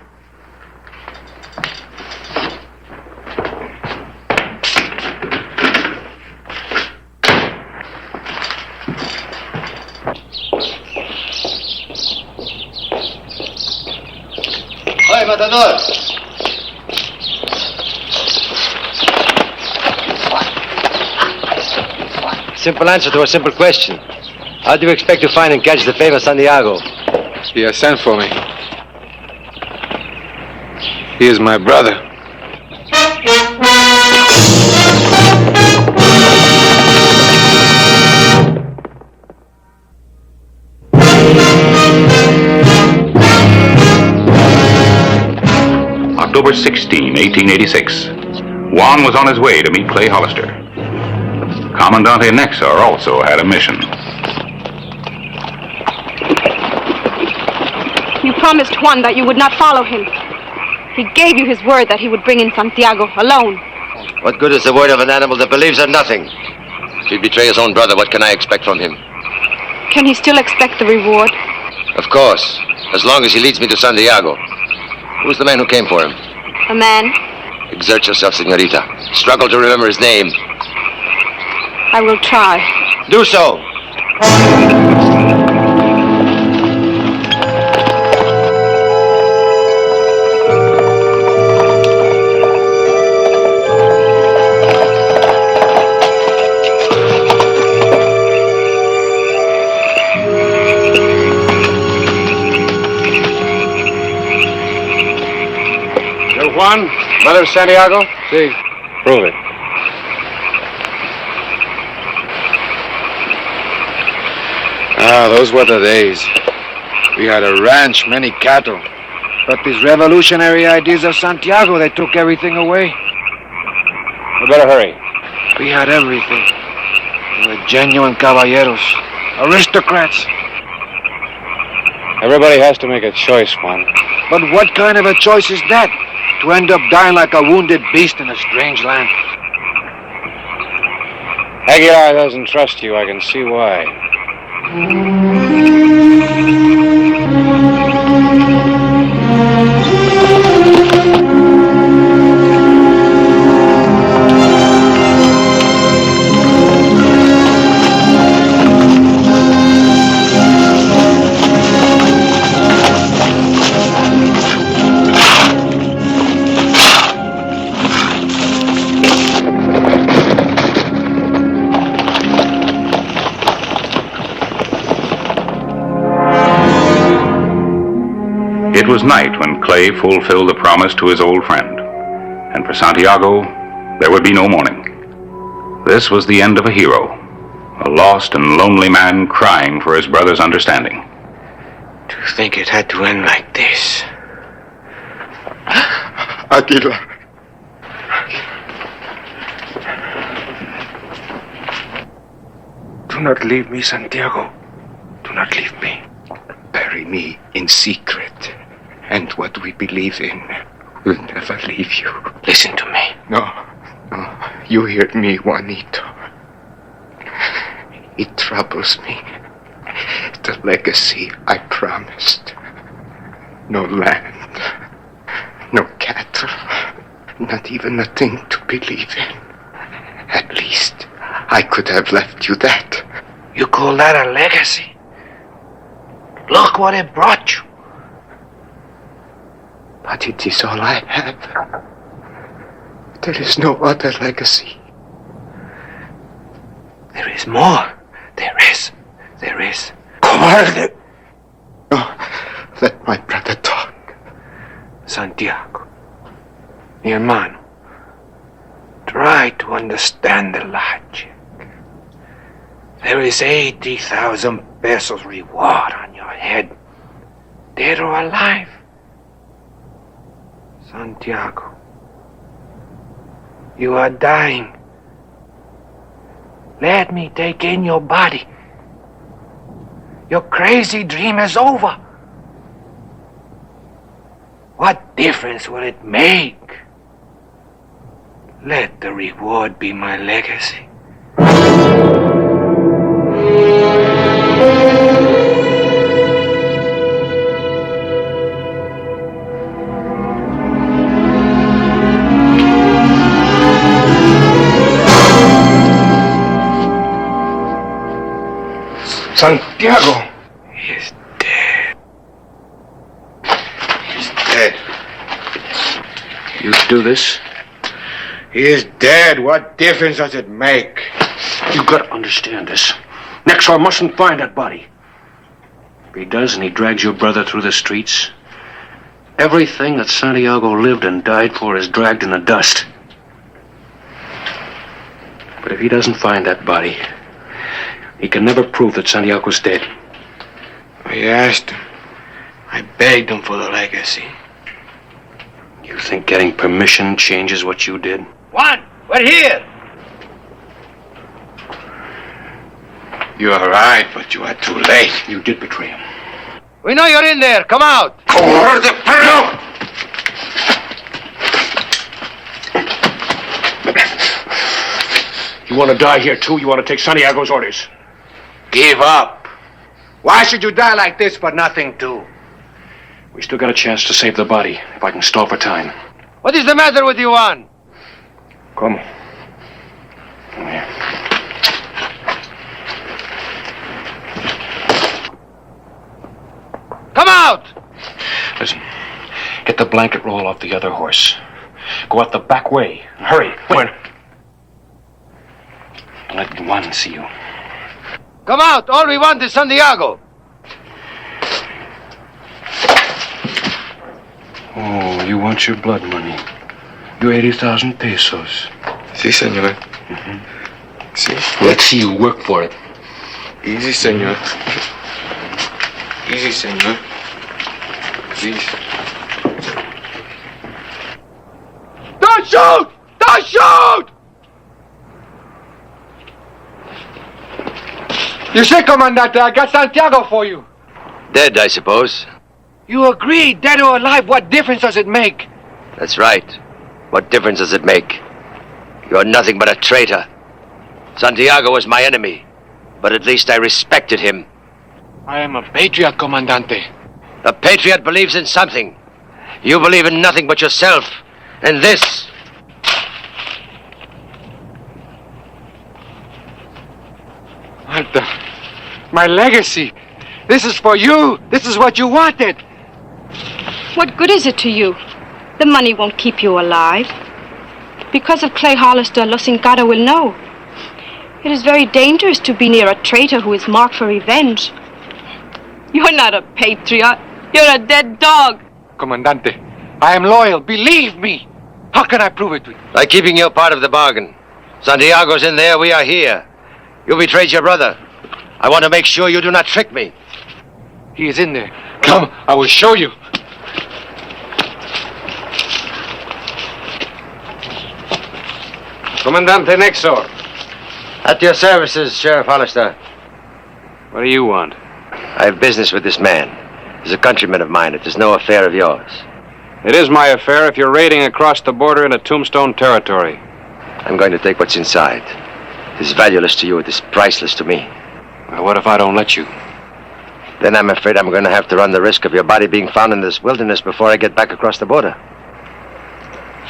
Hey, Matador! Simple answer to a simple question. How do you expect to find and catch the famous Santiago? He has sent for me. He is my brother. October 16, 1886. Juan was on his way to meet Clay Hollister. Commandante Nexar also had a mission. You promised Juan that you would not follow him. He gave you his word that he would bring in Santiago alone. What good is the word of an animal that believes in nothing? If he betray his own brother, what can I expect from him? Can he still expect the reward? Of course, as long as he leads me to Santiago. Who's the man who came for him? A man? Exert yourself, senorita. Struggle to remember his name. I will try. Do so. You're Juan, brother of Santiago? See, prove it. Those were the days. We had a ranch, many cattle. But these revolutionary ideas of Santiago, they took everything away. We better hurry. We had everything. We were genuine caballeros, aristocrats. Everybody has to make a choice, Juan. But what kind of a choice is that? To end up dying like a wounded beast in a strange land. Aguilar doesn't trust you. I can see why. It was night when Clay fulfilled the promise to his old friend. And for Santiago, there would be no morning. This was the end of a hero, a lost and lonely man crying for his brother's understanding. To think it had to end like this. Aguilar. Do not leave me, Santiago. Do not leave me. Bury me in secret. And what we believe in will never leave you. Listen to me. No. You hear me, Juanito. It troubles me. The legacy I promised. No land. No cattle. Not even a thing to believe in. At least, I could have left you that. You call that a legacy? Look what it brought you. But it is all I have. There is no other legacy. There is more. There is. Cobarde! No, let my brother talk. Santiago, mi hermano, try to understand the logic. There is 80,000 pesos reward on your head, dead or alive. Santiago, you are dying. Let me take in your body. Your crazy dream is over. What difference will it make? Let the reward be my legacy. Santiago. He is dead. He's dead. You do this? He is dead. What difference does it make? You've got to understand this. Nexor mustn't find that body. If he does and he drags your brother through the streets, everything that Santiago lived and died for is dragged in the dust. But if he doesn't find that body, he can never prove that Santiago's dead. I asked him. I begged him for the legacy. You think getting permission changes what you did? Juan, we're here. You are right, but you are too late. You did betray him. We know you're in there. Come out. You want to die here, too? You want to take Santiago's orders? Give up. Why should you die like this for nothing, too? We still got a chance to save the body, if I can stall for time. What is the matter with you, Juan? Come. Come here. Come out! Listen, get the blanket roll off the other horse. Go out the back way. Hurry. Wait. Don't let Juan see you. Come out. All we want is Santiago. Oh, you want your blood money. Your 80,000 pesos. Si, senor. Si. Let's see you work for it. Easy, senor. Easy, senor. Please. Don't shoot! Don't shoot! You see, Comandante, I got Santiago for you. Dead, I suppose. You agree, dead or alive, what difference does it make? That's right. What difference does it make? You're nothing but a traitor. Santiago was my enemy, but at least I respected him. I am a patriot, Comandante. A patriot believes in something. You believe in nothing but yourself. And this. What my legacy. This is for you. This is what you wanted. What good is it to you? The money won't keep you alive. Because of Clay Hollister, Los Incada will know. It is very dangerous to be near a traitor who is marked for revenge. You're not a patriot. You're a dead dog. Comandante, I am loyal. Believe me. How can I prove it to you? By keeping your part of the bargain. Santiago's in there, we are here. You betrayed your brother. I want to make sure you do not trick me. He is in there. Come, I will show you. Comandante Nexor. At your services, Sheriff Hollister. What do you want? I have business with this man. He's a countryman of mine. It is no affair of yours. It is my affair if you're raiding across the border into Tombstone territory. I'm going to take what's inside. It is valueless to you. It is priceless to me. Well, what if I don't let you? Then I'm afraid I'm going to have to run the risk of your body being found in this wilderness before I get back across the border.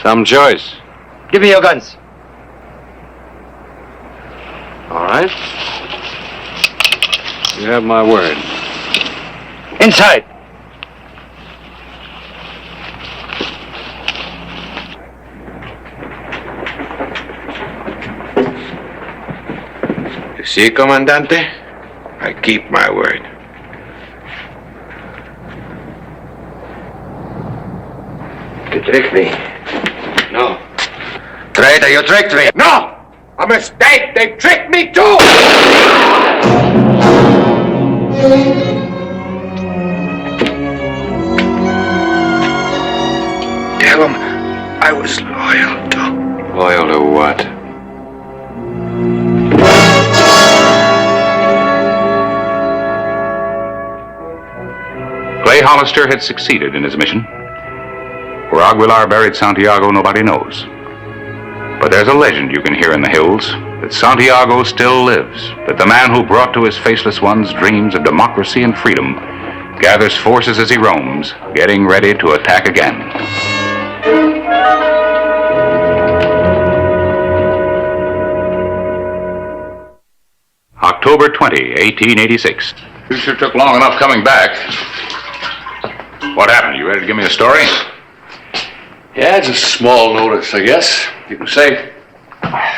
Some choice. Give me your guns. All right. You have my word. Inside. You see, Comandante? I keep my word. You tricked me. No. Traitor, you tricked me. No! A mistake! They tricked me too! Tell them was loyal to. Loyal to what? Clay Hollister had succeeded in his mission. Where Aguilar buried Santiago, nobody knows. But there's a legend you can hear in the hills that Santiago still lives, that the man who brought to his faceless ones dreams of democracy and freedom gathers forces as he roams, getting ready to attack again. October 20, 1886. You sure took long enough coming back. What happened? You ready to give me a story? Yeah, just a small notice, I guess. You can say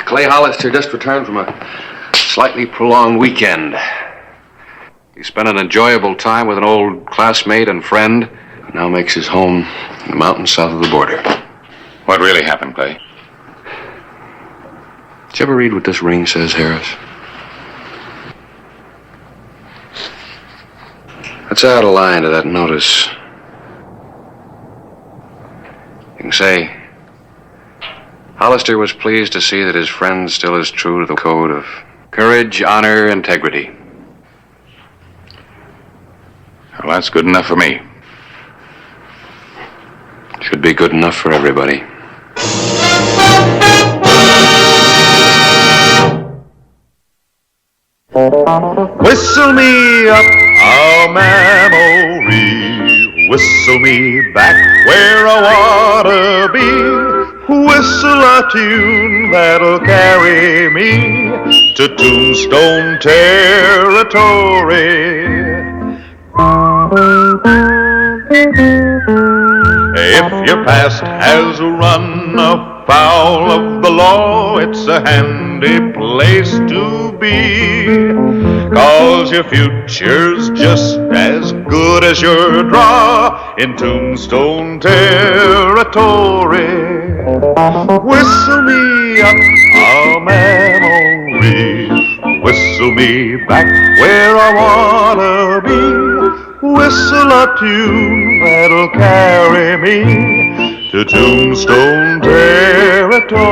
Clay Hollister just returned from a slightly prolonged weekend. He spent an enjoyable time with an old classmate and friend who now makes his home in the mountains south of the border. What really happened, Clay? Did you ever read what this ring says, Harris? Let's add a line to that notice. You can say, Hollister was pleased to see that his friend still is true to the code of courage, honor, integrity. Well, that's good enough for me. Should be good enough for everybody. Whistle me up a memory, whistle me back where I wanna be, whistle a tune that'll carry me to Tombstone territory. If your past has run afoul of the law, it's a handy place to be, 'cause your future's just as good as your draw in Tombstone territory. Whistle me up a memory, whistle me back where I wanna be, whistle a tune that'll carry me to Tombstone territory.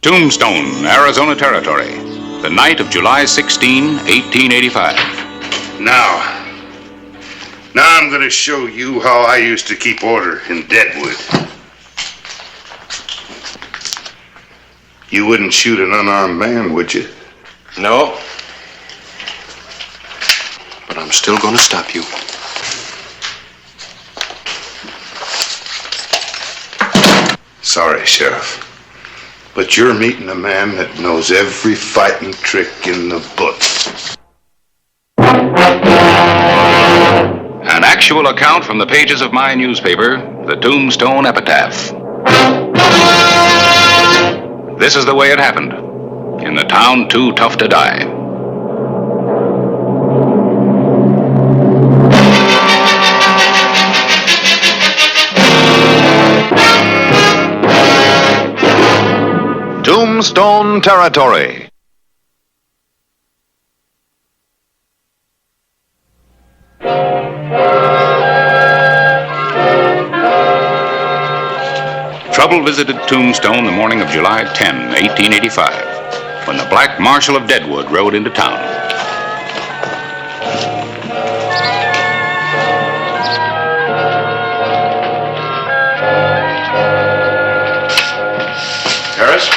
Tombstone, Arizona Territory, the night of July 16, 1885. Now I'm going to show you how I used to keep order in Deadwood. You wouldn't shoot an unarmed man, would you? No. But I'm still going to stop you. Sorry, Sheriff. But you're meeting a man that knows every fighting trick in the book. An actual account from the pages of my newspaper, the Tombstone Epitaph. This is the way it happened, in the town too tough to die. Tombstone Territory. Trouble visited Tombstone the morning of July 10, 1885, when the Black Marshal of Deadwood rode into town. Harris?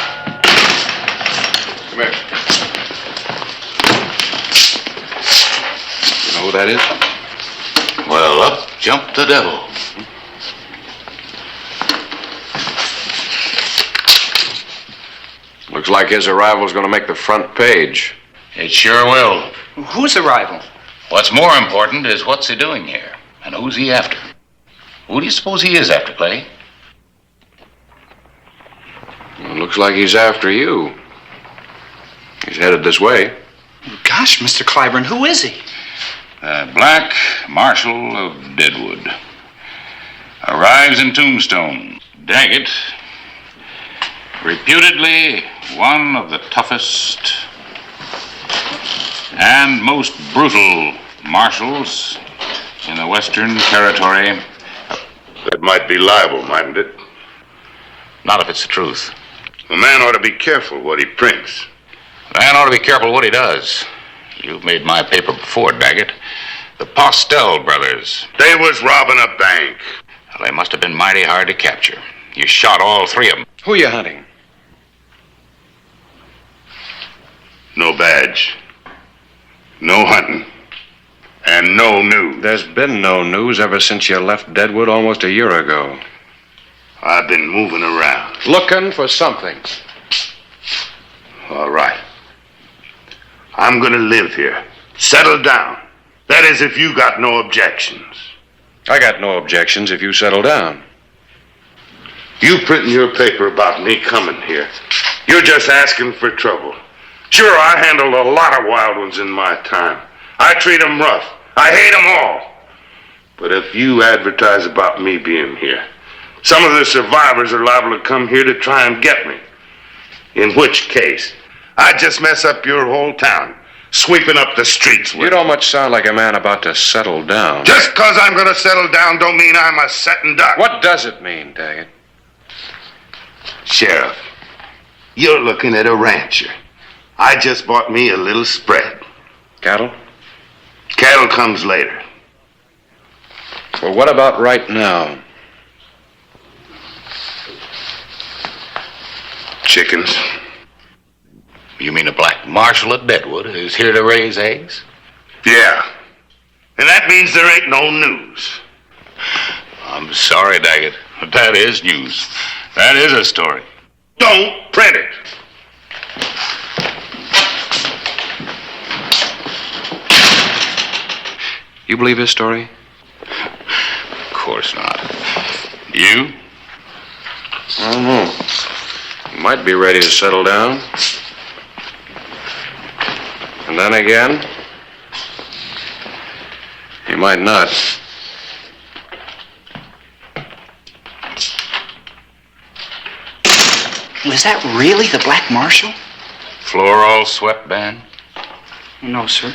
Come here. You know who that is? Well, up jumped the devil. Looks like his arrival is going to make the front page. It sure will. Whose arrival? What's more important is what's he doing here, and who's he after? Who do you suppose he is after, Clay? Well, looks like he's after you. He's headed this way. Gosh, Mr. Clyburn, who is he? Black Marshal of Deadwood. Arrives in Tombstone. Daggett, Reputedly one of the toughest and most brutal marshals in the Western Territory. That might be libel, mightn't it? Not if it's the truth. A man ought to be careful what he prints. A man ought to be careful what he does. You've made my paper before, Daggett. The Postel brothers. They was robbing a bank. Well, they must have been mighty hard to capture. You shot all three of them. Who are you hunting? No badge. No hunting. And no news. There's been no news ever since you left Deadwood almost a year ago. I've been moving around. Looking for something. All right. I'm gonna live here. Settle down. That is, if you got no objections. I got no objections if you settle down. You printing your paper about me coming here. You're just asking for trouble. Sure, I handled a lot of wild ones in my time. I treat them rough. I hate them all. But if you advertise about me being here, some of the survivors are liable to come here to try and get me. In which case, I'd just mess up your whole town, sweeping up the streets with You don't much sound like a man about to settle down. Just because I'm going to settle down don't mean I'm a setting duck. What does it mean, Daggett? Sheriff, you're looking at a rancher. I just bought me a little spread. Cattle? Cattle comes later. Well, what about right now? Chickens. You mean a black marshal at Deadwood who's here to raise eggs? Yeah. And that means there ain't no news. I'm sorry, Daggett, but that is news. That is a story. Don't print it. You believe his story? Of course not. You? I don't know. You might be ready to settle down. And then again, you might not. Was that really the Black Marshal? Floor all swept, Ben? No, sir.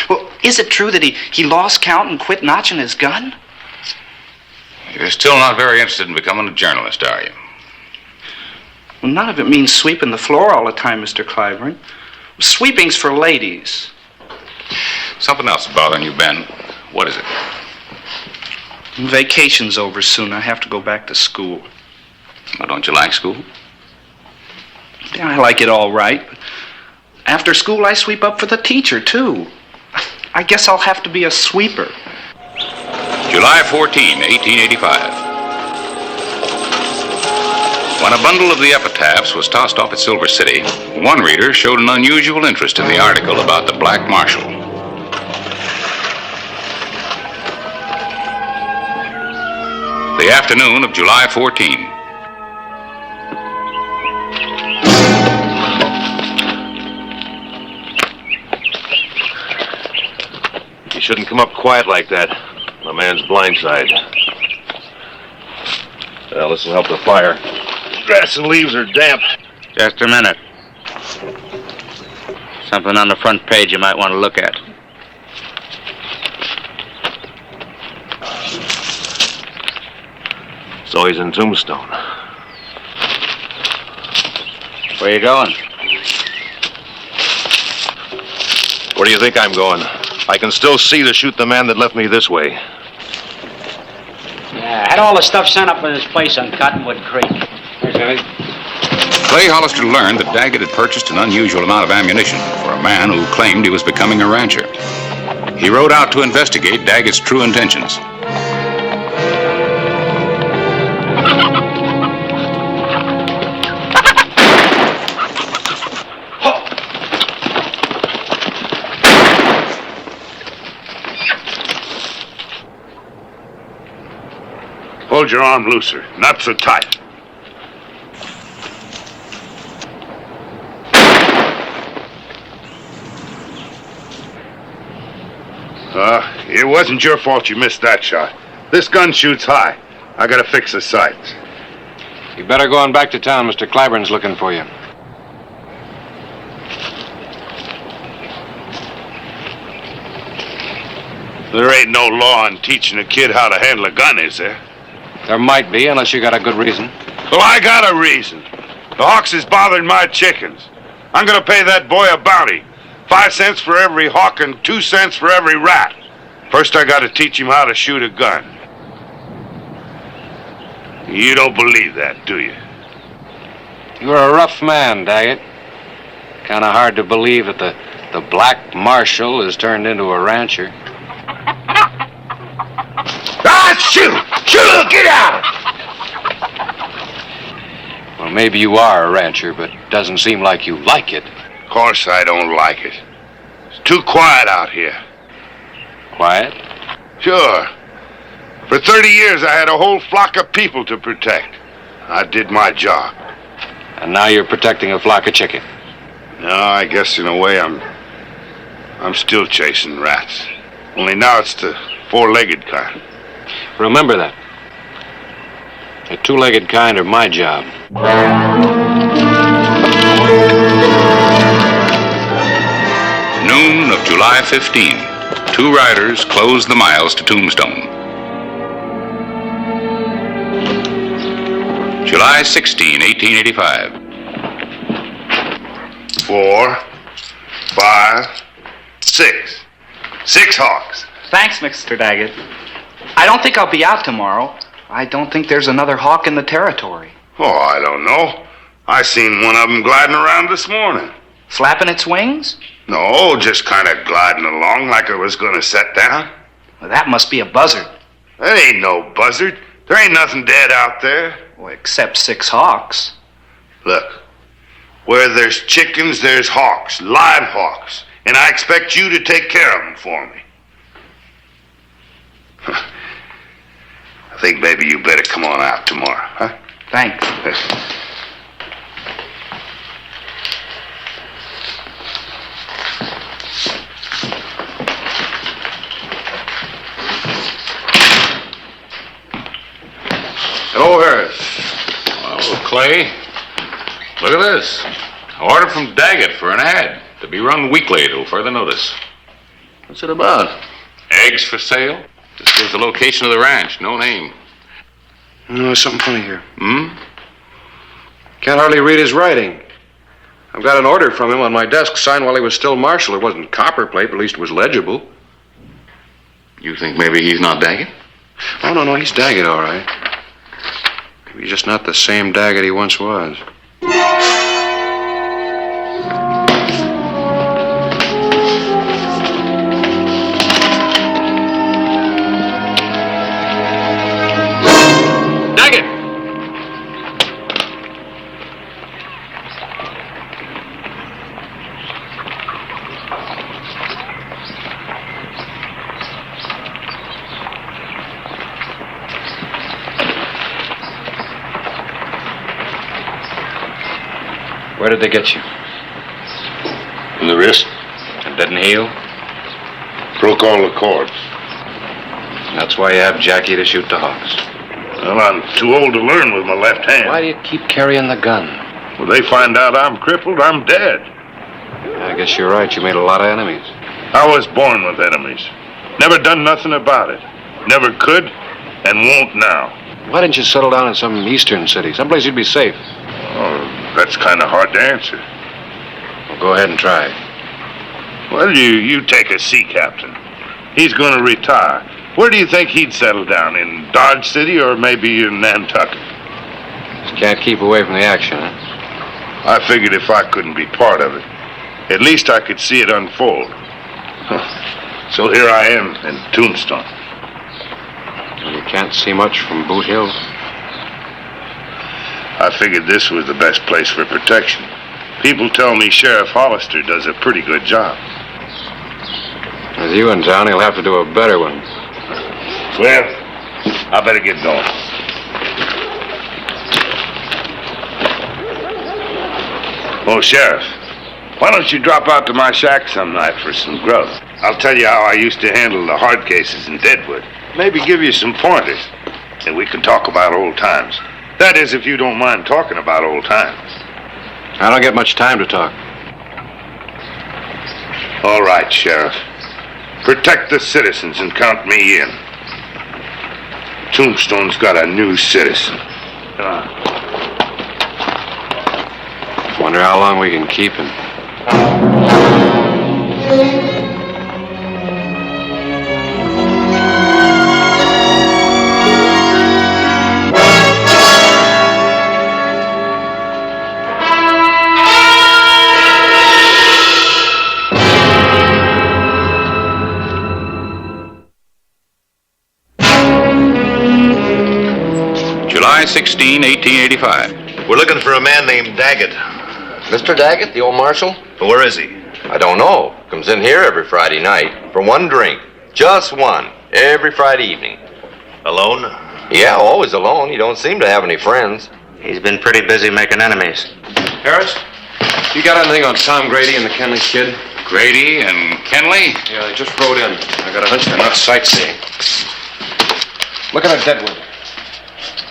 Well, is it true that he lost count and quit notching his gun? You're still not very interested in becoming a journalist, are you? Well, none of it means sweeping the floor all the time, Mr. Clyburn. Sweeping's for ladies. Something else is bothering you, Ben. What is it? Vacation's over soon. I have to go back to school. Well, don't you like school? Yeah, I like it all right. But after school, I sweep up for the teacher, too. I guess I'll have to be a sweeper. July 14, 1885. When a bundle of the epitaphs was tossed off at Silver City, one reader showed an unusual interest in the article about the Black Marshal. The afternoon of July 14. You shouldn't come up quiet like that. The man's blindside. Well, this will help the fire. Grass and leaves are damp. Just a minute. Something on the front page you might want to look at. So he's in Tombstone. Where you going? Where do you think I'm going? I can still see to shoot the man that left me this way. Yeah, I had all the stuff sent up at his place on Cottonwood Creek. Here's everything. Clay Hollister learned that Daggett had purchased an unusual amount of ammunition for a man who claimed he was becoming a rancher. He rode out to investigate Daggett's true intentions. Hold your arm looser, not so tight. It wasn't your fault you missed that shot. This gun shoots high. I gotta fix the sights. You better go on back to town. Mr. Clyburn's looking for you. There ain't no law in teaching a kid how to handle a gun, is there? There might be, unless you got a good reason. Well, I got a reason. The hawks is bothering my chickens. I'm gonna pay that boy a bounty. 5 cents for every hawk and 2 cents for every rat. First, I gotta teach him how to shoot a gun. You don't believe that, do you? You're a rough man, Daggett. Kind of hard to believe that the black marshal is turned into a rancher. Ah, shoot! Shoot! Get out! Well, maybe you are a rancher, but it doesn't seem like you like it. Of course I don't like it. It's too quiet out here. Quiet? Sure. For 30 years I had a whole flock of people to protect. I did my job. And now you're protecting a flock of chicken. No, I guess in a way I'm still chasing rats. Only now it's the 4-legged kind. Remember that. The 2-legged kind are my job. Noon of July 15. 2 riders closed the miles to Tombstone. July 16, 1885. 4, 5, 6. 6 hawks. Thanks, Mr. Daggett. I don't think I'll be out tomorrow. I don't think there's another hawk in the territory. Oh, I don't know. I seen one of them gliding around this morning. Flapping its wings? No, just kind of gliding along like it was going to set down. Well, that must be a buzzard. That ain't no buzzard. There ain't nothing dead out there. Well, except 6 hawks. Look, where there's chickens, there's hawks, live hawks. And I expect you to take care of them for me. I think maybe you better come on out tomorrow, huh? Thanks. Hello, Harris. Well, Clay, look at this. Order from Daggett for an ad to be run weekly till further notice. What's it about? Eggs for sale? Just gives the location of the ranch, no name. No, there's something funny here. Hmm? Can't hardly read his writing. I've got an order from him on my desk signed while he was still marshal. It wasn't copperplate, but at least it was legible. You think maybe he's not Daggett? Oh, no, he's Daggett, all right. Maybe he's just not the same Daggett he once was. Where did they get you? In the wrist. It didn't heal? Broke all the cords. That's why you have Jackie to shoot the hawks. Well, I'm too old to learn with my left hand. Why do you keep carrying the gun? Well, they find out I'm crippled, I'm dead. I guess you're right. You made a lot of enemies. I was born with enemies. Never done nothing about it. Never could and won't now. Why didn't you settle down in some eastern city? Someplace you'd be safe. Oh, that's kind of hard to answer. Well, go ahead and try. Well, you take a sea captain. He's going to retire. Where do you think he'd settle down? In Dodge City or maybe in Nantucket? Just can't keep away from the action, huh? I figured if I couldn't be part of it, at least I could see it unfold. So here I am in Tombstone. You can't see much from Boot Hill. I figured this was the best place for protection. People tell me Sheriff Hollister does a pretty good job. With you in town, he'll have to do a better one. Well, I better get going. Oh, Sheriff, why don't you drop out to my shack some night for some grub? I'll tell you how I used to handle the hard cases in Deadwood. Maybe give you some pointers, and we can talk about old times. That is, if you don't mind talking about old times. I don't get much time to talk. All right, Sheriff. Protect the citizens and count me in. Tombstone's got a new citizen. Wonder how long we can keep him. July 16, 1885. We're looking for a man named Daggett. Mr. Daggett, the old marshal? Where is he? I don't know. Comes in here every Friday night for one drink. Just one. Every Friday evening. Alone? Yeah, always alone. He don't seem to have any friends. He's been pretty busy making enemies. Harris, you got anything on Tom Grady and the Kenley kid? Grady and Kenley? Yeah, they just rode in. I got a hunch they're not sightseeing. Looking at Deadwood.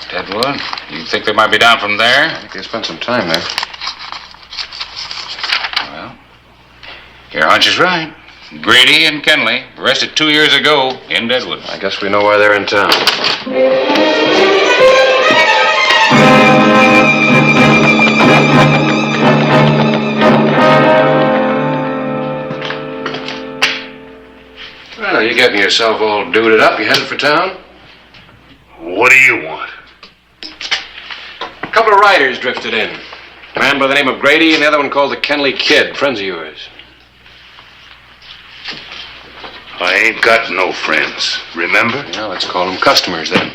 Deadwood? You think they might be down from there? I think they spent some time there. Well, your hunch is right. Grady and Kenley, arrested 2 years ago in Deadwood. I guess we know why they're in town. Well, you're getting yourself all duded up. You headed for town? What do you want? A couple of riders drifted in. A man by the name of Grady and the other one called the Kenley Kid. Friends of yours. I ain't got no friends, remember? Yeah, let's call them customers then.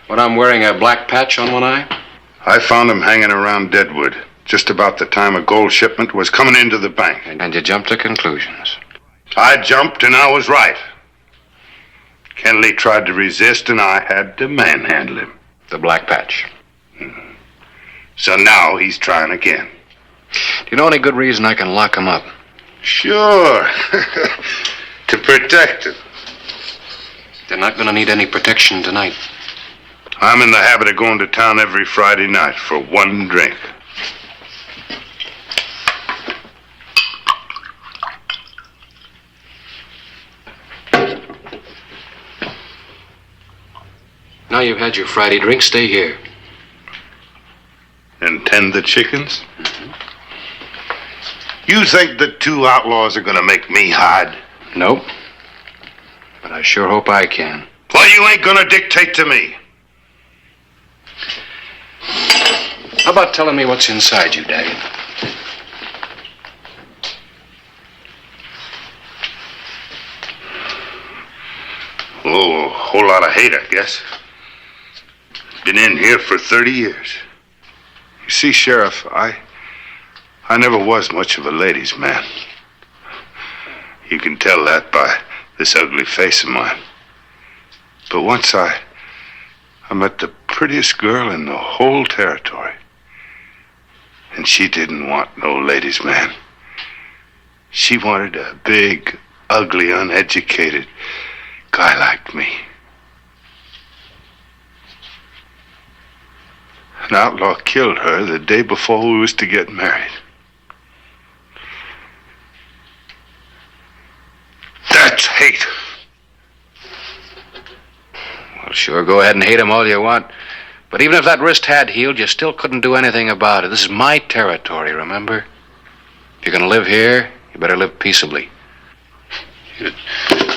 When I'm wearing a black patch on one eye? I found them hanging around Deadwood just about the time a gold shipment was coming into the bank. And you jumped to conclusions. I jumped and I was right. Kenley tried to resist and I had to manhandle him. The black patch. So now he's trying again. Do you know any good reason I can lock him up? Sure. To protect him. They're not going to need any protection tonight. I'm in the habit of going to town every Friday night for one drink. Now you've had your Friday drink, stay here. And tend the chickens? Mm-hmm. You think the two outlaws are going to make me hide? Nope. But I sure hope I can. Well, you ain't going to dictate to me. How about telling me what's inside you, Daggett? Oh, a whole lot of hate, I guess. Been in here for 30 years. You see, Sheriff, I never was much of a ladies' man. You can tell that by this ugly face of mine. But once I met the prettiest girl in the whole territory. And she didn't want no ladies' man. She wanted a big, ugly, uneducated guy like me. An outlaw killed her the day before we was to get married. That's hate. Well, sure, go ahead and hate him all you want. But even if that wrist had healed, you still couldn't do anything about it. This is my territory, remember? If you're going to live here, you better live peaceably.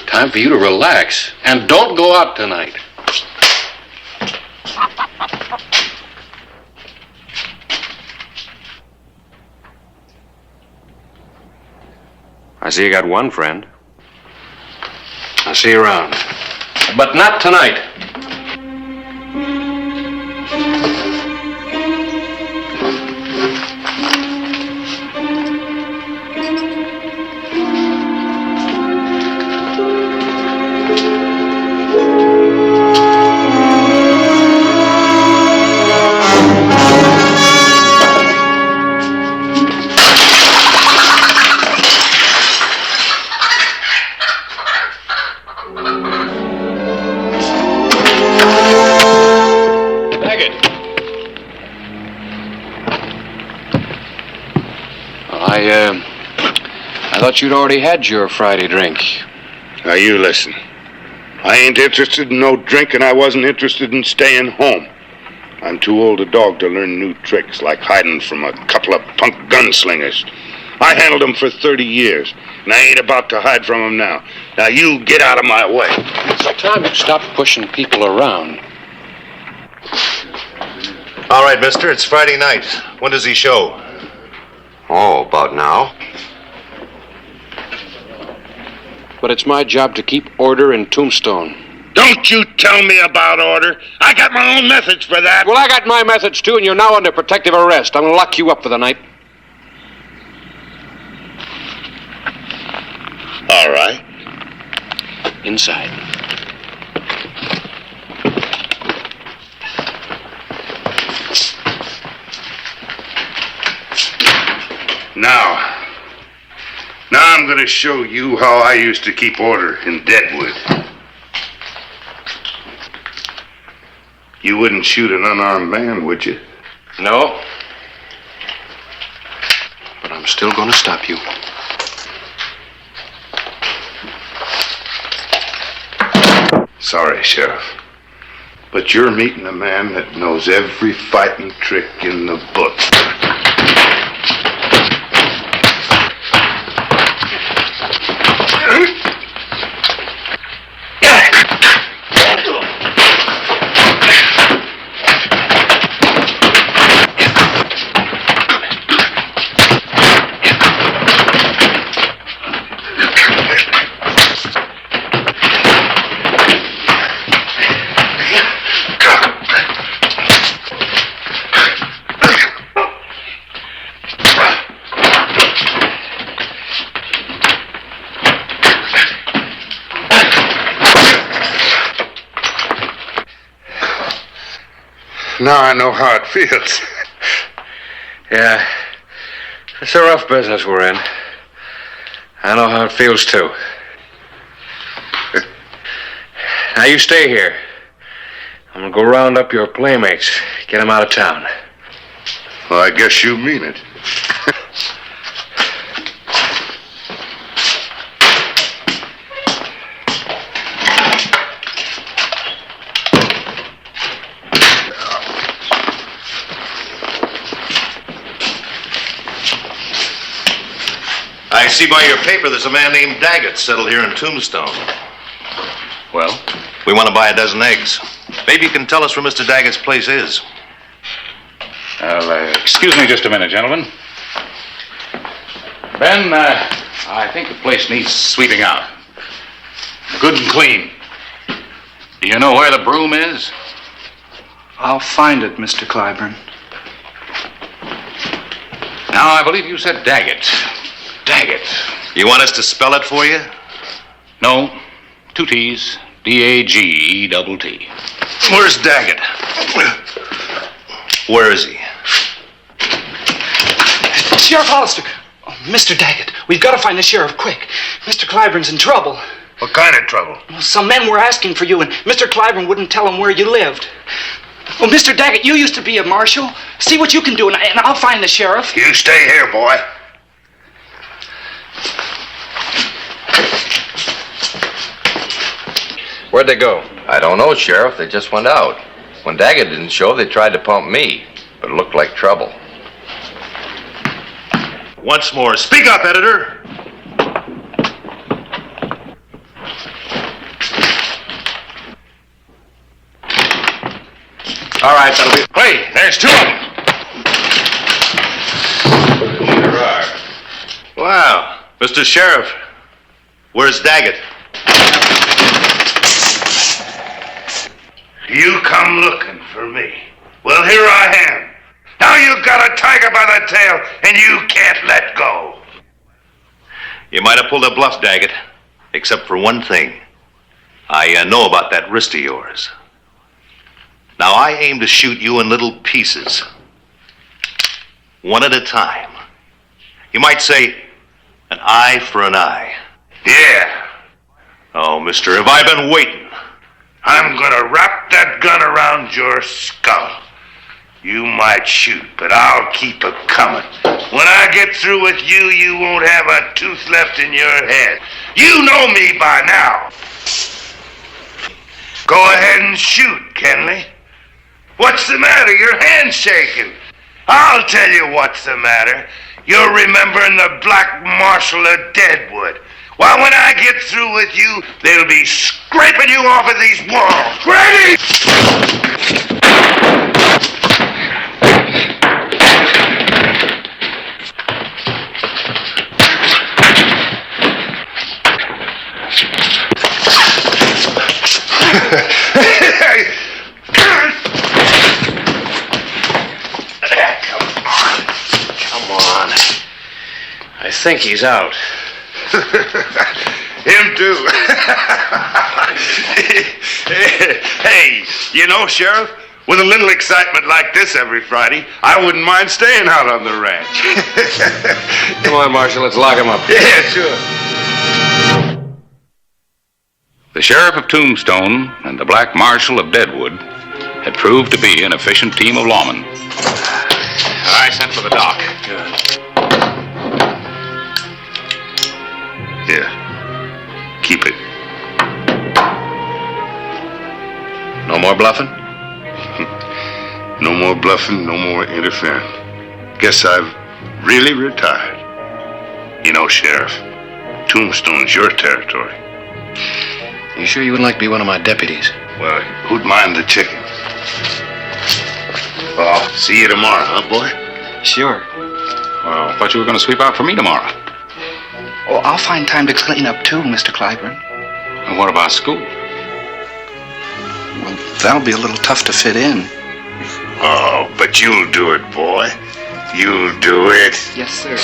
Time for you to relax. And don't go out tonight. I see you got one friend. I'll see you around. But not tonight. thought you'd already had your Friday drink. Now, you listen. I ain't interested in no drink, and I wasn't interested in staying home. I'm too old a dog to learn new tricks, like hiding from a couple of punk gunslingers. I handled them for 30 years, and I ain't about to hide from them now. Now, you get out of my way. It's time you stopped pushing people around. All right, mister, it's Friday night. When does he show? Oh, about now. But it's my job to keep order in Tombstone. Don't you tell me about order. I got my own methods for that. Well, I got my methods, too, and you're now under protective arrest. I'm going to lock you up for the night. All right. Inside. Now I'm going to show you how I used to keep order in Deadwood. You wouldn't shoot an unarmed man, would you? No. But I'm still going to stop you. Sorry, Sheriff. But you're meeting a man that knows every fighting trick in the book. Now I know how it feels. Yeah. It's a rough business we're in. I know how it feels, too. Now, you stay here. I'm gonna go round up your playmates, get them out of town. Well, I guess you mean it. I see by your paper there's a man named Daggett settled here in Tombstone. Well? We want to buy a dozen eggs. Maybe you can tell us where Mr. Daggett's place is. Excuse me just a minute, gentlemen. Ben, I think the place needs sweeping out. Good and clean. Do you know where the broom is? I'll find it, Mr. Clyburn. Now, I believe you said Daggett. Daggett. You want us to spell it for you? No. 2 T's. D-A-G-E-T-T. Where's Daggett? Where is he? Sheriff Hollister. Oh, Mr. Daggett, we've got to find the sheriff quick. Mr. Clyburn's in trouble. What kind of trouble? Well, some men were asking for you, and Mr. Clyburn wouldn't tell them where you lived. Well, Mr. Daggett, you used to be a marshal. See what you can do, and I'll find the sheriff. You stay here, boy. Where'd they go? I don't know, Sheriff. They just went out. When Daggett didn't show, they tried to pump me, but it looked like trouble. Once more, speak up, editor. All right, that'll be... Hey, there's 2 of them. Sure are. Wow. Mr. Sheriff, where's Daggett? You come looking for me. Well, here I am. Now you got a tiger by the tail, and you can't let go. You might have pulled a bluff, Daggett, except for one thing. I know about that wrist of yours. Now, I aim to shoot you in little pieces. One at a time. You might say, an eye for an eye. Yeah. Oh, mister, have I been waiting? I'm gonna wrap that gun around your skull. You might shoot, but I'll keep it coming. When I get through with you, you won't have a tooth left in your head. You know me by now. Go ahead and shoot, Kenley. What's the matter? Your hand's shaking. I'll tell you what's the matter. You're remembering the Black Marshal of Deadwood. Why, when I get through with you, they'll be scraping you off of these walls. Ready? Come on. I think he's out. Him too. Hey, you know, Sheriff, with a little excitement like this every Friday, I wouldn't mind staying out on the ranch. Come on, Marshal, let's lock him up. Yeah, sure. The sheriff of Tombstone and the Black Marshal of Deadwood had proved to be an efficient team of lawmen. I sent for the doc. Here, keep it. No more bluffing? No more bluffing, no more interfering. Guess I've really retired. You know, Sheriff, Tombstone's your territory. You sure you wouldn't like to be one of my deputies? Well, who'd mind the chicken? Well, see you tomorrow, huh, boy? Sure. Well, I thought you were going to sweep out for me tomorrow. Oh, I'll find time to clean up too, Mr. Clyburn. And what about school? Well, that'll be a little tough to fit in. Oh, but you'll do it, boy. You'll do it. Yes, sir.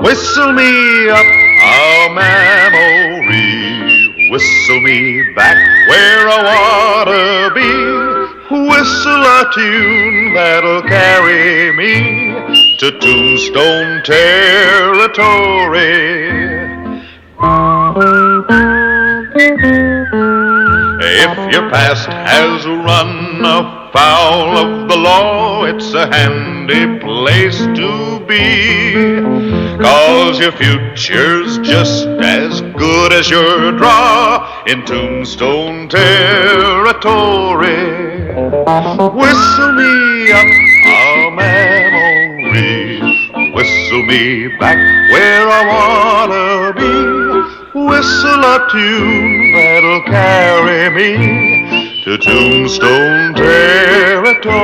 Whistle me up a memory, whistle me back where I wanna be, whistle a tune that'll carry me to Tombstone territory. If your past has run afoul of the law, it's a handy place to be, 'cause your future's just as good as your draw in Tombstone territory. Whistle me up a memory, whistle me back where I wanna be, whistle a tune that'll carry me to Tombstone territory.